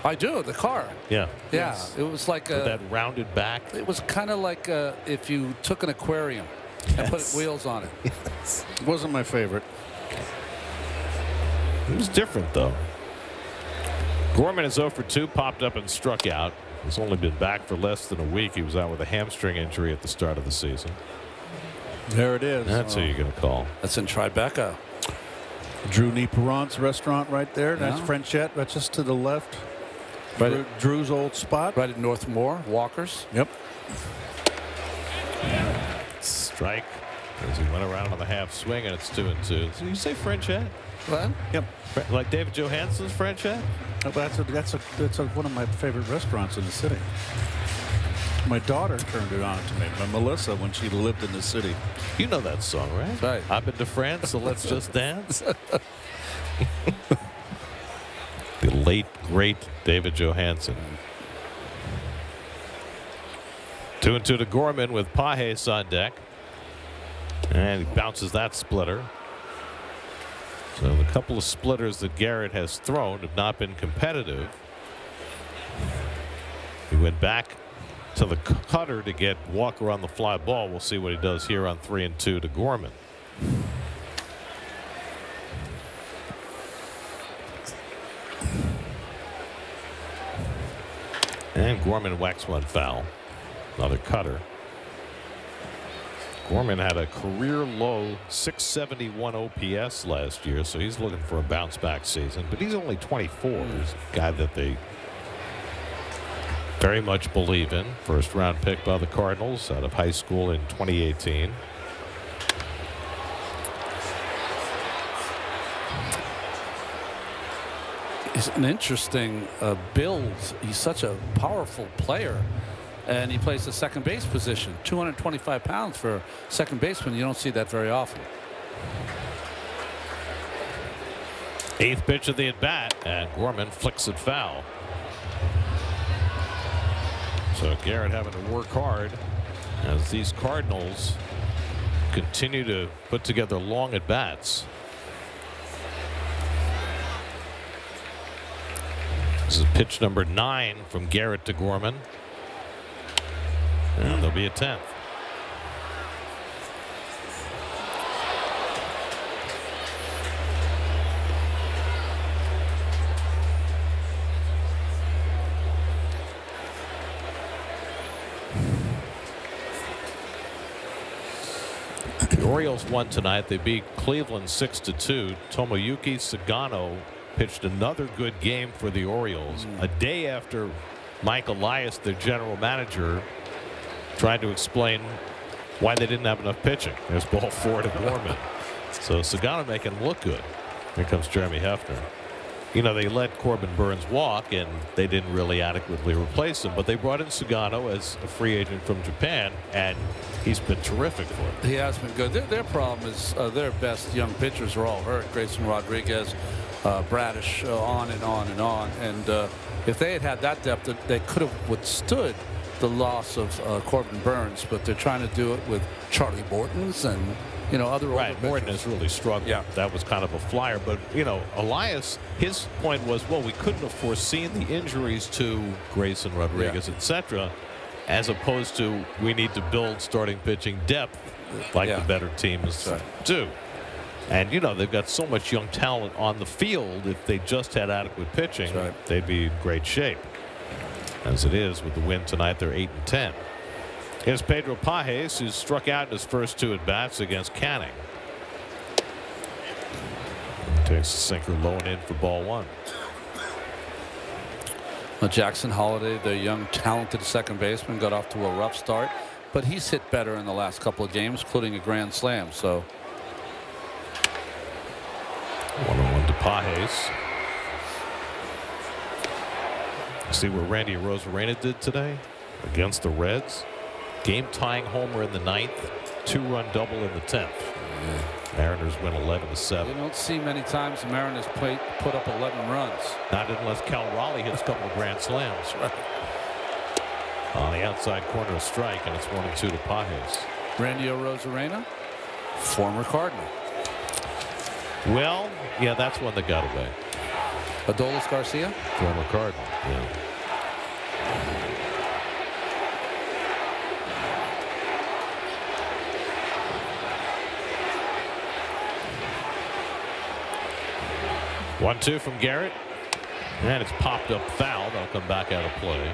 I do. The car. Yeah. Yeah. It was like with that rounded back. It was kind of like if you took an aquarium and put wheels on it. Yes. It wasn't my favorite. It was different, though. Gorman is 0 for 2, popped up and struck out. He's only been back for less than a week. He was out with a hamstring injury at the start of the season. There it is. That's who you're going to call. That's in Tribeca. Drew Perron's restaurant right there. Yeah. That's Frenchette. That's just to the left. Right Drew's old spot. Right at Northmore. Walker's. Yep. Strike as he went around on the half swing, and it's 2-2. Did you say Frenchette? What? Yep. Like David Johansen's Frenchette? Oh, that's one of my favorite restaurants in the city. My daughter turned it on to me, Melissa, when she lived in the city. You know that song, right? Right. I've been to France, so let's just dance. The late, great David Johansen. 2-2 to Gorman with Pajes on deck. And he bounces that splitter. So the couple of splitters that Garrett has thrown have not been competitive. He went back to the cutter to get Walker on the fly ball. We'll see what he does here on 3-2 to Gorman. And Gorman whacks one foul. Another cutter. Gorman had a career low 671 OPS last year, so he's looking for a bounce back season. But he's only 24. He's a guy that they very much believe in. First round pick by the Cardinals out of high school in 2018. He's an interesting build. He's such a powerful player. And he plays the second base position. 225 pounds for a second baseman. You don't see that very often. 8th pitch of the at bat, and Gorman flicks it foul. So Garrett having to work hard as these Cardinals continue to put together long at bats. This is pitch number 9 from Garrett to Gorman. And there'll be a 10th. The Orioles won tonight. They beat Cleveland 6-2. Tomoyuki Sagano pitched another good game for the Orioles a day after Mike Elias, their general manager, tried to explain why they didn't have enough pitching. There's ball 4 to Gorman. So Sagano making him look good. Here comes Jeremy Hefner. You know, they let Corbin Burns walk, and they didn't really adequately replace him, but they brought in Sagano as a free agent from Japan, and he's been terrific for them. He has been good. Their problem is their best young pitchers are all hurt. Grayson Rodriguez, Bradish, on and on and on. And if they had had that depth, they could have withstood the loss of Corbin Burns, but they're trying to do it with Charlie Morton's and, you know, other right. Morton has really struggled. Yeah. That was kind of a flyer. But, you know, Elias, his point was, well, we couldn't have foreseen the injuries to Grayson Rodriguez, etc., as opposed to we need to build starting pitching depth like the better teams do. And, you know, they've got so much young talent on the field. If they just had adequate pitching, they'd be in great shape. As it is, with the win tonight, they're 8-10. Here's Pedro Pages, who struck out in his first 2 at-bats against Canning. Takes the sinker low and in for ball 1. Well, Jackson Holliday, the young, talented second baseman, got off to a rough start, but he's hit better in the last couple of games, including a grand slam. So 1-1 to Pages. See what Randy Arozarena did today against the Reds. Game-tying homer in the 9th, 2-run double in the 10th. Mariners win 11-7. You don't see many times the Mariners put up 11 runs. Not unless Cal Raleigh hits a couple of grand slams. On the outside corner, a strike, and it's 1-2 to Pages. Randy Arozarena, former Cardinal. Well, yeah, that's one that got away. Adolis Garcia, former Cardinal. Yeah. One-two from Garrett, and it's popped up foul. That'll come back out of play.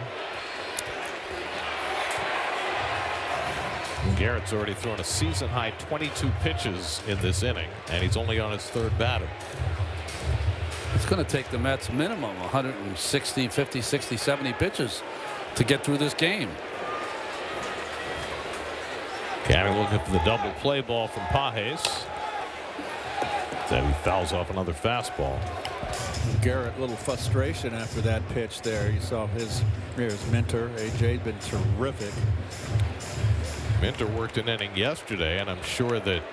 Garrett's already thrown a season-high 22 pitches in this inning, and he's only on his 3rd batter. It's going to take the Mets minimum 160, 50, 60, 70 pitches to get through this game. Canning looking for the double play ball from Pages. Then he fouls off another fastball. Garrett, a little frustration after that pitch there. You saw his mentor, AJ, been terrific. Minter worked an inning yesterday, and I'm sure that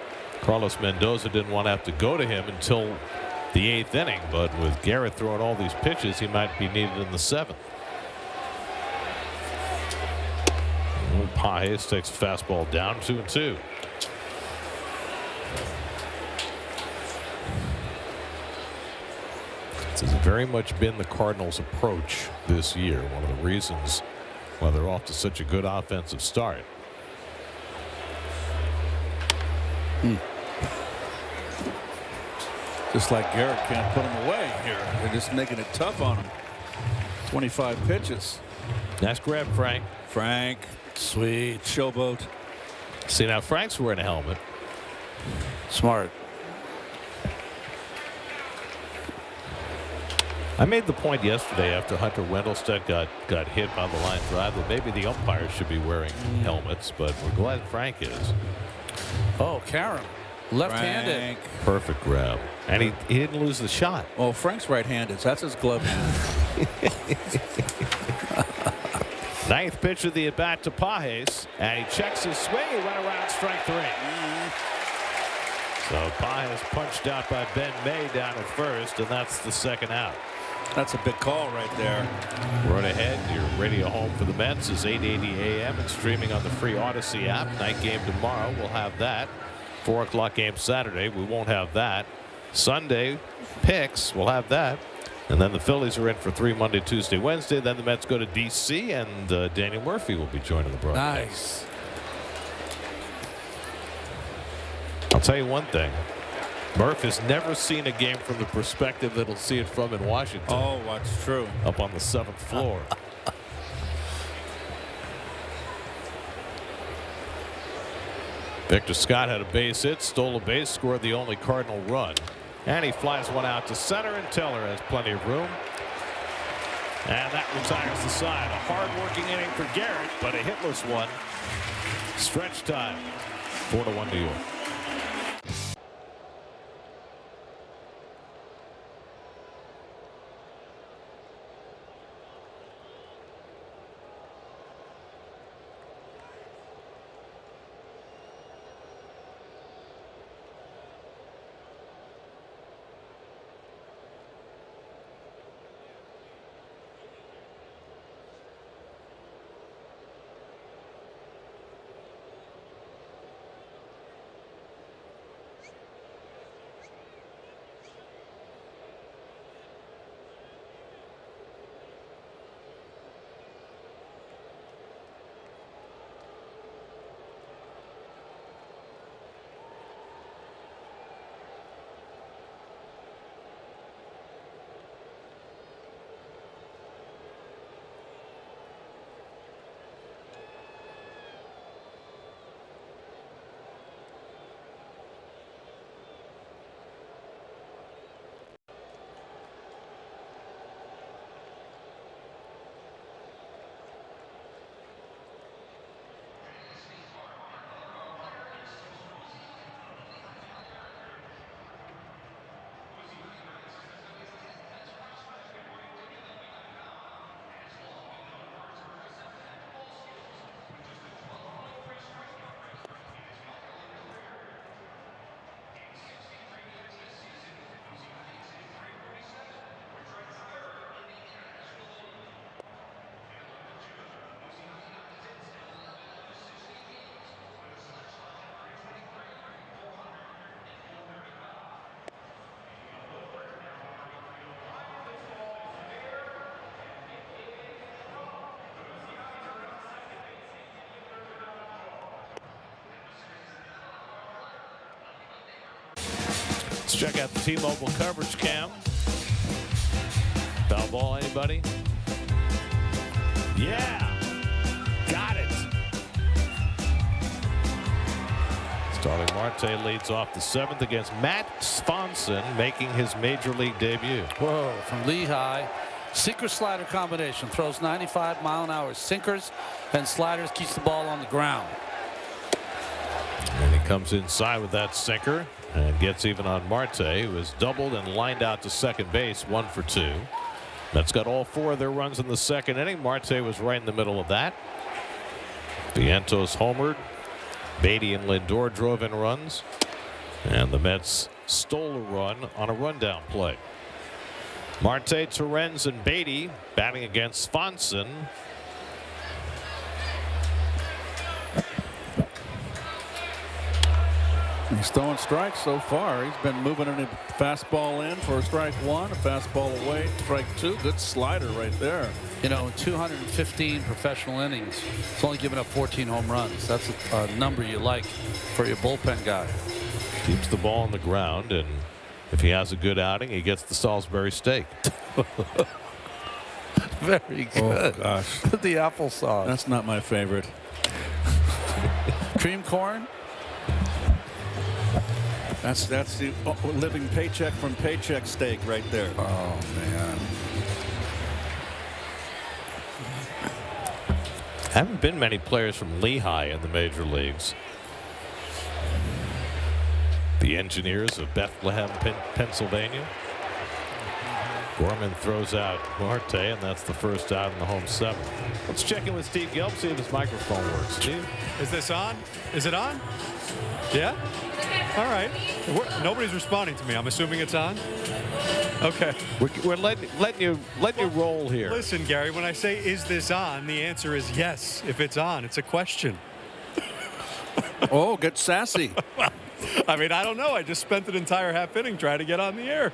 Carlos Mendoza didn't want to have to go to him until the 8th inning, but with Garrett throwing all these pitches, he might be needed in the 7th. Pages takes a fastball down, 2-2. This has very much been the Cardinals' approach this year. One of the reasons why they're off to such a good offensive start. Just like Garrett can't put him away here. They're just making it tough on him. 25 pitches. Nice grab, Frank. Frank, sweet showboat. See, now Frank's wearing a helmet. Smart. I made the point yesterday after Hunter Wendelstedt got hit by the line drive that maybe the umpires should be wearing helmets, but we're glad Frank is. Oh, Karam. Left-handed. Frank. Perfect grab. And he didn't lose the shot. Well, Frank's right-handed, so that's his glove hand. Ninth pitch of the at-bat to Pages, and he checks his swing. He went around strike 3. So Pages punched out by Ben May down at first, and that's the second out. That's a big call right there. Right ahead, your radio home for the Mets is 8:80 a.m. and streaming on the free Odyssey app. Night game tomorrow, we'll have that. 4 o'clock game Saturday, we won't have that. Sunday picks, we'll have that. And then the Phillies are in for 3 Monday, Tuesday, Wednesday. Then the Mets go to D.C. and Daniel Murphy will be joining the broadcast. Nice. I'll tell you one thing. Murph has never seen a game from the perspective that he'll see it from in Washington. Oh, that's true. Up on the 7th floor. Victor Scott had a base hit, stole a base, scored the only Cardinal run. And he flies one out to center, and Teller has plenty of room. And that retires the side. A hard-working inning for Garrett, but a hitless one. Stretch time. 4-1 New York. Let's check out the T-Mobile coverage cam. Foul ball, anybody? Yeah. Got it. Starling Marte leads off the 7th against Matt Swanson, making his major league debut. Whoa, from Lehigh. Sinker slider combination. Throws 95-mile-an-hour sinkers and sliders, keeps the ball on the ground. And he comes inside with that sinker and gets even on Marte, who is doubled and lined out to second base, 1 for 2. Mets got all 4 of their runs in the second inning. Marte was right in the middle of that. Vientos homered. Beatty and Lindor drove in runs. And the Mets stole a run on a rundown play. Marte, Torrens, and Beatty batting against Swanson. He's throwing strikes so far. He's been moving a fastball in for strike 1, a fastball away, strike 2. Good slider right there. You know, in 215 professional innings, it's only given up 14 home runs. That's a number you like for your bullpen guy. Keeps the ball on the ground, and if he has a good outing, he gets the Salisbury steak. Very good. Oh, gosh. The applesauce. That's not my favorite. Cream corn. That's the living paycheck from paycheck steak right there. Oh, man. Haven't been many players from Lehigh in the major leagues. The Engineers of Bethlehem, Pennsylvania. Gorman throws out Marte, and that's the first out in the home 7. Let's check in with Steve Gelb, see if his microphone works. Steve? Is this on? Is it on? Yeah? All right. Nobody's responding to me. I'm assuming it's on? Okay. We're letting you roll here. Listen, Gary, when I say, is this on, the answer is yes. If it's on, it's a question. Oh, get sassy. I mean, I don't know. I just spent an entire half inning trying to get on the air.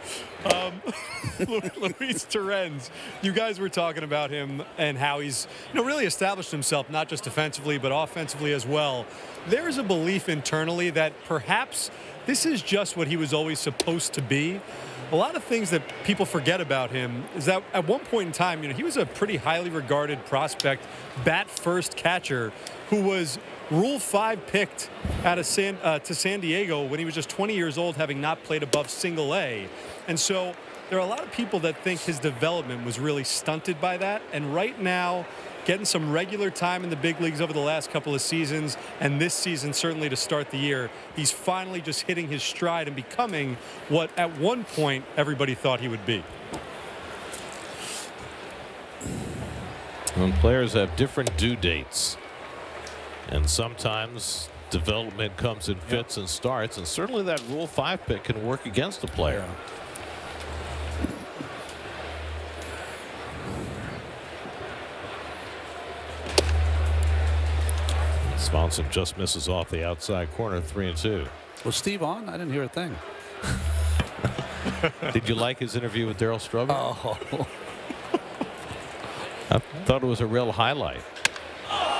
Luis Torrens, you guys were talking about him and how he's really established himself, not just defensively, but offensively as well. There's a belief internally that perhaps this is just what he was always supposed to be. A lot of things that people forget about him is that at one point in time, he was a pretty highly regarded prospect, bat-first catcher who was Rule 5 picked out of to San Diego when he was just 20 years old, having not played above single A. And so there are a lot of people that think his development was really stunted by that. And right now, getting some regular time in the big leagues over the last couple of seasons, and this season certainly to start the year, he's finally just hitting his stride and becoming what at one point everybody thought he would be. When players have different due dates, and sometimes development comes in fits and starts, and certainly that Rule 5 pick can work against a player. Swanson just misses off the outside corner, 3-2. Was Steve on? I didn't hear a thing. Did you like his interview with Darryl Strawberry? Oh. I thought it was a real highlight.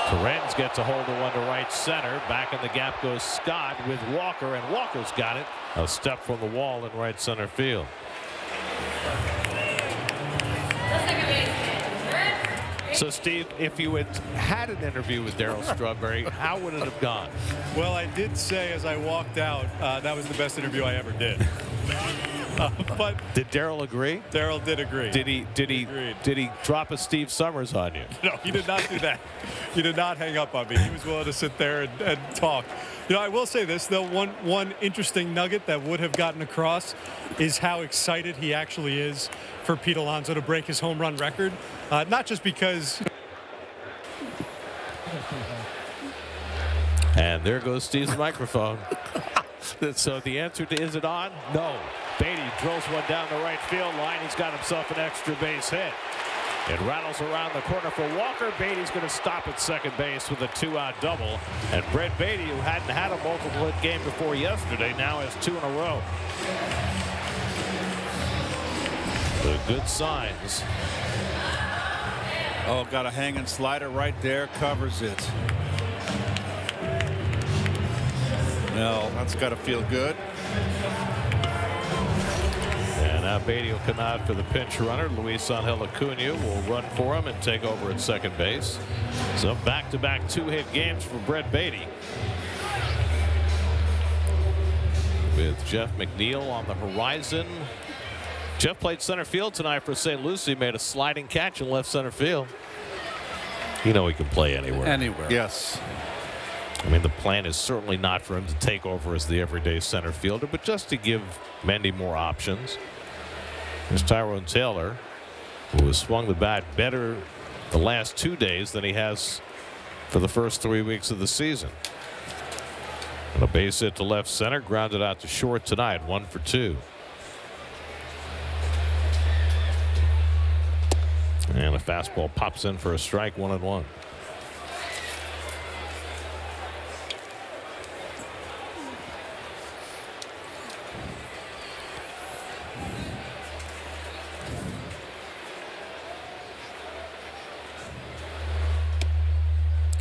Torrens gets a hold of one to right center. Back in the gap goes Scott with Walker, and Walker's got it. A step from the wall in right center field. So, Steve, if you had an interview with Darryl Strawberry, how would it have gone? Well, I did say as I walked out, that was the best interview I ever did. But did Darryl agree? Darryl did agree. Did he drop a Steve Summers on you? No, he did not do that. He did not hang up on me. He was willing to sit there and talk. I will say this, though. One interesting nugget that would have gotten across is how excited he actually is for Pete Alonso to break his home run record. Not just because. And there goes Steve's microphone. So the answer to is it on? No. Beatty drills one down the right field line. He's got himself an extra base hit. It rattles around the corner for Walker. Beatty's going to stop at second base with a 2-out double. And Brett Beatty, who hadn't had a multiple hit game before yesterday, now has 2 in a row. The good signs. Oh, got a hanging slider right there, covers it. Well, that's got to feel good. And now Beatty will come out for the pinch runner. Luis Angel Acuna will run for him and take over at second base. So back-to-back 2-hit games for Brett Beatty. With Jeff McNeil on the horizon. Jeff played center field tonight for St. Lucie, made a sliding catch in left center field. He can play anywhere. Anywhere. Yes. I mean, the plan is certainly not for him to take over as the everyday center fielder, but just to give Mendy more options. There's Tyrone Taylor, who has swung the bat better the last 2 days than he has for the first 3 weeks of the season. And a base hit to left center, grounded out to short tonight, 1 for 2. And a fastball pops in for a strike, 1-1.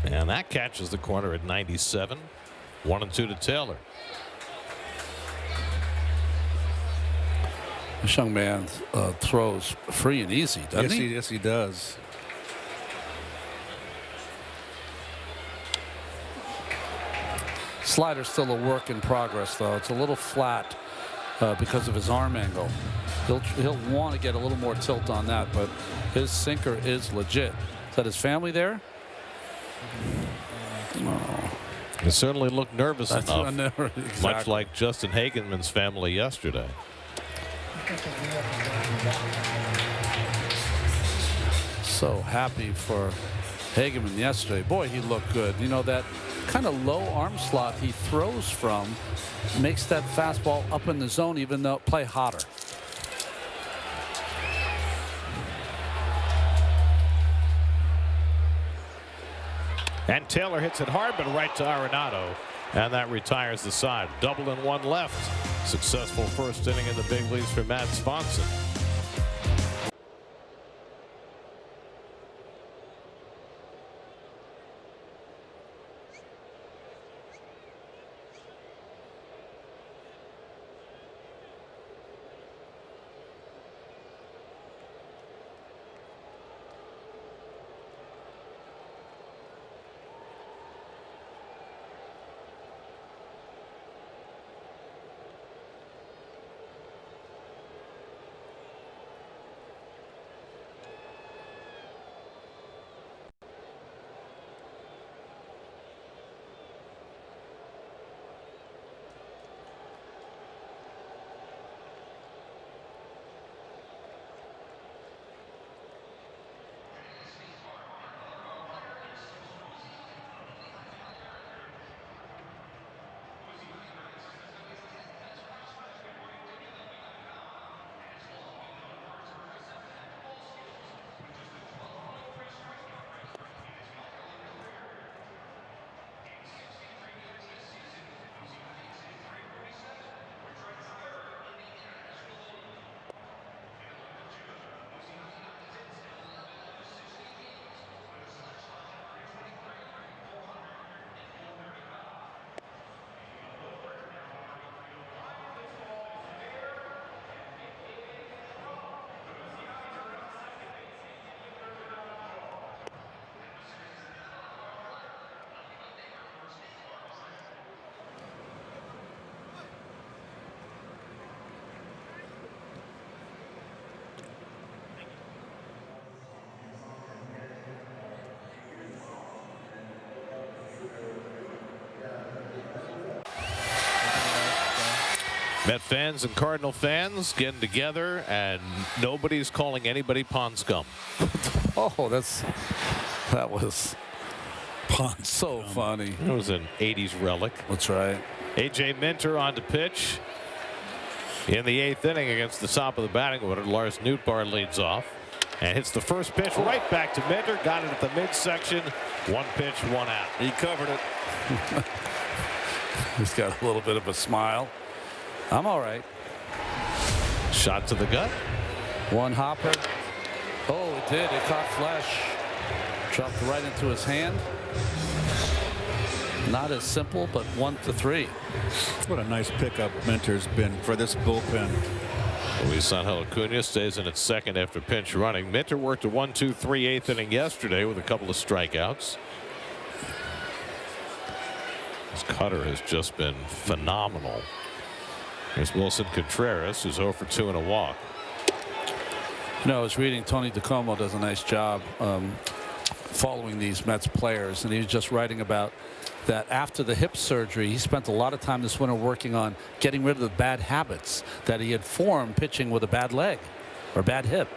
And that catches the corner at 97. 1-2 to Taylor. This young man throws free and easy, doesn't he? Yes, he does. Slider's still a work in progress, though. It's a little flat because of his arm angle. He'll want to get a little more tilt on that, but his sinker is legit. Is that his family there? No. He certainly looked nervous enough, Exactly. much like Justin Hagenman's family yesterday. So happy for Hageman yesterday. Boy, he looked good. You know, that kind of low arm slot he throws from makes that fastball up in the zone, even though play hotter. And Taylor hits it hard, but right to Arenado. And that retires the side. Double and one left. Successful first inning in the big leagues for Matt Swanson. Met fans and Cardinal fans getting together, and nobody's calling anybody pond scum. Oh, that was so funny. It was an 80s relic. That's right. A.J. Minter on to pitch in the 8th inning against the top of the batting order. Lars Nootbaar leads off and hits the first pitch right back to Minter. Got it at the midsection. One pitch, one out. He covered it. He's got a little bit of a smile. I'm all right. Shot to the gut. One hopper. Oh, it did. It caught flesh. Dropped right into his hand. Not as simple, but 1-3. What a nice pickup Minter's been for this bullpen. Luis Angel Acuna stays in at second after pinch running. Minter worked a 1-2-3 8th inning yesterday with a couple of strikeouts. His cutter has just been phenomenal. Here's Wilson Contreras, who's 0 for 2 and a walk. You know, I was reading Tony DeComo does a nice job following these Mets players, and he was just writing about that after the hip surgery, he spent a lot of time this winter working on getting rid of the bad habits that he had formed pitching with a bad leg or bad hip.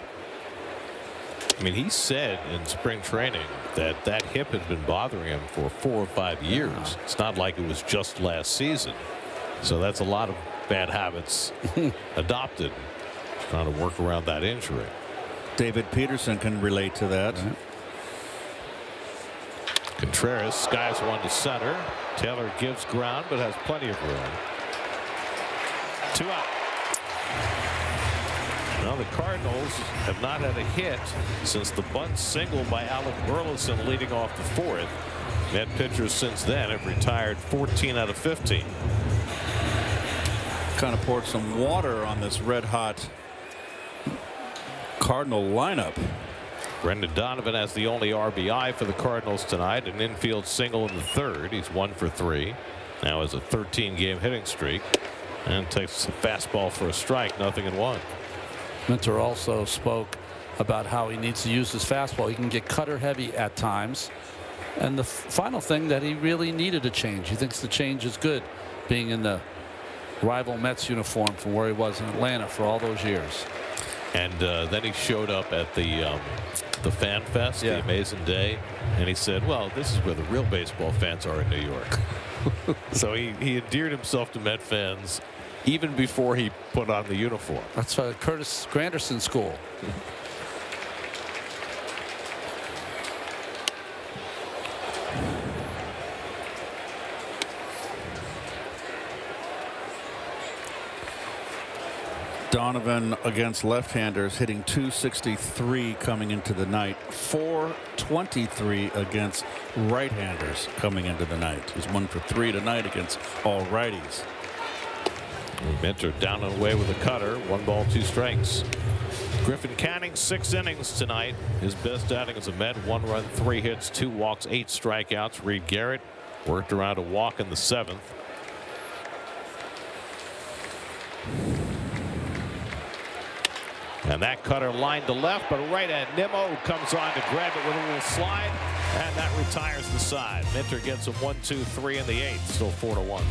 I mean, he said in spring training that that hip had been bothering him for 4 or 5 years. It's not like it was just last season. So that's a lot of bad habits adopted, trying to work around that injury. David Peterson can relate to that. Right. Contreras skies one to center. Taylor gives ground but has plenty of room. 2 out. Now the Cardinals have not had a hit since the bunt single by Alec Burleson leading off the 4th. Met pitchers since then have retired 14 out of 15. Kind of poured some water on this red hot Cardinal lineup. Brendan Donovan has the only RBI for the Cardinals tonight, an infield single in the third. He's 1 for 3. Now has a 13-game hitting streak and takes a fastball for a strike, 0-1. Minter also spoke about how he needs to use his fastball. He can get cutter heavy at times. And the final thing, that he really needed a change. He thinks the change is good, being in the rival Mets uniform from where he was in Atlanta for all those years. And then he showed up at the Fan Fest, the Amazing Day, and he said, well, this is where the real baseball fans are in New York. So he endeared himself to Met fans even before he put on the uniform. That's Curtis Granderson School. Donovan against left-handers hitting .263 coming into the night, .423 against right-handers coming into the night. He's 1 for 3 tonight against all righties. Minter down and away with a cutter. 1 ball, 2 strikes. Griffin Canning, 6 innings tonight. His best outing as a Met, 1 run, 3 hits, 2 walks, 8 strikeouts. Reed Garrett worked around a walk in the 7th. And that cutter lined to left, but right at Nimmo, comes on to grab it with a little slide, and that retires the side. Minter gets a 1-2-3 in the 8th, still 4-1.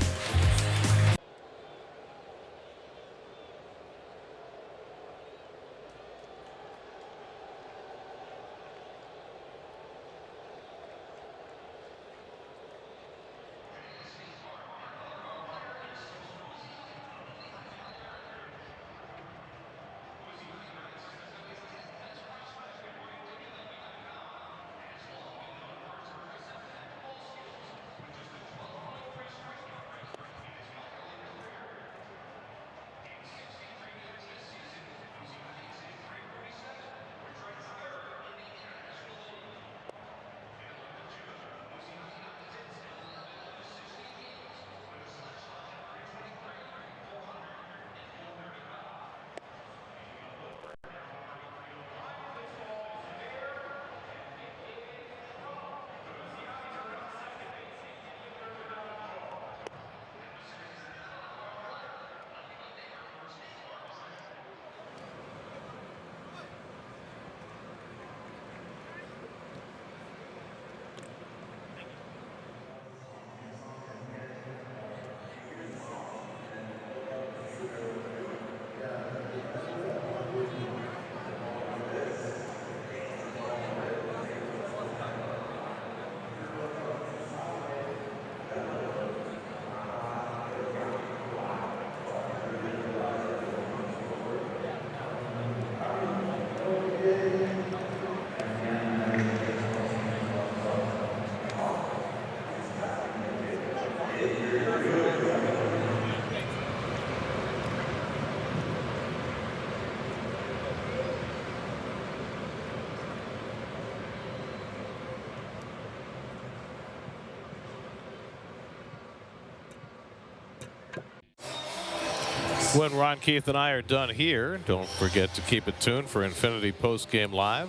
When Ron Keith and I are done here, don't forget to keep it tuned for Infinity Postgame Live.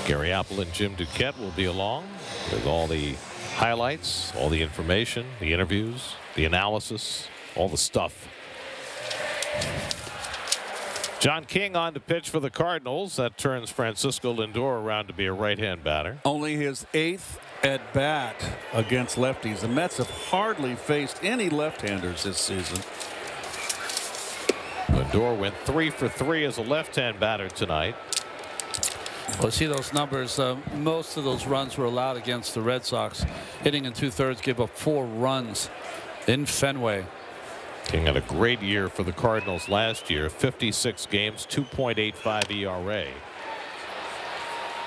Gary Apple and Jim Duquette will be along with all the highlights, all the information, the interviews, the analysis, all the stuff. John King on to pitch for the Cardinals. That turns Francisco Lindor around to be a right-hand batter. Only his 8th at bat against lefties. The Mets have hardly faced any left-handers this season. Lindor went 3 for 3 as a left-hand batter tonight. Well, see those numbers. Most of those runs were allowed against the Red Sox. Hitting in 2/3, give up 4 runs in Fenway. King had a great year for the Cardinals last year. 56 games, 2.85 ERA.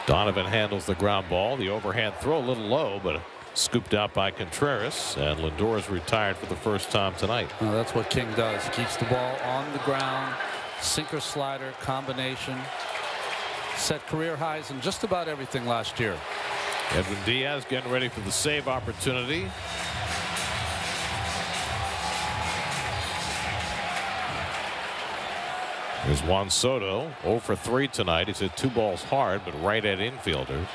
Donovan handles the ground ball. The overhand throw a little low, but scooped out by Contreras, and Lindor is retired for the first time tonight. Well, that's what King does. He keeps the ball on the ground. Sinker slider combination. Set career highs in just about everything last year. Edwin Diaz getting ready for the save opportunity. Here's Juan Soto, 0 for 3 tonight. He's hit 2 balls hard, but right at infielders.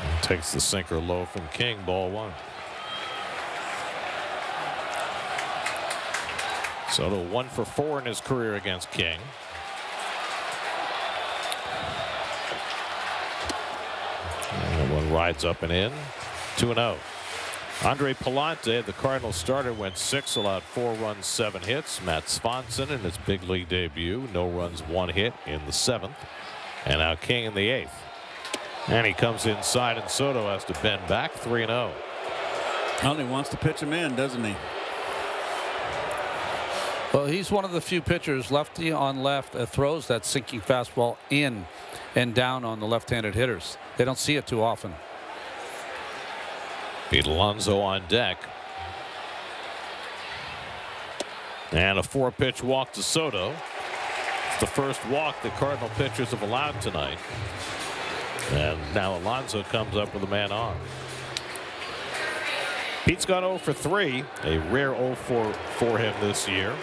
And takes the sinker low from King, ball 1. Soto 1 for 4 in his career against King. And one rides up and in. 2-0. Andre Palante, the Cardinals starter, went 6, allowed 4 runs, 7 hits. Matt Swanson in his big league debut, no runs, 1 hit in the 7th. And now King in the 8th. And he comes inside, and Soto has to bend back. 3-0. Well, he wants to pitch him in, doesn't he? Well, he's one of the few pitchers, lefty on left, that throws that sinking fastball in and down on the left-handed hitters. They don't see it too often. Pete Alonso on deck. And a 4-pitch walk to Soto. It's the first walk the Cardinal pitchers have allowed tonight. And now Alonso comes up with a man on. Pete's got 0 for 3, a rare 0 for him this year.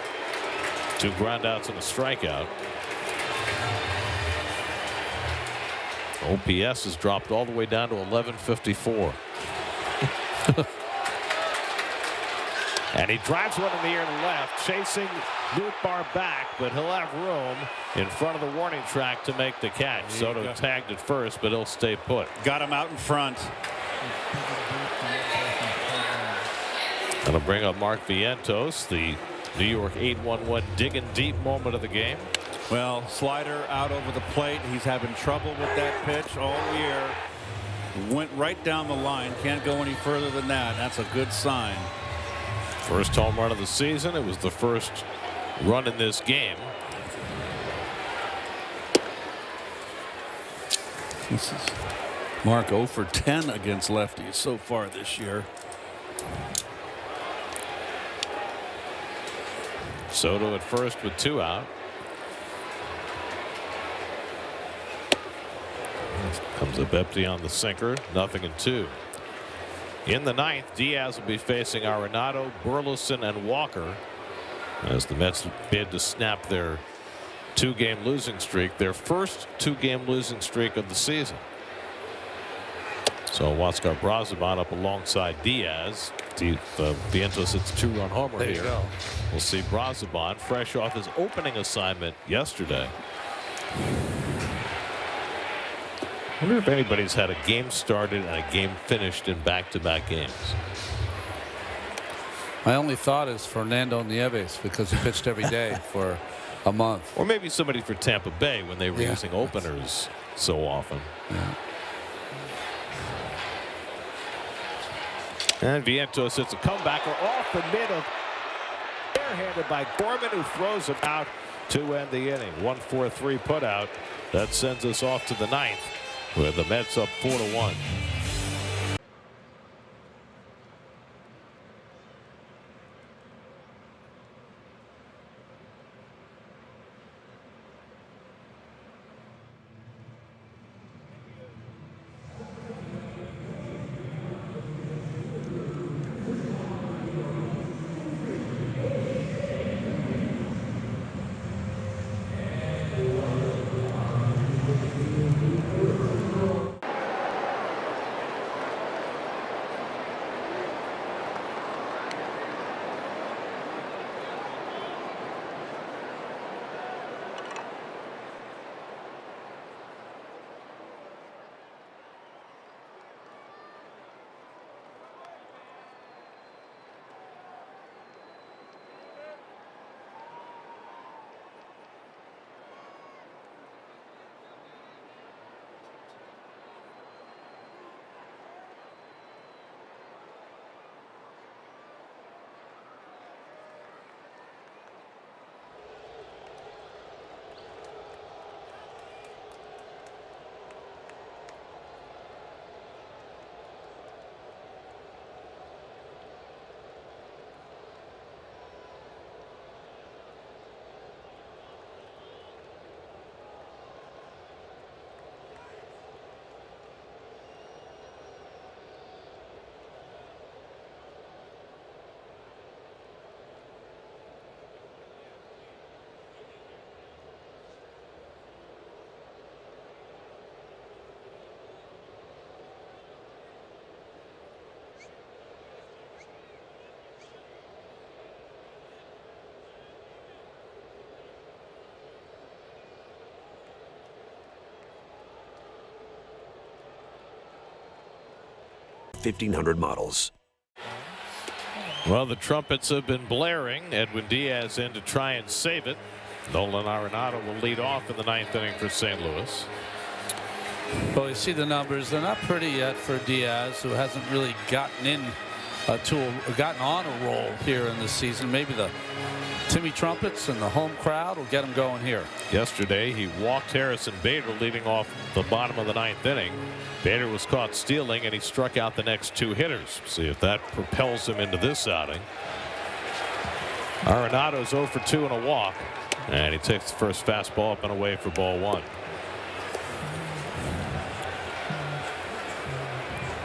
2 groundouts and a strikeout. OPS has dropped all the way down to 1154. And he drives one in the air to left, chasing Nootbaar back, but he'll have room in front of the warning track to make the catch. Soto tagged at first, but he'll stay put. Got him out in front. That'll bring up Mark Vientos, the New York 8-1-1 digging deep moment of the game. Well, slider out over the plate. He's having trouble with that pitch all year. Went right down the line. Can't go any further than that. That's a good sign. First home run of the season. It was the first run in this game. This is Mark 0 for 10 against lefties so far this year. Soto at first with 2 out. Comes up empty on the sinker. 0-2. In the 9th, Diaz will be facing Arenado, Burleson, and Walker as the Mets bid to snap their 2-game losing streak, their first 2-game losing streak of the season. So Huascar Braziban up alongside Diaz. Vientos hits a 2-run homer there here. We'll see Braziban fresh off his opening assignment yesterday. I wonder if anybody's had a game started and a game finished in back-to-back games. My only thought is Fernando Nieves, because he pitched every day for a month. Or maybe somebody for Tampa Bay when they were using openers so often. Yeah. And Vientos hits a comebacker off the middle. Barehanded by Gorman, who throws him out to end the inning. 1-4-3 putout. That sends us off to the 9th. With the Mets up 4-1. 1,500 models. Well, the trumpets have been blaring. Edwin Diaz in to try and save it. Nolan Arenado will lead off in the 9th inning for St. Louis. Well, you see the numbers. They're not pretty yet for Diaz, who hasn't really gotten on a roll here in this season. Maybe the Timmy Trumpets and the home crowd will get him going here. Yesterday, he walked Harrison Bader leading off the bottom of the 9th inning. Bader was caught stealing, and he struck out the next 2 hitters. See if that propels him into this outing. Arenado's 0 for 2 and a walk, and he takes the first fastball up and away for ball 1.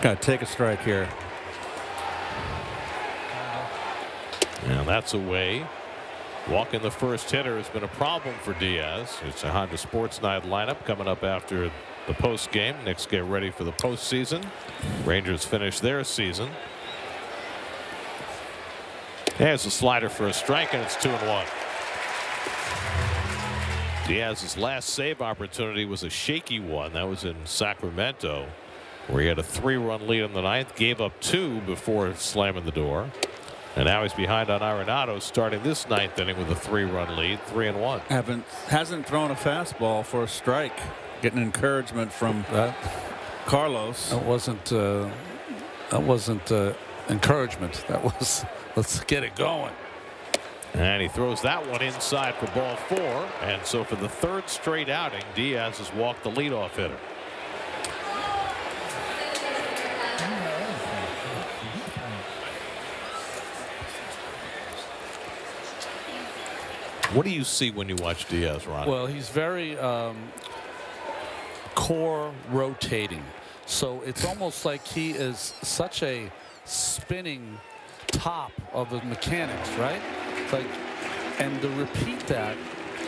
Got to take a strike here. And that's away. Walking the first hitter has been a problem for Diaz. It's a Honda Sports Night lineup coming up after the post game. Knicks get ready for the postseason. Rangers finish their season. There's a slider for a strike, and it's 2-1. Diaz's last save opportunity was a shaky one. That was in Sacramento, where he had a 3-run lead in the 9th, gave up 2 before slamming the door. And now he's behind on Arenado, starting this 9th inning with a 3-run lead, 3-1. Hasn't thrown a fastball for a strike. Getting encouragement from Carlos. That wasn't encouragement. That was, let's get it going. And he throws that one inside for ball 4. And so for the 3rd straight outing, Diaz has walked the leadoff hitter. What do you see when you watch Diaz, Ron? Well, he's very core rotating. So it's almost like he is such a spinning top of the mechanics, right? It's like, and to repeat that,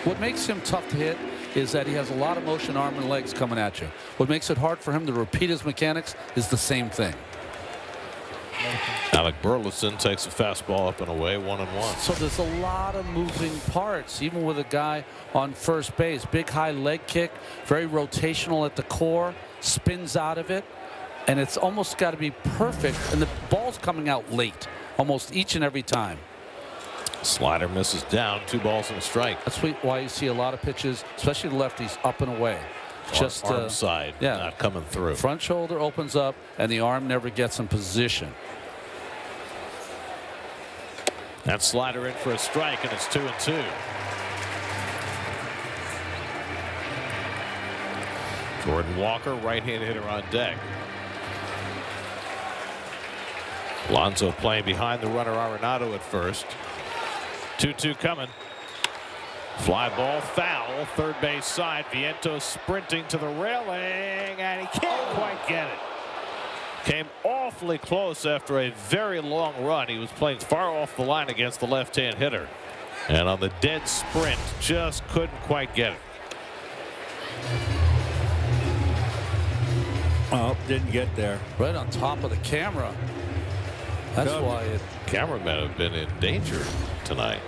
what makes him tough to hit is that he has a lot of motion, arm and legs coming at you. What makes it hard for him to repeat his mechanics is the same thing. Alec Burleson takes a fastball up and away, 1-1. So there's a lot of moving parts, even with a guy on first base. Big high leg kick, very rotational at the core, spins out of it, and it's almost got to be perfect. And the ball's coming out late, almost each and every time. Slider misses down, 2 balls and a strike. That's why you see a lot of pitches, especially the lefties, up and away. Just arm side, not coming through. Front shoulder opens up, and the arm never gets in position. That slider in for a strike, and it's 2-2. Jordan Walker, right-hand hitter on deck. Alonso playing behind the runner Arenado at first. 2-2 coming. Fly ball foul, third base side. Vientos sprinting to the railing, and he can't quite get it. Came awfully close after a very long run. He was playing far off the line against the left-hand hitter. And on the dead sprint, just couldn't quite get it. Oh, didn't get there. Right on top of the camera. That's why it. Cameramen have been in danger tonight.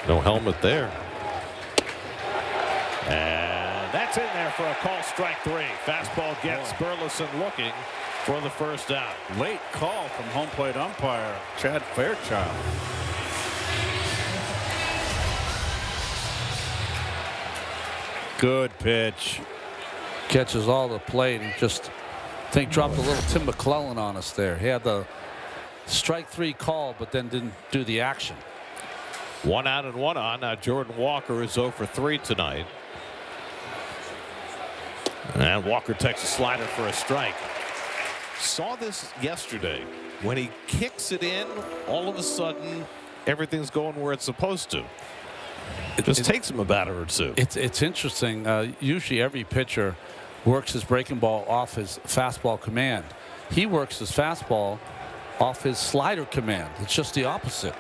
No helmet there. And that's in there for a call, strike 3. Fastball gets Burleson looking for the first out. Late call from home plate umpire Chad Fairchild. Good pitch. Catches all the plate and just, I think, dropped a little Tim McClellan on us there. He had the strike 3 call, but then didn't do the action. 1 out and 1 on. Now Jordan Walker is 0 for 3 tonight. And Walker takes a slider for a strike. Saw this yesterday. When he kicks it in, all of a sudden, everything's going where it's supposed to. It just takes him a batter or two. It's interesting. Usually every pitcher works his breaking ball off his fastball command. He works his fastball off his slider command. It's just the opposite.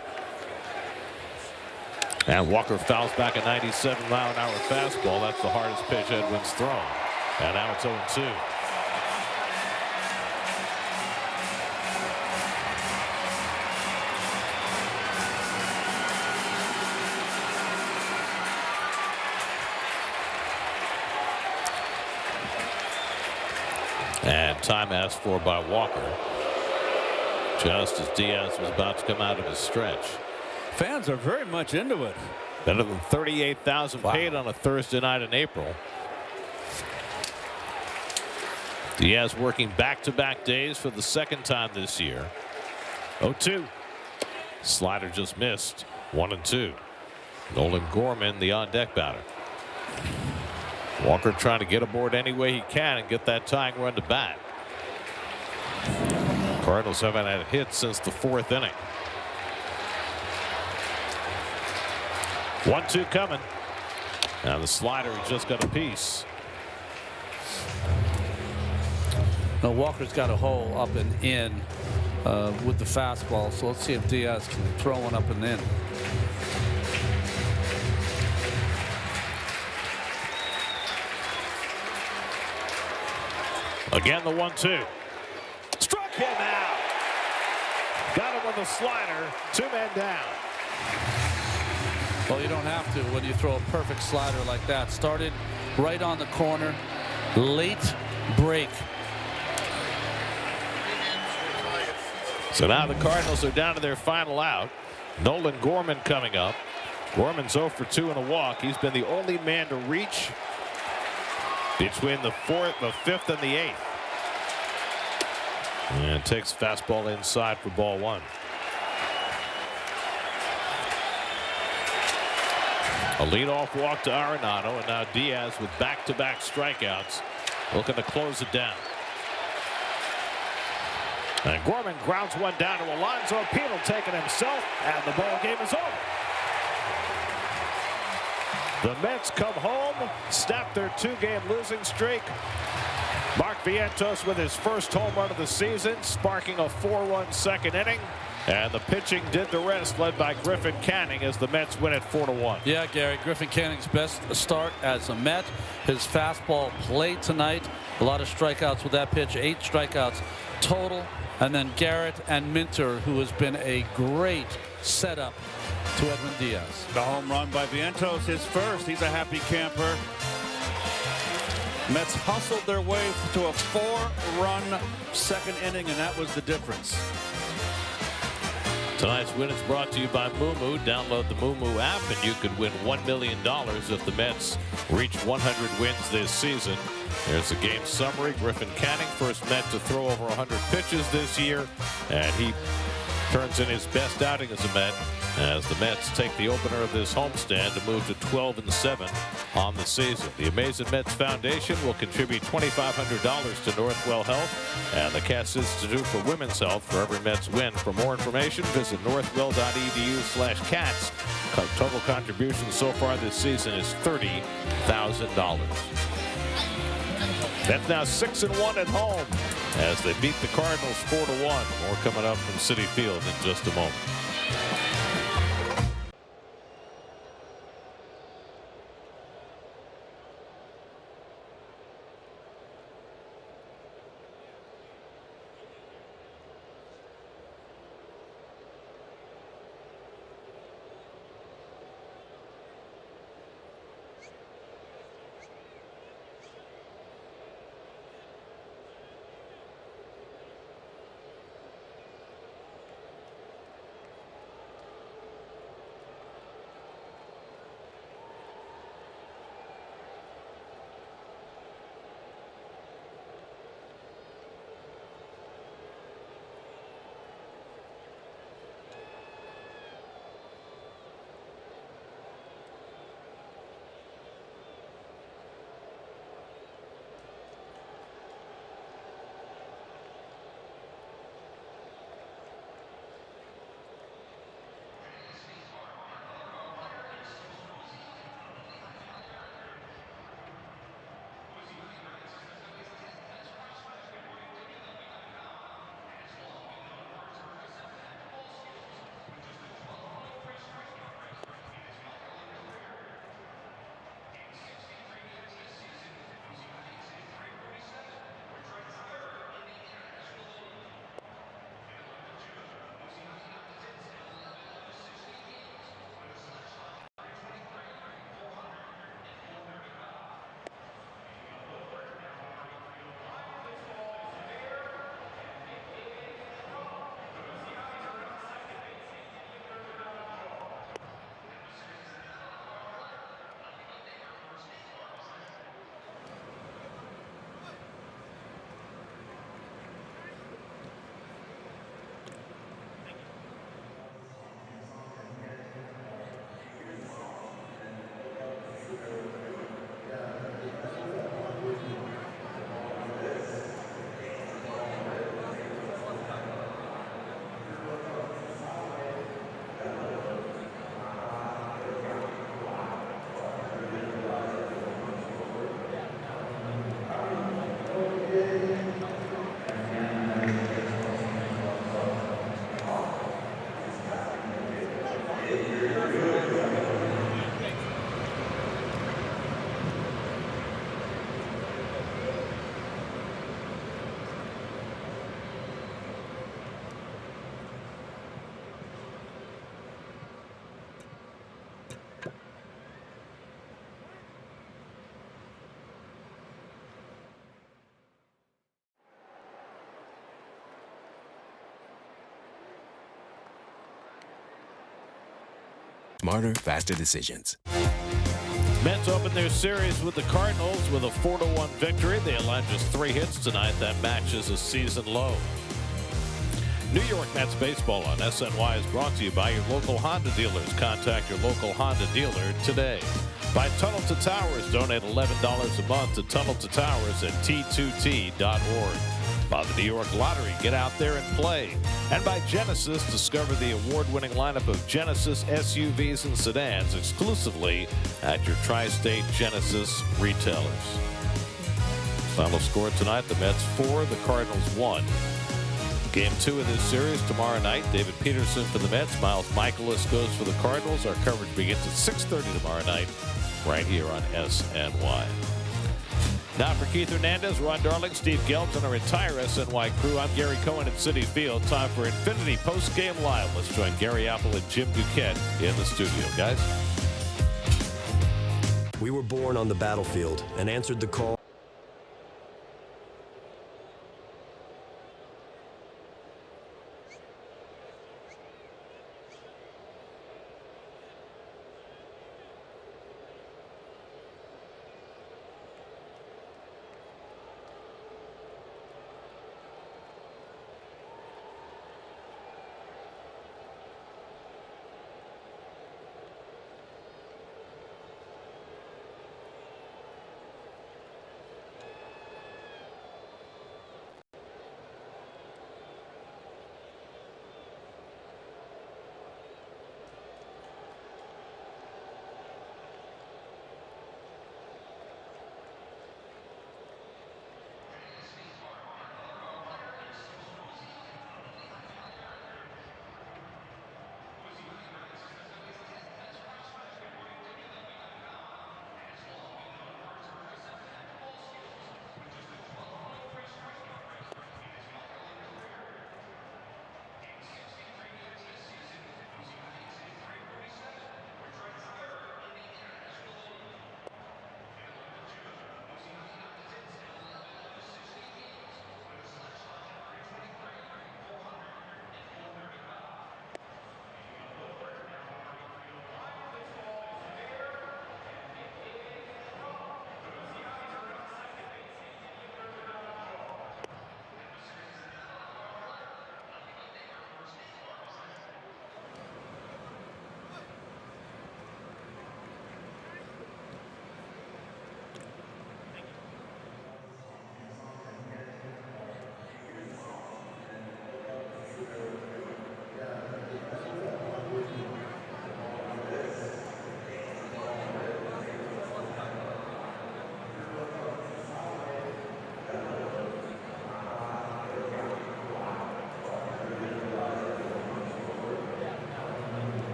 And Walker fouls back a 97-mile-an-hour fastball. That's the hardest pitch Edwin's thrown. And now it's 0-2. And time asked for by Walker. Just as Diaz was about to come out of his stretch. Fans are very much into it. Better than 38,000 paid on a Thursday night in April. Diaz working back-to-back days for the second time this year. 0-2. Slider just missed. 1-2. Nolan Gorman, the on-deck batter. Walker trying to get aboard any way he can and get that tying run to bat. Cardinals haven't had a hit since the 4th inning. 1-2 coming. Now the slider just got a piece. Now Walker's got a hole up and in with the fastball, so let's see if Diaz can throw one up and in. Again, the 1-2. Struck him out. Got him with a slider. 2 men down. Well, you don't have to when you throw a perfect slider like that. Started right on the corner. Late break. So now the Cardinals are down to their final out. Nolan Gorman coming up. Gorman's 0 for 2 in a walk. He's been the only man to reach between the 5th and the 8th. And takes fastball inside for ball 1. A leadoff walk to Arenado, and now Diaz with back-to-back strikeouts looking to close it down. And Gorman grounds one down to Alonso. Pete will take it himself, and the ball game is over. The Mets come home, snap their 2-game losing streak. Mark Vientos with his first home run of the season, sparking a 4-run second inning. And the pitching did the rest, led by Griffin Canning as the Mets win it 4-1. Yeah, Gary, Griffin Canning's best start as a Met. His fastball played tonight. A lot of strikeouts with that pitch, 8 strikeouts total. And then Garrett and Minter, who has been a great setup to Edwin Diaz. The home run by Vientos, his first. He's a happy camper. Mets hustled their way to a 4-run second inning, and that was the difference. Tonight's win is brought to you by Moo. Download the Moo app and you could win $1 million if the Mets reach 100 wins this season. There's the game summary. Griffin Canning, first Met to throw over 100 pitches this year, and he turns in his best outing as a Met as the Mets take the opener of this homestand to move to 12-7 on the season. The Amazing Mets Foundation will contribute $2,500 to Northwell Health and the Cats Institute for Women's Health for every Mets win. For more information, visit northwell.edu/cats. Total contribution so far this season is $30,000. That's now 6-1 at home as they beat the Cardinals 4-1. More coming up from Citi Field in just a moment. Smarter, faster decisions. Mets open their series with the Cardinals with a 4-1 victory. They allowed just 3 hits tonight. That matches a season low. New York Mets baseball on SNY is brought to you by your local Honda dealers. Contact your local Honda dealer today. By Tunnel to Towers, donate $11 a month to Tunnel to Towers at T2T.org. By the New York Lottery, get out there and play. And by Genesis, discover the award-winning lineup of Genesis SUVs and sedans exclusively at your tri-state Genesis retailers. Final score tonight, the Mets 4, the Cardinals 1. Game 2 of this series tomorrow night. David Peterson for the Mets. Miles Michaelis goes for the Cardinals. Our coverage begins at 6:30 tomorrow night right here on SNY. Now for Keith Hernandez, Ron Darling, Steve Gelbs, and our entire SNY crew, I'm Gary Cohen at Citi Field. Time for Infinity Post Game Live. Let's join Gary Apple and Jim Duquette in the studio. Guys? We were born on the battlefield and answered the call.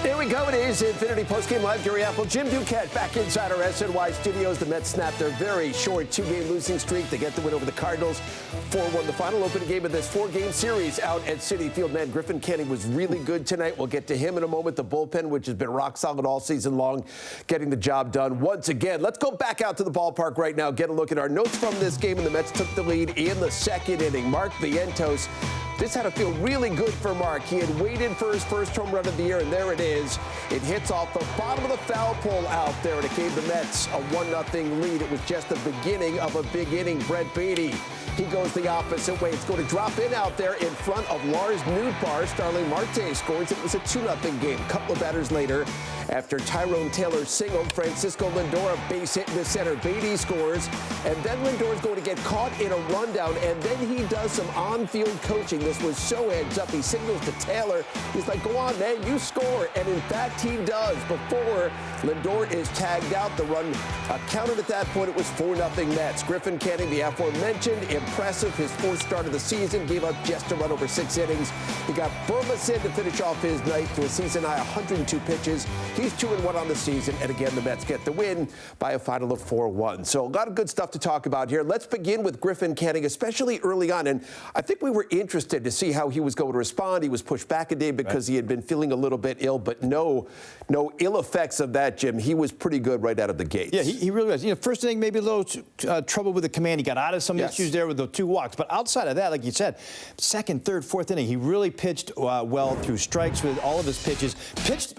Here we go. It is Infinity Postgame Live. Gary Apple, Jim Duquette back inside our SNY studios. The Mets snapped their very short 2-game losing streak. They get the win over the Cardinals. 4-1, the final opening game of this 4-game series out at Citi Field. Man, Griffin Canning was really good tonight. We'll get to him in a moment. The bullpen, which has been rock solid all season long, getting the job done once again. Let's go back out to the ballpark right now, get a look at our notes from this game, and the Mets took the lead in the second inning. Mark Vientos, this had to feel really good for Mark. He had waited for his first home run of the year, and there it is. It hits off the bottom of the foul pole out there, and it gave the Mets a 1-0 lead. It was just the beginning of a big inning. Brett Beatty He goes the opposite way. It's going to drop in out there in front of Lars Nootbaar. Starling Marte scores. It was a 2-0 game. A couple of batters later, after Tyrone Taylor singled, Francisco Lindor a base hit in the center. Beatty scores, and then Lindor's going to get caught in a rundown, and then he does some on-field coaching. This was so heads up. He signals to Taylor. He's like, go on, man, you score. And in fact, he does. Before Lindor is tagged out, the run counted at that point. It was 4-0 Mets. Griffin Canning, the aforementioned, impressive. His fourth start of the season, gave up just a run over 6 innings. He got Burleson to finish off his night to a season-high 102 pitches. He's 2-1 on the season, and again, the Mets get the win by a final of 4-1. So a lot of good stuff to talk about here. Let's begin with Griffin Canning, especially early on, and I think we were interested to see how he was going to respond. He was pushed back a day because he had been feeling a little bit ill, but no ill effects of that, Jim. He was pretty good right out of the gates. Yeah, he really was. First inning, maybe a little trouble with the command. He got out of some issues there with the 2 walks, but outside of that, like you said, second, third, fourth inning, he really pitched well through strikes with all of his pitches. Pitched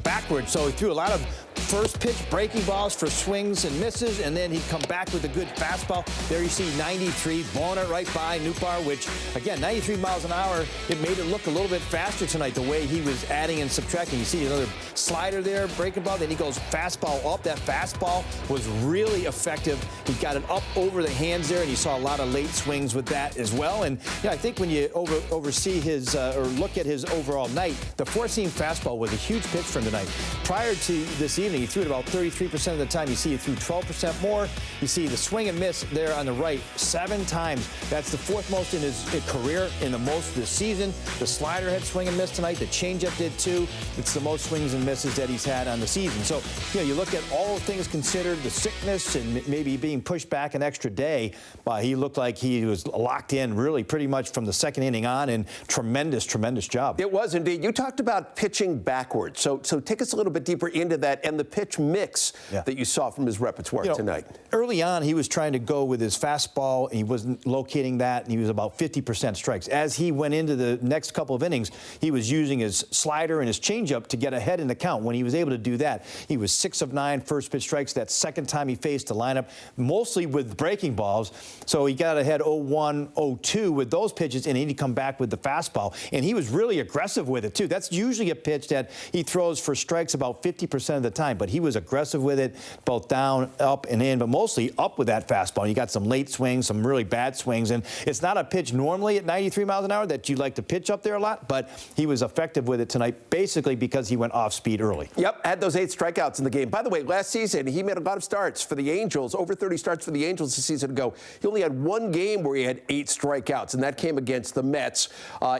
backwards, so he threw a lot of first pitch breaking balls for swings and misses, and then he'd come back with a good fastball. There you see 93, blowing it right by Nootbaar, which, again, 93 miles an hour. It made it look a little bit faster tonight, the way he was adding and subtracting. You see another slider there, breaking ball, then he goes fastball up. That fastball was really effective. He got it up over the hands there, and you saw a lot of late swings with that as well. And I think when you oversee his or look at his overall night, the 4-seam fastball was a huge pitch for him tonight. Prior to this evening, he threw it about 33% of the time. You see he threw 12% more. You see the swing and miss there on the right 7 times. That's the 4th most in his career, in the most this season. The slider had swing and miss tonight. The changeup did too. It's the most swings and misses that he's had on the season. So, you look at all things considered, the sickness and maybe being pushed back an extra day, he looked like he was locked in really pretty much from the second inning on, and tremendous job. It was indeed. You talked about pitching backwards. So take us a little bit deeper into that and the pitch mix that you saw from his repertoire tonight. Early on, he was trying to go with his fastball, and he wasn't locating that, and he was about 50% strikes. As he went into the next couple of innings, he was using his slider and his changeup to get ahead in the count. When he was able to do that, he was 6 of 9 first pitch strikes. That second time he faced the lineup, mostly with breaking balls. So he got ahead 0-1, 0-2 with those pitches, and then he'd come back with the fastball. And he was really aggressive with it, too. That's usually a pitch that he throws for strikes about 50% of the time, but he was aggressive with it, both down, up, and in, but mostly up with that fastball. You got some late swings, some really bad swings, and it's not a pitch normally at 93 miles an hour that you like to pitch up there a lot, but he was effective with it tonight, basically because he went off speed early. Yep, had those 8 strikeouts in the game. By the way, last season, he made a lot of starts for the Angels, over 30 starts for the Angels a season ago. He only had 1 game where he had 8 strikeouts, and that came against the Mets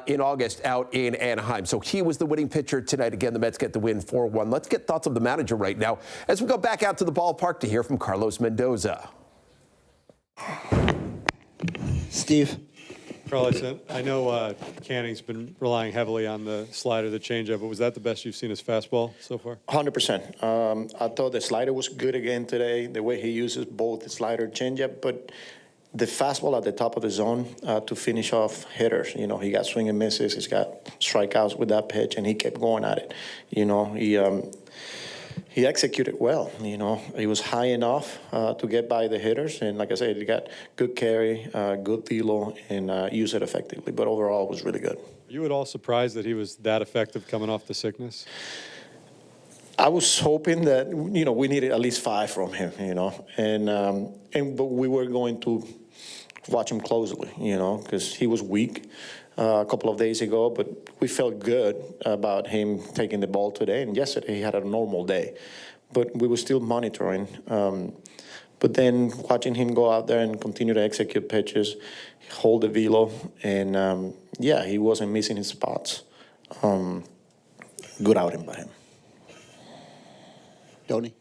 in August out in Anaheim. So he was the winning pitcher tonight. Again, the Mets get the win 4-1. Let's get thoughts of the manager right now as we go back out to the ballpark to hear from Carlos Mendoza. Steve. Carlos, I know Canning's been relying heavily on the slider, the changeup, but was that the best you've seen his fastball so far? 100%. I thought the slider was good again today, the way he uses both the slider and changeup, but the fastball at the top of the zone to finish off hitters. He got swing and misses, he's got strikeouts with that pitch, and he kept going at it. He executed well. He was high enough to get by the hitters, and like I said, he got good carry, good velo, and used it effectively. But overall, it was really good. Are you at all surprised that he was that effective coming off the sickness? I was hoping that we needed at least 5 from him. But we were going to watch him closely. Because he was weak a couple of days ago, but we felt good about him taking the ball today. And yesterday he had a normal day, but we were still monitoring. But then watching him go out there and continue to execute pitches, hold the velo, and he wasn't missing his spots. Good outing by him. Tony?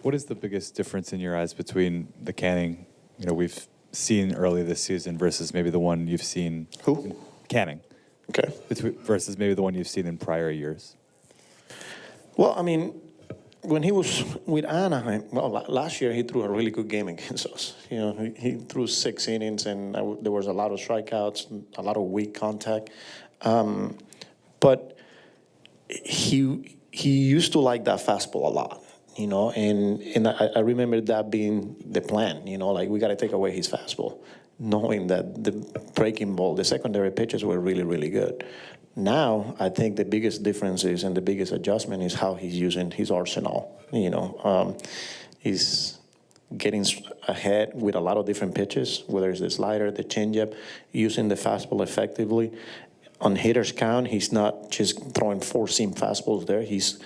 What is the biggest difference in your eyes between the Canning, we've seen early this season versus maybe the one you've seen? Who? Canning. Okay. Versus maybe the one you've seen in prior years? Well, when he was with Anaheim, last year he threw a really good game against us. He threw 6 innings, and there was a lot of strikeouts, a lot of weak contact. But he used to like that fastball a lot. And I remember that being the plan, we got to take away his fastball. knowing that the breaking ball, the secondary pitches were really, really good. Now, I think the biggest difference is, and the biggest adjustment is how he's using his arsenal. He's getting ahead with a lot of different pitches, whether it's the slider, the changeup, using the fastball effectively. On hitters count, he's not just throwing four-seam fastballs there. He's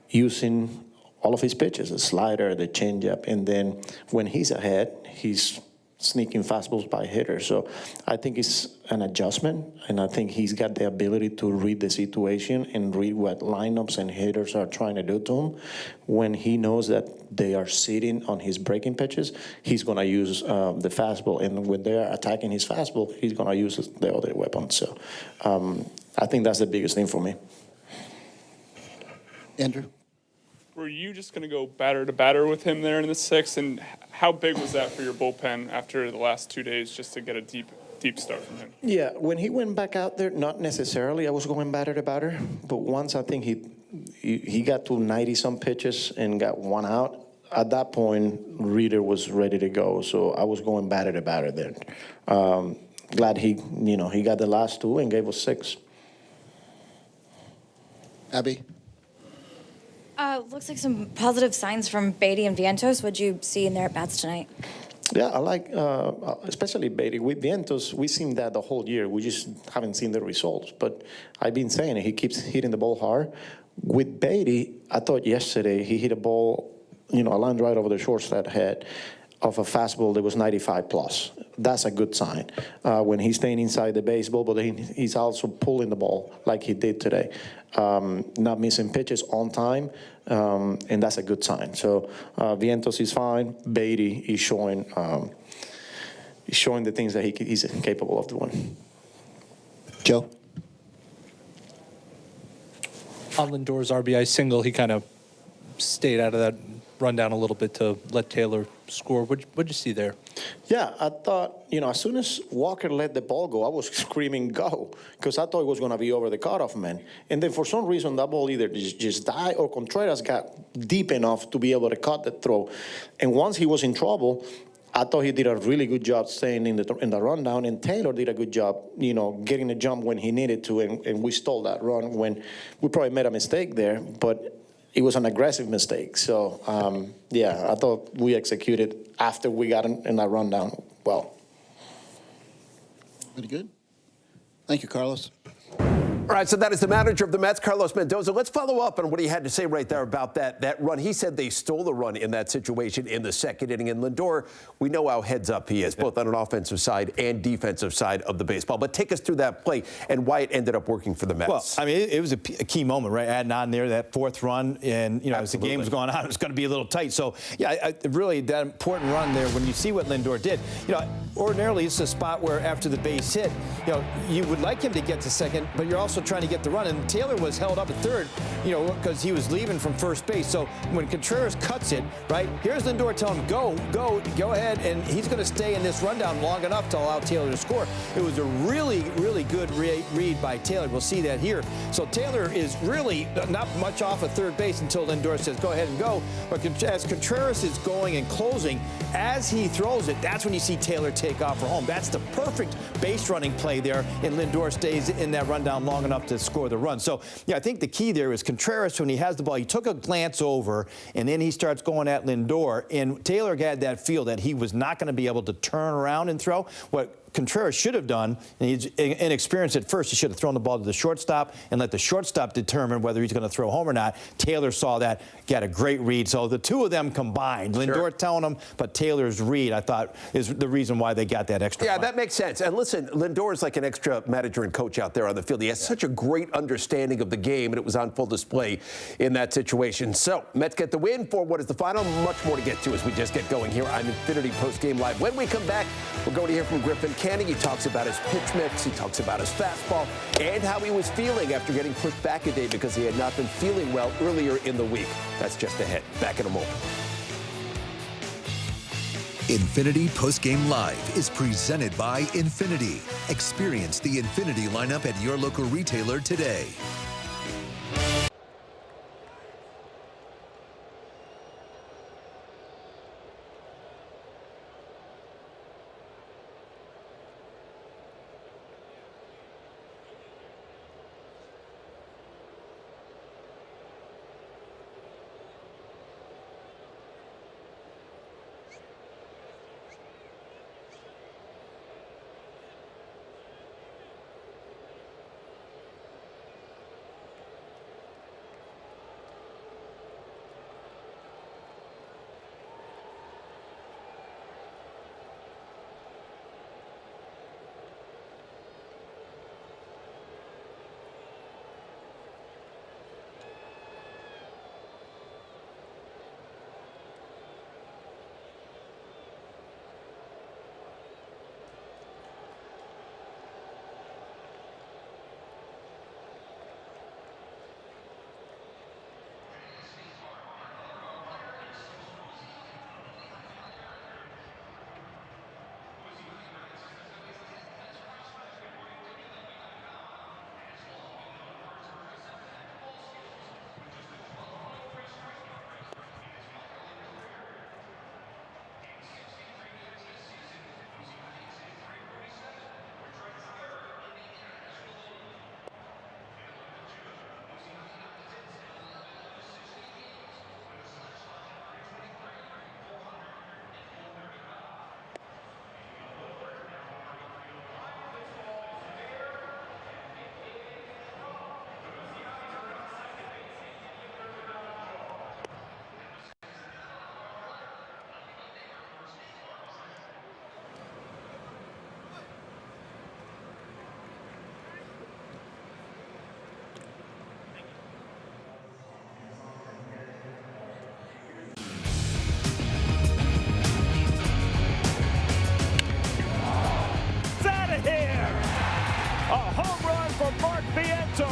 using all of his pitches, the slider, the changeup, and then when he's ahead, he's sneaking fastballs by hitters. So I think it's an adjustment, and I think he's got the ability to read the situation and read what lineups and hitters are trying to do to him. When he knows that they are sitting on his breaking pitches, he's going to use the fastball, and when they're attacking his fastball, he's going to use the other weapon. So I think that's the biggest thing for me. Andrew? Were you just going to go batter to batter with him there in the sixth? And how big was that for your bullpen after the last 2 days just to get a deep start from him? Yeah, when he went back out there, not necessarily I was going batter to batter, but once I think he got to 90-some pitches and got one out, at that point, Reader was ready to go, so I was going batter to batter then. Glad he got the last two and gave us 6. Abby? Looks like some positive signs from Beatty and Vientos. What'd you see in their at-bats tonight? Yeah, I like, especially Beatty. With Vientos, we've seen that the whole year. We just haven't seen the results. But I've been saying it. He keeps hitting the ball hard. With Beatty, I thought yesterday he hit a ball, a line right over the shortstop head of a fastball that was 95 plus. That's a good sign. When he's staying inside the baseball, but he's also pulling the ball like he did today. Not missing pitches on time, and that's a good sign. So Vientos is fine. Beatty is showing the things that he's capable of doing. Joe? On Lindor's RBI single, he kind of stayed out of that rundown a little bit to let Taylor score. What'd you see there? Yeah, I thought, as soon as Walker let the ball go, I was screaming go, because I thought it was going to be over the cutoff man. And then for some reason, that ball either just died or Contreras got deep enough to be able to cut the throw. And once he was in trouble, I thought he did a really good job staying in the rundown, and Taylor did a good job, getting a jump when he needed to, and we stole that run when we probably made a mistake there, but it was an aggressive mistake. So, I thought we executed after we got in that rundown well. Pretty good. Thank you, Carlos. All right, so that is the manager of the Mets, Carlos Mendoza. Let's follow up on what he had to say right there about that run. He said they stole the run in that situation in the second inning. And Lindor, we know how heads up he is, both on an offensive side and defensive side of the baseball. But take us through that play and why it ended up working for the Mets. Well, I mean, it was a key moment, right? Adding on there, that fourth run. And, as the game was going on, it was going to be a little tight. So, really, that important run there, when you see what Lindor did, ordinarily it's a spot where after the base hit, you would like him to get to second, but you're also trying to get the run. And Taylor was held up at third, because he was leaving from first base. So when Contreras cuts it, right, here's Lindor telling him, go ahead, and he's going to stay in this rundown long enough to allow Taylor to score. It was a really, really good read by Taylor. We'll see that here. So Taylor is really not much off of third base until Lindor says, go ahead and go. But as Contreras is going and closing, as he throws it, that's when you see Taylor take off for home. That's the perfect base running play there, and Lindor stays in that rundown long enough to score the run. So, I think the key there is Contreras, when he has the ball, he took a glance over, and then he starts going at Lindor, and Taylor had that feel that he was not going to be able to turn around and throw. What Contreras should have done, and he's inexperienced at first, he should have thrown the ball to the shortstop and let the shortstop determine whether he's going to throw home or not. Taylor saw that, got a great read. So the two of them combined, Lindor telling him, but Taylor's read, I thought, is the reason why they got that extra. Yeah, that makes sense. And listen, Lindor is like an extra manager and coach out there on the field. He has such a great understanding of the game, and it was on full display in that situation. So Mets get the win for what is the final. Much more to get to as we just get going here on Infinity Post Game Live. When we come back, we're going to hear from Griffin Canning. He talks about his pitch mix, he talks about his fastball, and how he was feeling after getting pushed back a day because he had not been feeling well earlier in the week. That's just ahead. Back in a moment. Infinity Postgame Live is presented by Infinity. Experience the Infinity lineup at your local retailer today.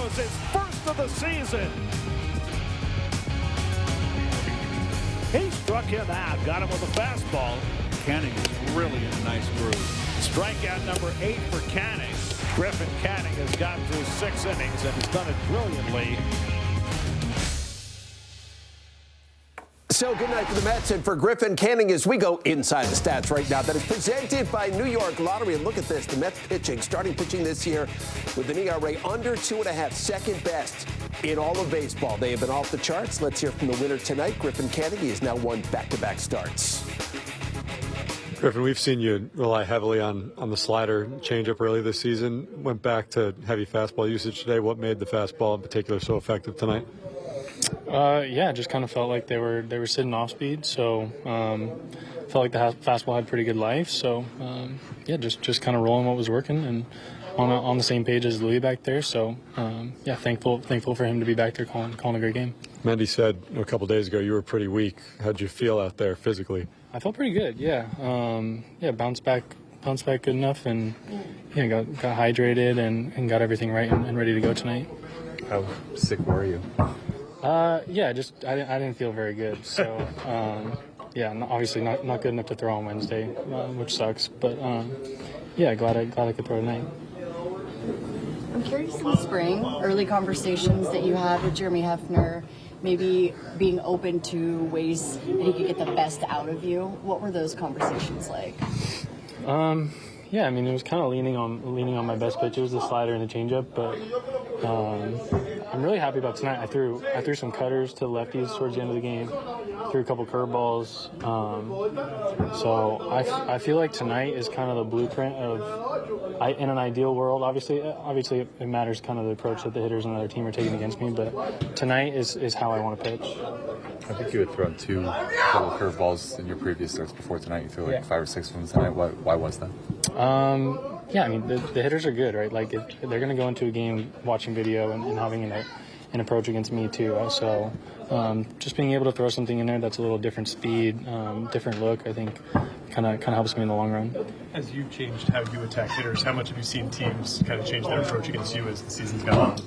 throws his first of the season. He struck him out, got him with a fastball. Canning is really in a nice groove. Strikeout number 8 for Canning. Griffin Canning has gotten through 6 innings and has done it brilliantly. So good night for the Mets and for Griffin Canning as we go inside the stats right now. That is presented by New York Lottery. And look at this, the Mets starting pitching this year with an ERA under 2.5, second best in all of baseball. They have been off the charts. Let's hear from the winner tonight, Griffin Canning. He has now won back-to-back starts. Griffin, we've seen you rely heavily on the slider changeup early this season. Went back to heavy fastball usage today. What made the fastball in particular so effective tonight? Yeah, just kind of felt like they were sitting off speed, so felt like the fastball had pretty good life. So yeah, just kind of rolling what was working and on the same page as Louis back there. So yeah, thankful for him to be back there calling a great game. Mendy said a couple days ago you were pretty weak. How'd you feel out there physically? I felt pretty good. Yeah, yeah, bounced back good enough, and yeah, got hydrated and got everything right and ready to go tonight. How sick were you? Yeah, just I didn't feel very good. So yeah, obviously not good enough to throw on Wednesday, which sucks. But yeah, glad I could throw tonight. I'm curious in the spring, early conversations that you had with Jeremy Hefner, maybe being open to ways that he could get the best out of you. What were those conversations like? Yeah, I mean, it was kind of leaning on my best pitches, the slider and the changeup, but I'm really happy about tonight. I threw some cutters to lefties towards the end of the game, threw a couple curveballs. So I feel like tonight is kind of the blueprint of, in an ideal world, obviously it matters kind of the approach that the hitters on the other team are taking against me, but tonight is how I want to pitch. I think you had thrown 2 total curveballs in your previous starts before tonight. You threw like 5 or 6 of them tonight. Why was that? Yeah, I mean, the hitters are good, right? Like, they're going to go into a game watching video and having an approach against me, too. So just being able to throw something in there that's a little different speed, different look, I think kind of helps me in the long run. As you've changed how you attack hitters, how much have you seen teams kind of change their approach against you as the season's gone on?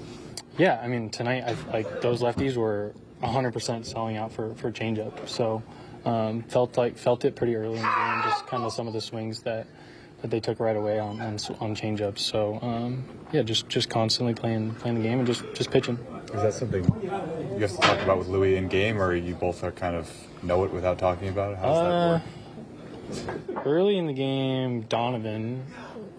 Yeah, I mean, tonight, those lefties were 100% selling out for changeup. So felt it pretty early in the game, just kind of some of the swings that they took right away on changeups. So yeah, just constantly playing the game and just pitching. Is that something you have to talk about with Louis in game, or you both are kind of know it without talking about it? How does that work? Early in the game, Donovan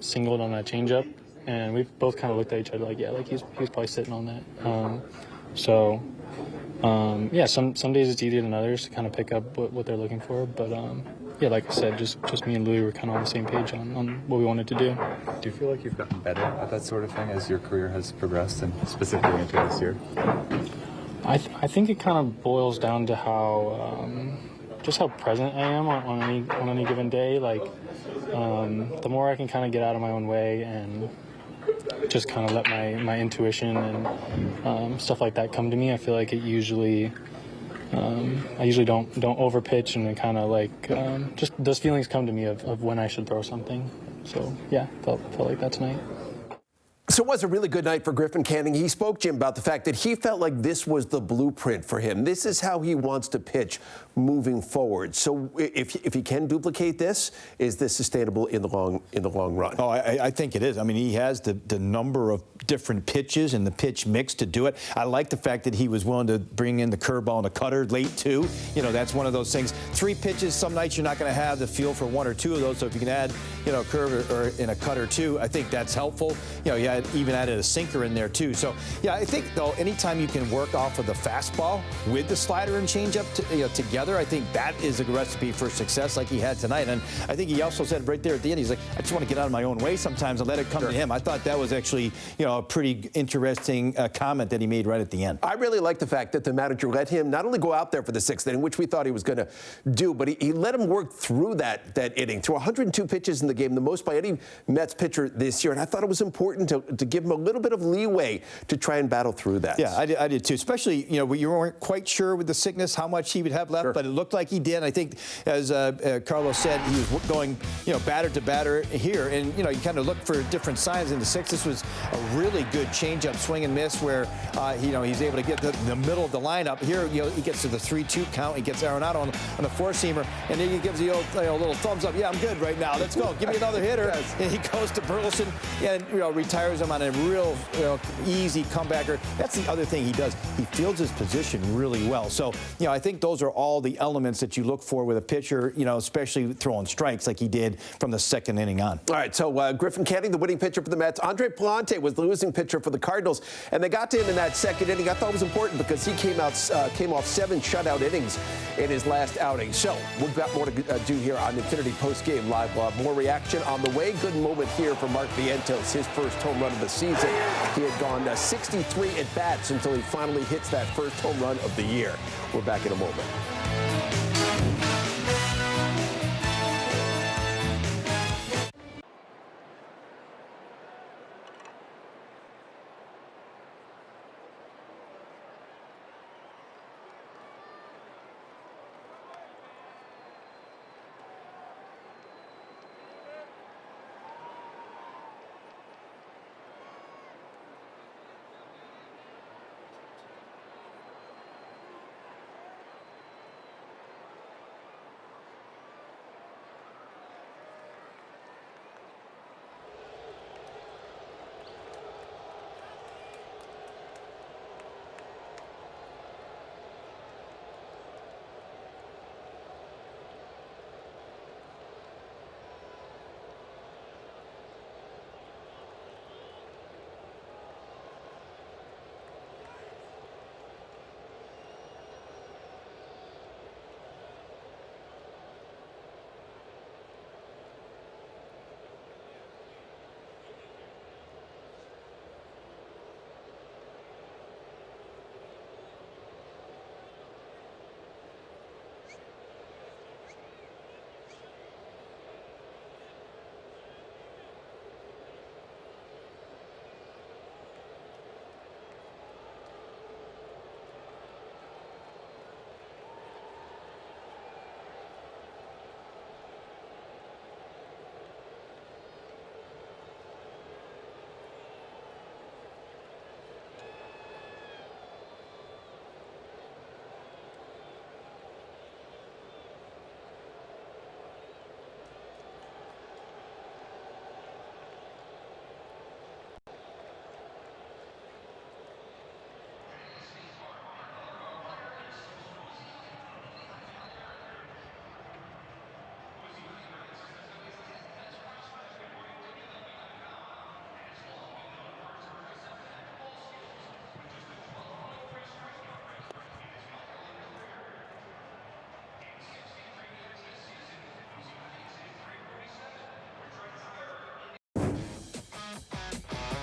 singled on that changeup, and we both kind of looked at each other like, yeah, like he's probably sitting on that. Yeah, some days it's easier than others to kind of pick up what they're looking for, but yeah, like I said, just me and Louis were kind of on the same page on what we wanted to do. Do you feel like you've gotten better at that sort of thing as your career has progressed, and specifically into this year? I think it kind of boils down to how just how present I am on any given day. Like the more I can kind of get out of my own way and just kind of let my intuition and stuff like that come to me, I feel like it usually I usually don't overpitch, and kind of like just those feelings come to me of when I should throw something. So yeah, felt like that tonight. So it was a really good night for Griffin Canning. He spoke, Jim, about the fact that he felt like this was the blueprint for him. This is how he wants to pitch moving forward. So if he can duplicate this, is this sustainable in the long run? Oh, I think it is. I mean, he has the number of different pitches and the pitch mix to do it. I like the fact that he was willing to bring in the curveball and the cutter late, too. You know, that's one of those things. 3 pitches, some nights you're not going to have the feel for 1 or 2 of those. So if you can add, a curve or in a cutter, too, I think that's helpful. You even added a sinker in there, too. So, yeah, I think, though, anytime you can work off of the fastball with the slider and changeup together, I think that is a recipe for success like he had tonight. And I think he also said right there at the end, he's like, I just want to get out of my own way sometimes and let it come to him. I thought that was actually, a pretty interesting comment that he made right at the end. I really like the fact that the manager let him not only go out there for the 6th inning, which we thought he was going to do, but he let him work through that inning, through 102 pitches in the game, the most by any Mets pitcher this year. And I thought it was important to give him a little bit of leeway to try and battle through that. Yeah, I did too. Especially, you weren't quite sure with the sickness how much he would have left, but it looked like he did. I think, as Carlos said, he was going, batter to batter here, and you kind of look for different signs in the sixth. This was a really good changeup swing and miss where he's able to get the middle of the lineup. Here, he gets to the 3-2 count. He gets Arenado on the four-seamer, and then he gives the old little thumbs up. Yeah, I'm good right now. Let's go. Give me another hitter. And he goes to Burleson and retires him on a real easy comebacker. That's the other thing he does. He fields his position really well. So I think those are all the elements that you look for with a pitcher. Especially throwing strikes like he did from the second inning on. All right. So Griffin Canning, the winning pitcher for the Mets. Andre Palante was the losing pitcher for the Cardinals, and they got to him in that second inning. I thought it was important because he came off 7 shutout innings in his last outing. So we've got more to do here on Infinity Post Game Live. More reaction on the way. Good moment here for Mark Vientos, his first home run of the season. He had gone 63 at bats until he finally hits that first home run of the year. We're back in a moment.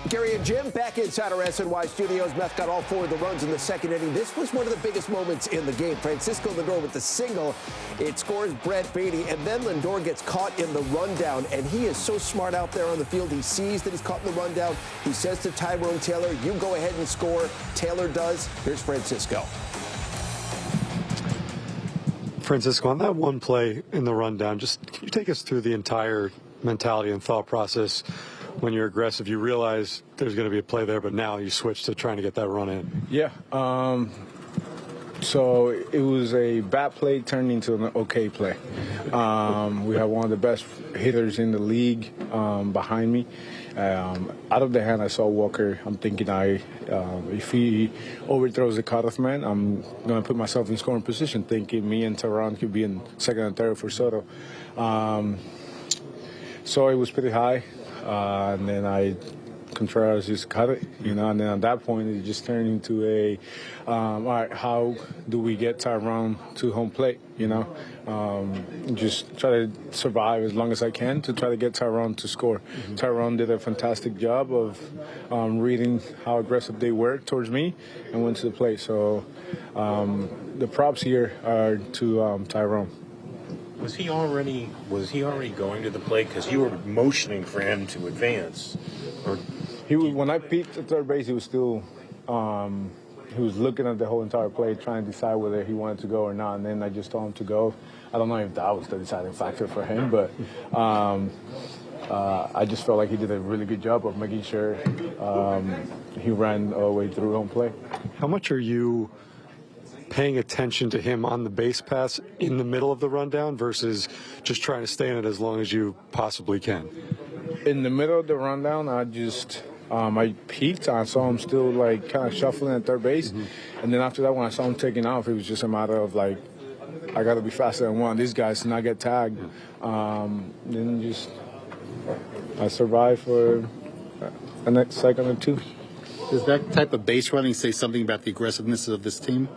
Gary and Jim back inside our SNY studios. Mets got all 4 of the runs in the second inning. This was one of the biggest moments in the game. Francisco Lindor with the single. It scores Brett Beatty, and then Lindor gets caught in the rundown, and he is so smart out there on the field. He sees that he's caught in the rundown. He says to Tyrone Taylor, you go ahead and score. Taylor does. Here's Francisco. Francisco, on that one play in the rundown, just can you take us through the entire mentality and thought process? When you're aggressive, you realize there's going to be a play there, but now you switch to trying to get that run in. Yeah. So it was a bad play turned into an okay play. We have one of the best hitters in the league behind me. Out of the hand, I saw Walker. I'm thinking if he overthrows the cutoff man, I'm going to put myself in scoring position, thinking me and Teheran could be in second and third for Soto. So it was pretty high. And then Contreras just cut it, and then at that point it just turned into all right, how do we get Tyrone to home plate, just try to survive as long as I can to try to get Tyrone to score. Mm-hmm. Tyrone did a fantastic job of reading how aggressive they were towards me and went to the plate. So the props here are to Tyrone. Was he already going to the plate because you were motioning for him to advance, or When I peeked at third base, he was still he was looking at the whole entire play, trying to decide whether he wanted to go or not. And then I just told him to go. I don't know if that was the deciding factor for him, but I just felt like he did a really good job of making sure he ran all the way through home plate. How much are you paying attention to him on the base pass in the middle of the rundown versus just trying to stay in it as long as you possibly can? In the middle of the rundown, I just I peeked. I saw him still like kind of shuffling at third base, and then after that, when I saw him taking off, it was just a matter of like, I got to be faster than one of these guys to not get tagged. Then just I survived for the next second or two. Does that type of base running say something about the aggressiveness of this team?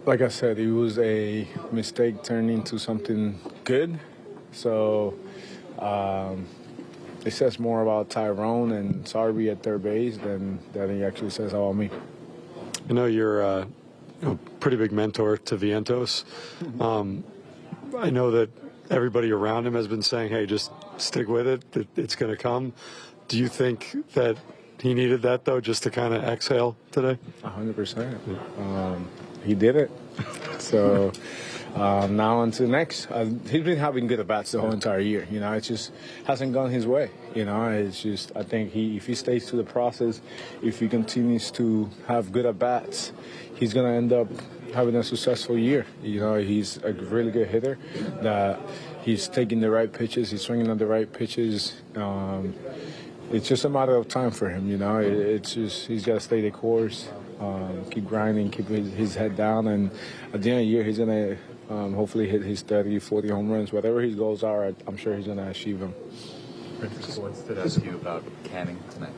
Like I said, it was a mistake turned into something good. So it says more about Tyrone and Sarby at third base than he actually says about me. I know you're a pretty big mentor to Vientos. I know that everybody around him has been saying, hey, just stick with it. It's going to come. Do you think that he needed that, though, just to kind of exhale today? 100%. He did it. So now on to the next. He's been having good at-bats the whole entire year. You know, it just hasn't gone his way. You know, it's just, I think if he stays to the process, if he continues to have good at-bats, he's going to end up having a successful year. You know, he's a really good hitter. That he's taking the right pitches. He's swinging on the right pitches. It's just a matter of time for him, you know. It's just he's got to stay the course, keep grinding, keep his head down, and at the end of the year, he's going to hopefully hit his 30, 40 home runs. Whatever his goals are, I'm sure he's going to achieve them. Francisco, what stood out to you about Canning tonight?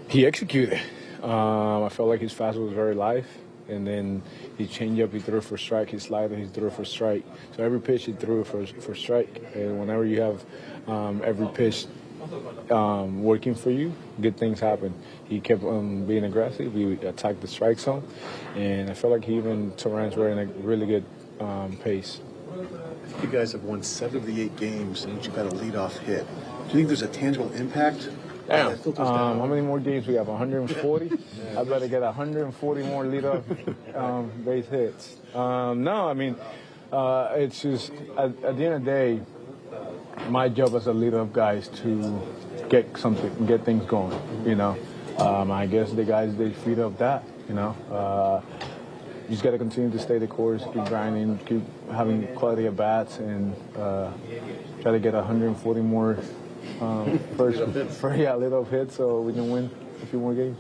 He executed. I felt like his fastball was very live, and then his changeup he threw for strike, his slider he threw for strike. So every pitch he threw for strike, and whenever you have every pitch working for you, good things happen. He kept being aggressive. He attacked the strike zone, and I felt like he and Torrance were in a really good pace. I think you guys have won 7 of the 8 games, and each got a leadoff hit. Do you think there's a tangible impact? Damn. How many more games we have? 140? I better get 140 more leadoff base hits. No, I mean, it's just at the end of the day, my job as a leadoff guy is to get things going. You know, I guess the guys they feed off that. You know, you just got to continue to stay the course, keep grinding, keep having quality at bats, and try to get 140 more leadoff hits so we can win a few more games.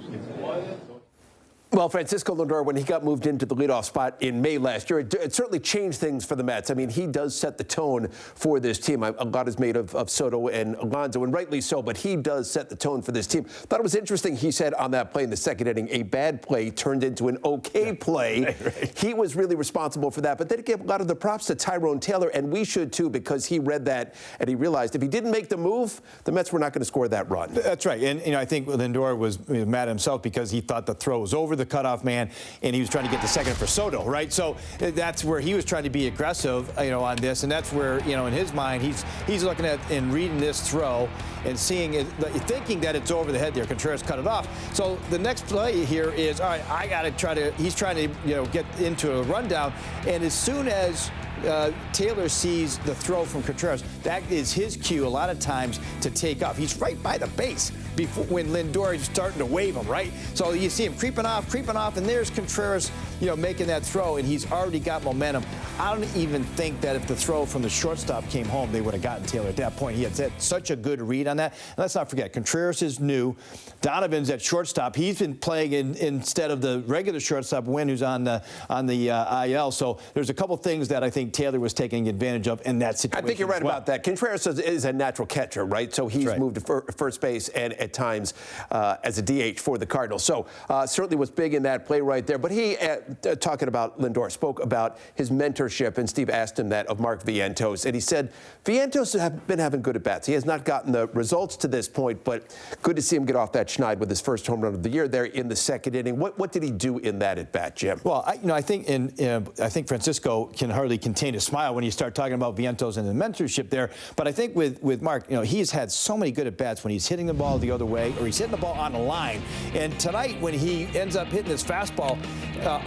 Well, Francisco Lindor, when he got moved into the leadoff spot in May last year, it certainly changed things for the Mets. I mean, he does set the tone for this team. A lot is made of Soto and Alonso, and rightly so, but he does set the tone for this team. Thought it was interesting, he said on that play in the second inning, a bad play turned into an okay play. Right. He was really responsible for that, but then he gave a lot of the props to Tyrone Taylor, and we should too, because he read that and he realized if he didn't make the move, the Mets were not going to score that run. That's right, and I think Lindor was mad at himself because he thought the throw was over the cutoff man, and he was trying to get the second for Soto, right? So that's where he was trying to be aggressive, on this, and that's where, in his mind, he's looking at and reading this throw and seeing it, thinking that it's over the head there. Contreras cut it off. So the next play here is, all right, I got to try to. He's trying to, get into a rundown, and as soon as Taylor sees the throw from Contreras, that is his cue a lot of times to take off. He's right by the base when Lindor is starting to wave him, right? So you see him creeping off, and there's Contreras, making that throw, and he's already got momentum. I don't even think that if the throw from the shortstop came home, they would have gotten Taylor at that point. He had such a good read on that. And let's not forget, Contreras is new. Donovan's at shortstop. He's been playing instead of the regular shortstop, Wynn, who's on the IL. So there's a couple things that I think Taylor was taking advantage of in that situation. I think you're right about that. Contreras is a natural catcher, right? So he's moved to first base, and at times as a DH for the Cardinals. So certainly was big in that play right there. But he, talking about Lindor, spoke about his mentorship, and Steve asked him that of Mark Vientos. And he said, Vientos has been having good at-bats. He has not gotten the results to this point, but good to see him get off that schneid with his first home run of the year there in the second inning. What did he do in that at-bat, Jim? Well, I think Francisco can hardly contain a smile when you start talking about Vientos and the mentorship there. But I think with Mark, he's had so many good at-bats when he's hitting the ball the other way or he's hitting the ball on the line. And tonight, when he ends up hitting his fastball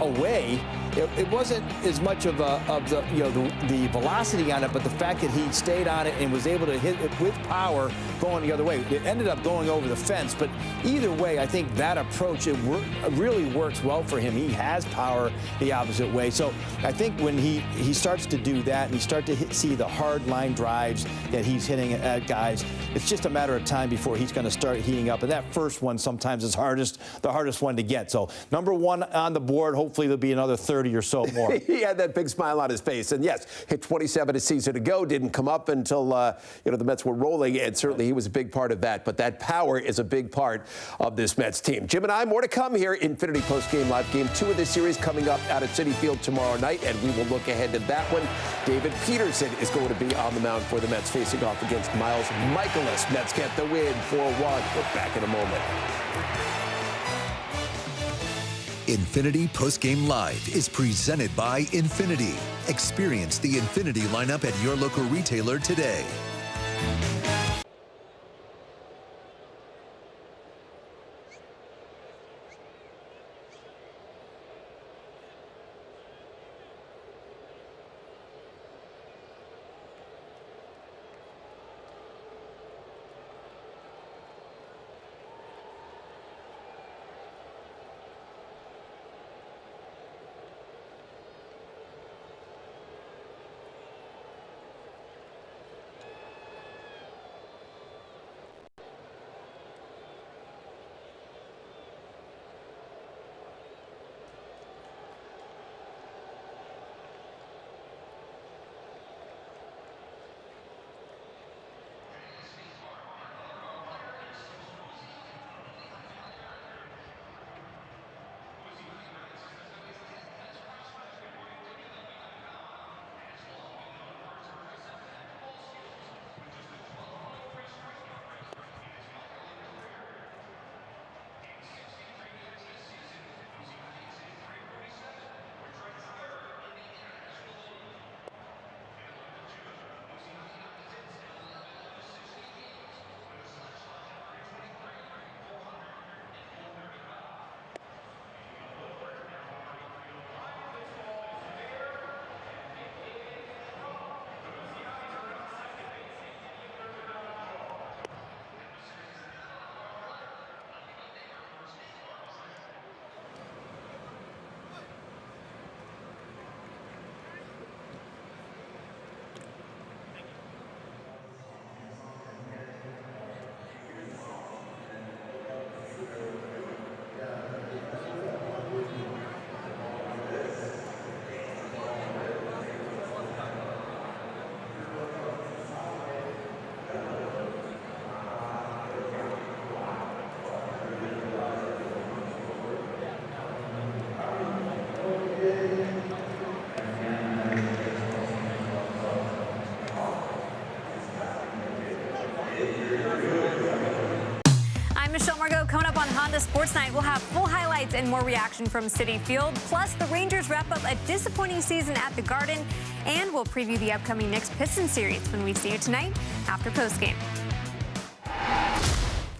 away, it wasn't as much of the velocity on it, but the fact that he stayed on it and was able to hit it with power going the other way. It ended up going over the fence, but either way, I think that approach really works well for him. He has power the opposite way. So I think when he starts to do that and you start to see the hard line drives that he's hitting at guys, it's just a matter of time before he's going to start heating up. And that first one sometimes is the hardest one to get. So number one on the board. Hopefully there'll be another 30 or so more. He had that big smile on his face. And yes, hit 27 a season ago, didn't come up until the Mets were rolling, and certainly he was a big part of that. But that power is a big part of this Mets team. Jim and I, more to come here. Infinity Postgame Live, Game 2 of this series coming up out at Citi Field tomorrow night, and we will look ahead to that one. David Peterson is going to be on the mound for the Mets, facing off against Miles Michaelis. Mets get the win 4-1. We're back in a moment. Infinity Postgame Live is presented by Infinity. Experience the Infinity lineup at your local retailer today. Coming up on Honda Sports Night, we'll have full highlights and more reaction from Citi Field. Plus, the Rangers wrap up a disappointing season at the Garden. And we'll preview the upcoming Knicks-Pistons series when we see you tonight after postgame.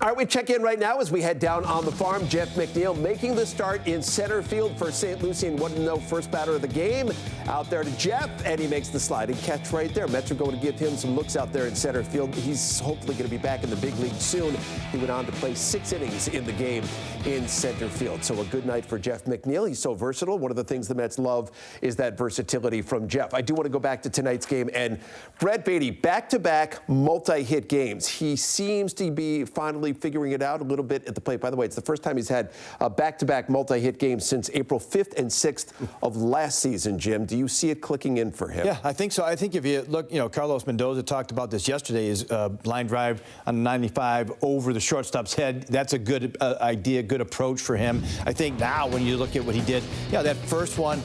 All right, we check in right now as we head down on the farm. Jeff McNeil making the start in center field for St. Lucie and 1-0 first batter of the game. Out there to Jeff, and he makes the sliding catch right there. Mets are going to give him some looks out there in center field. He's hopefully going to be back in the big league soon. He went on to play 6 innings in the game in center field. So a good night for Jeff McNeil. He's so versatile. One of the things the Mets love is that versatility from Jeff. I do want to go back to tonight's game. And Brett Baty, back-to-back multi-hit games. He seems to be finally really figuring it out a little bit at the plate. By the way, it's the first time he's had back-to-back multi-hit games since April 5th and 6th of last season, Jim. Do you see it clicking in for him? Yeah, I think so. I think if you look, Carlos Mendoza talked about this yesterday, his line drive on 95 over the shortstop's head. That's a good idea, good approach for him. I think now when you look at what he did, that first one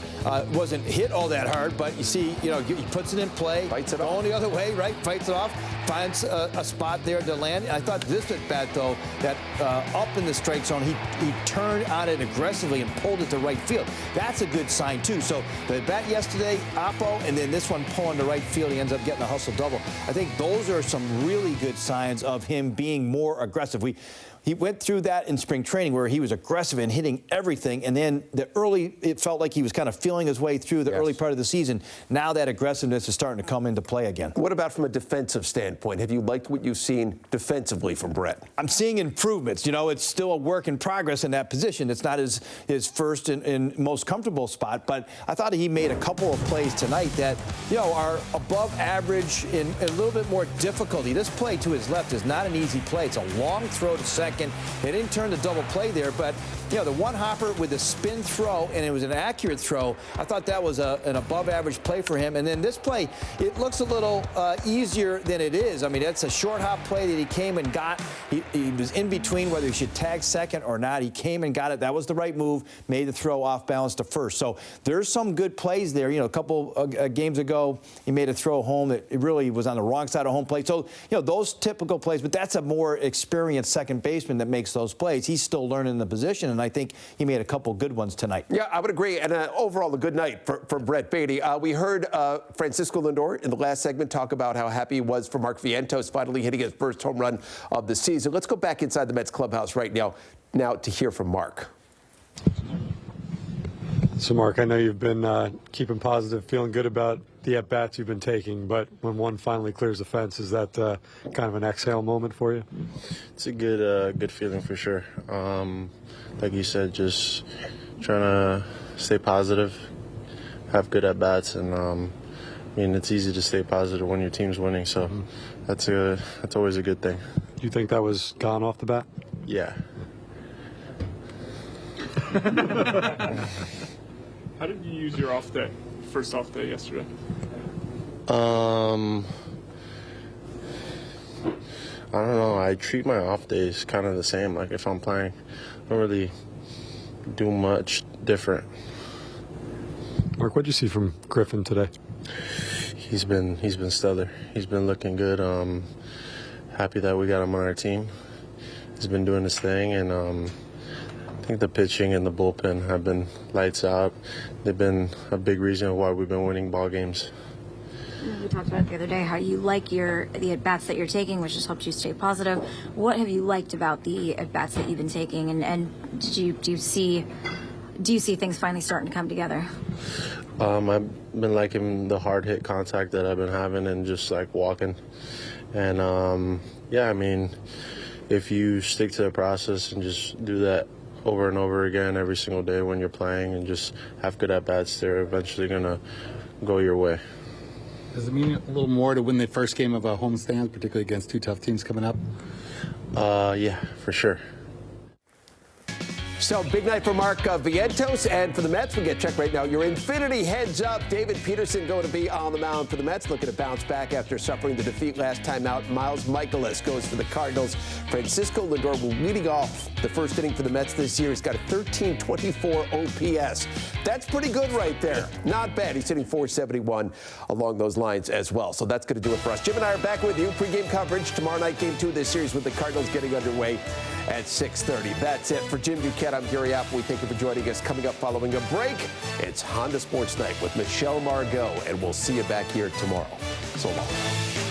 wasn't hit all that hard, but you see, he puts it in play. Fights it off. Going the other way, right? Fights it off. Finds a spot there to land. I thought this at bat, though, that up in the strike zone, he turned on it aggressively and pulled it to right field. That's a good sign, too. So the bat yesterday, Oppo, and then this one pulling to right field, he ends up getting a hustle double. I think those are some really good signs of him being more aggressive. He went through that in spring training where he was aggressive and hitting everything. And then it felt like he was kind of feeling his way through the early part of the season. Now that aggressiveness is starting to come into play again. What about from a defensive standpoint? Have you liked what you've seen defensively from Brett? I'm seeing improvements. It's still a work in progress in that position. It's not his first and most comfortable spot, but I thought he made a couple of plays tonight that, are above average and a little bit more difficulty. This play to his left is not an easy play. It's a long throw to second. They didn't turn the double play there, but the one hopper with the spin throw, and it was an accurate throw. I thought that was an above-average play for him. And then this play, it looks a little easier than it is. I mean, that's a short hop play that he came and got. He was in between whether he should tag second or not. He came and got it. That was the right move. Made the throw off balance to first. So there's some good plays there. A couple games ago, he made a throw home that it really was on the wrong side of home plate. So those typical plays. But that's a more experienced second baseman that makes those plays. He's still learning the position, and I think he made a couple good ones tonight. Yeah, I would agree. And overall, a good night for Brett Baty. We heard Francisco Lindor in the last segment talk about how happy he was for Mark Vientos finally hitting his first home run of the season. Let's go back inside the Mets clubhouse right now to hear from Mark. So, Mark, I know you've been keeping positive, feeling good about the at-bats you've been taking, but when one finally clears the fence, is that kind of an exhale moment for you? It's a good feeling for sure. Like you said, just trying to stay positive, have good at-bats, and it's easy to stay positive when your team's winning, so that's always a good thing. Do you think that was gone off the bat? Yeah. How did you use your first off day yesterday? I don't know. I treat my off days kind of the same. Like if I'm playing, I don't really do much different. Mark, what did you see from Griffin today? He's been stellar. He's been looking good. Happy that we got him on our team. He's been doing his thing, and I think the pitching and the bullpen have been lights out. They've been a big reason why we've been winning ball games. We talked about it the other day, how you like the at-bats that you're taking, which just helps you stay positive. What have you liked about the at-bats that you've been taking, and do you see things finally starting to come together? I've been liking the hard hit contact that I've been having and just like walking. And if you stick to the process and just do that over and over again every single day when you're playing and just have good at-bats, they're eventually going to go your way. Does it mean a little more to win the first game of a homestand, particularly against two tough teams coming up? Yeah, for sure. So, big night for Mark Vientos, and for the Mets, we get checked right now. Your Infinity heads up. David Peterson going to be on the mound for the Mets, looking to bounce back after suffering the defeat last time out. Miles Michaelis goes for the Cardinals. Francisco Lindor will leading off the first inning for the Mets this year. He's got a 1324 OPS. That's pretty good right there. Not bad. He's hitting 471 along those lines as well. So that's going to do it for us. Jim and I are back with you. Pre-game coverage tomorrow night, game 2 of this series with the Cardinals getting underway at 6:30. That's it for Jim Duquette. I'm Gary Apple. We thank you for joining us. Coming up following a break, it's Honda Sports Night with Michelle Margot, and we'll see you back here tomorrow. So long.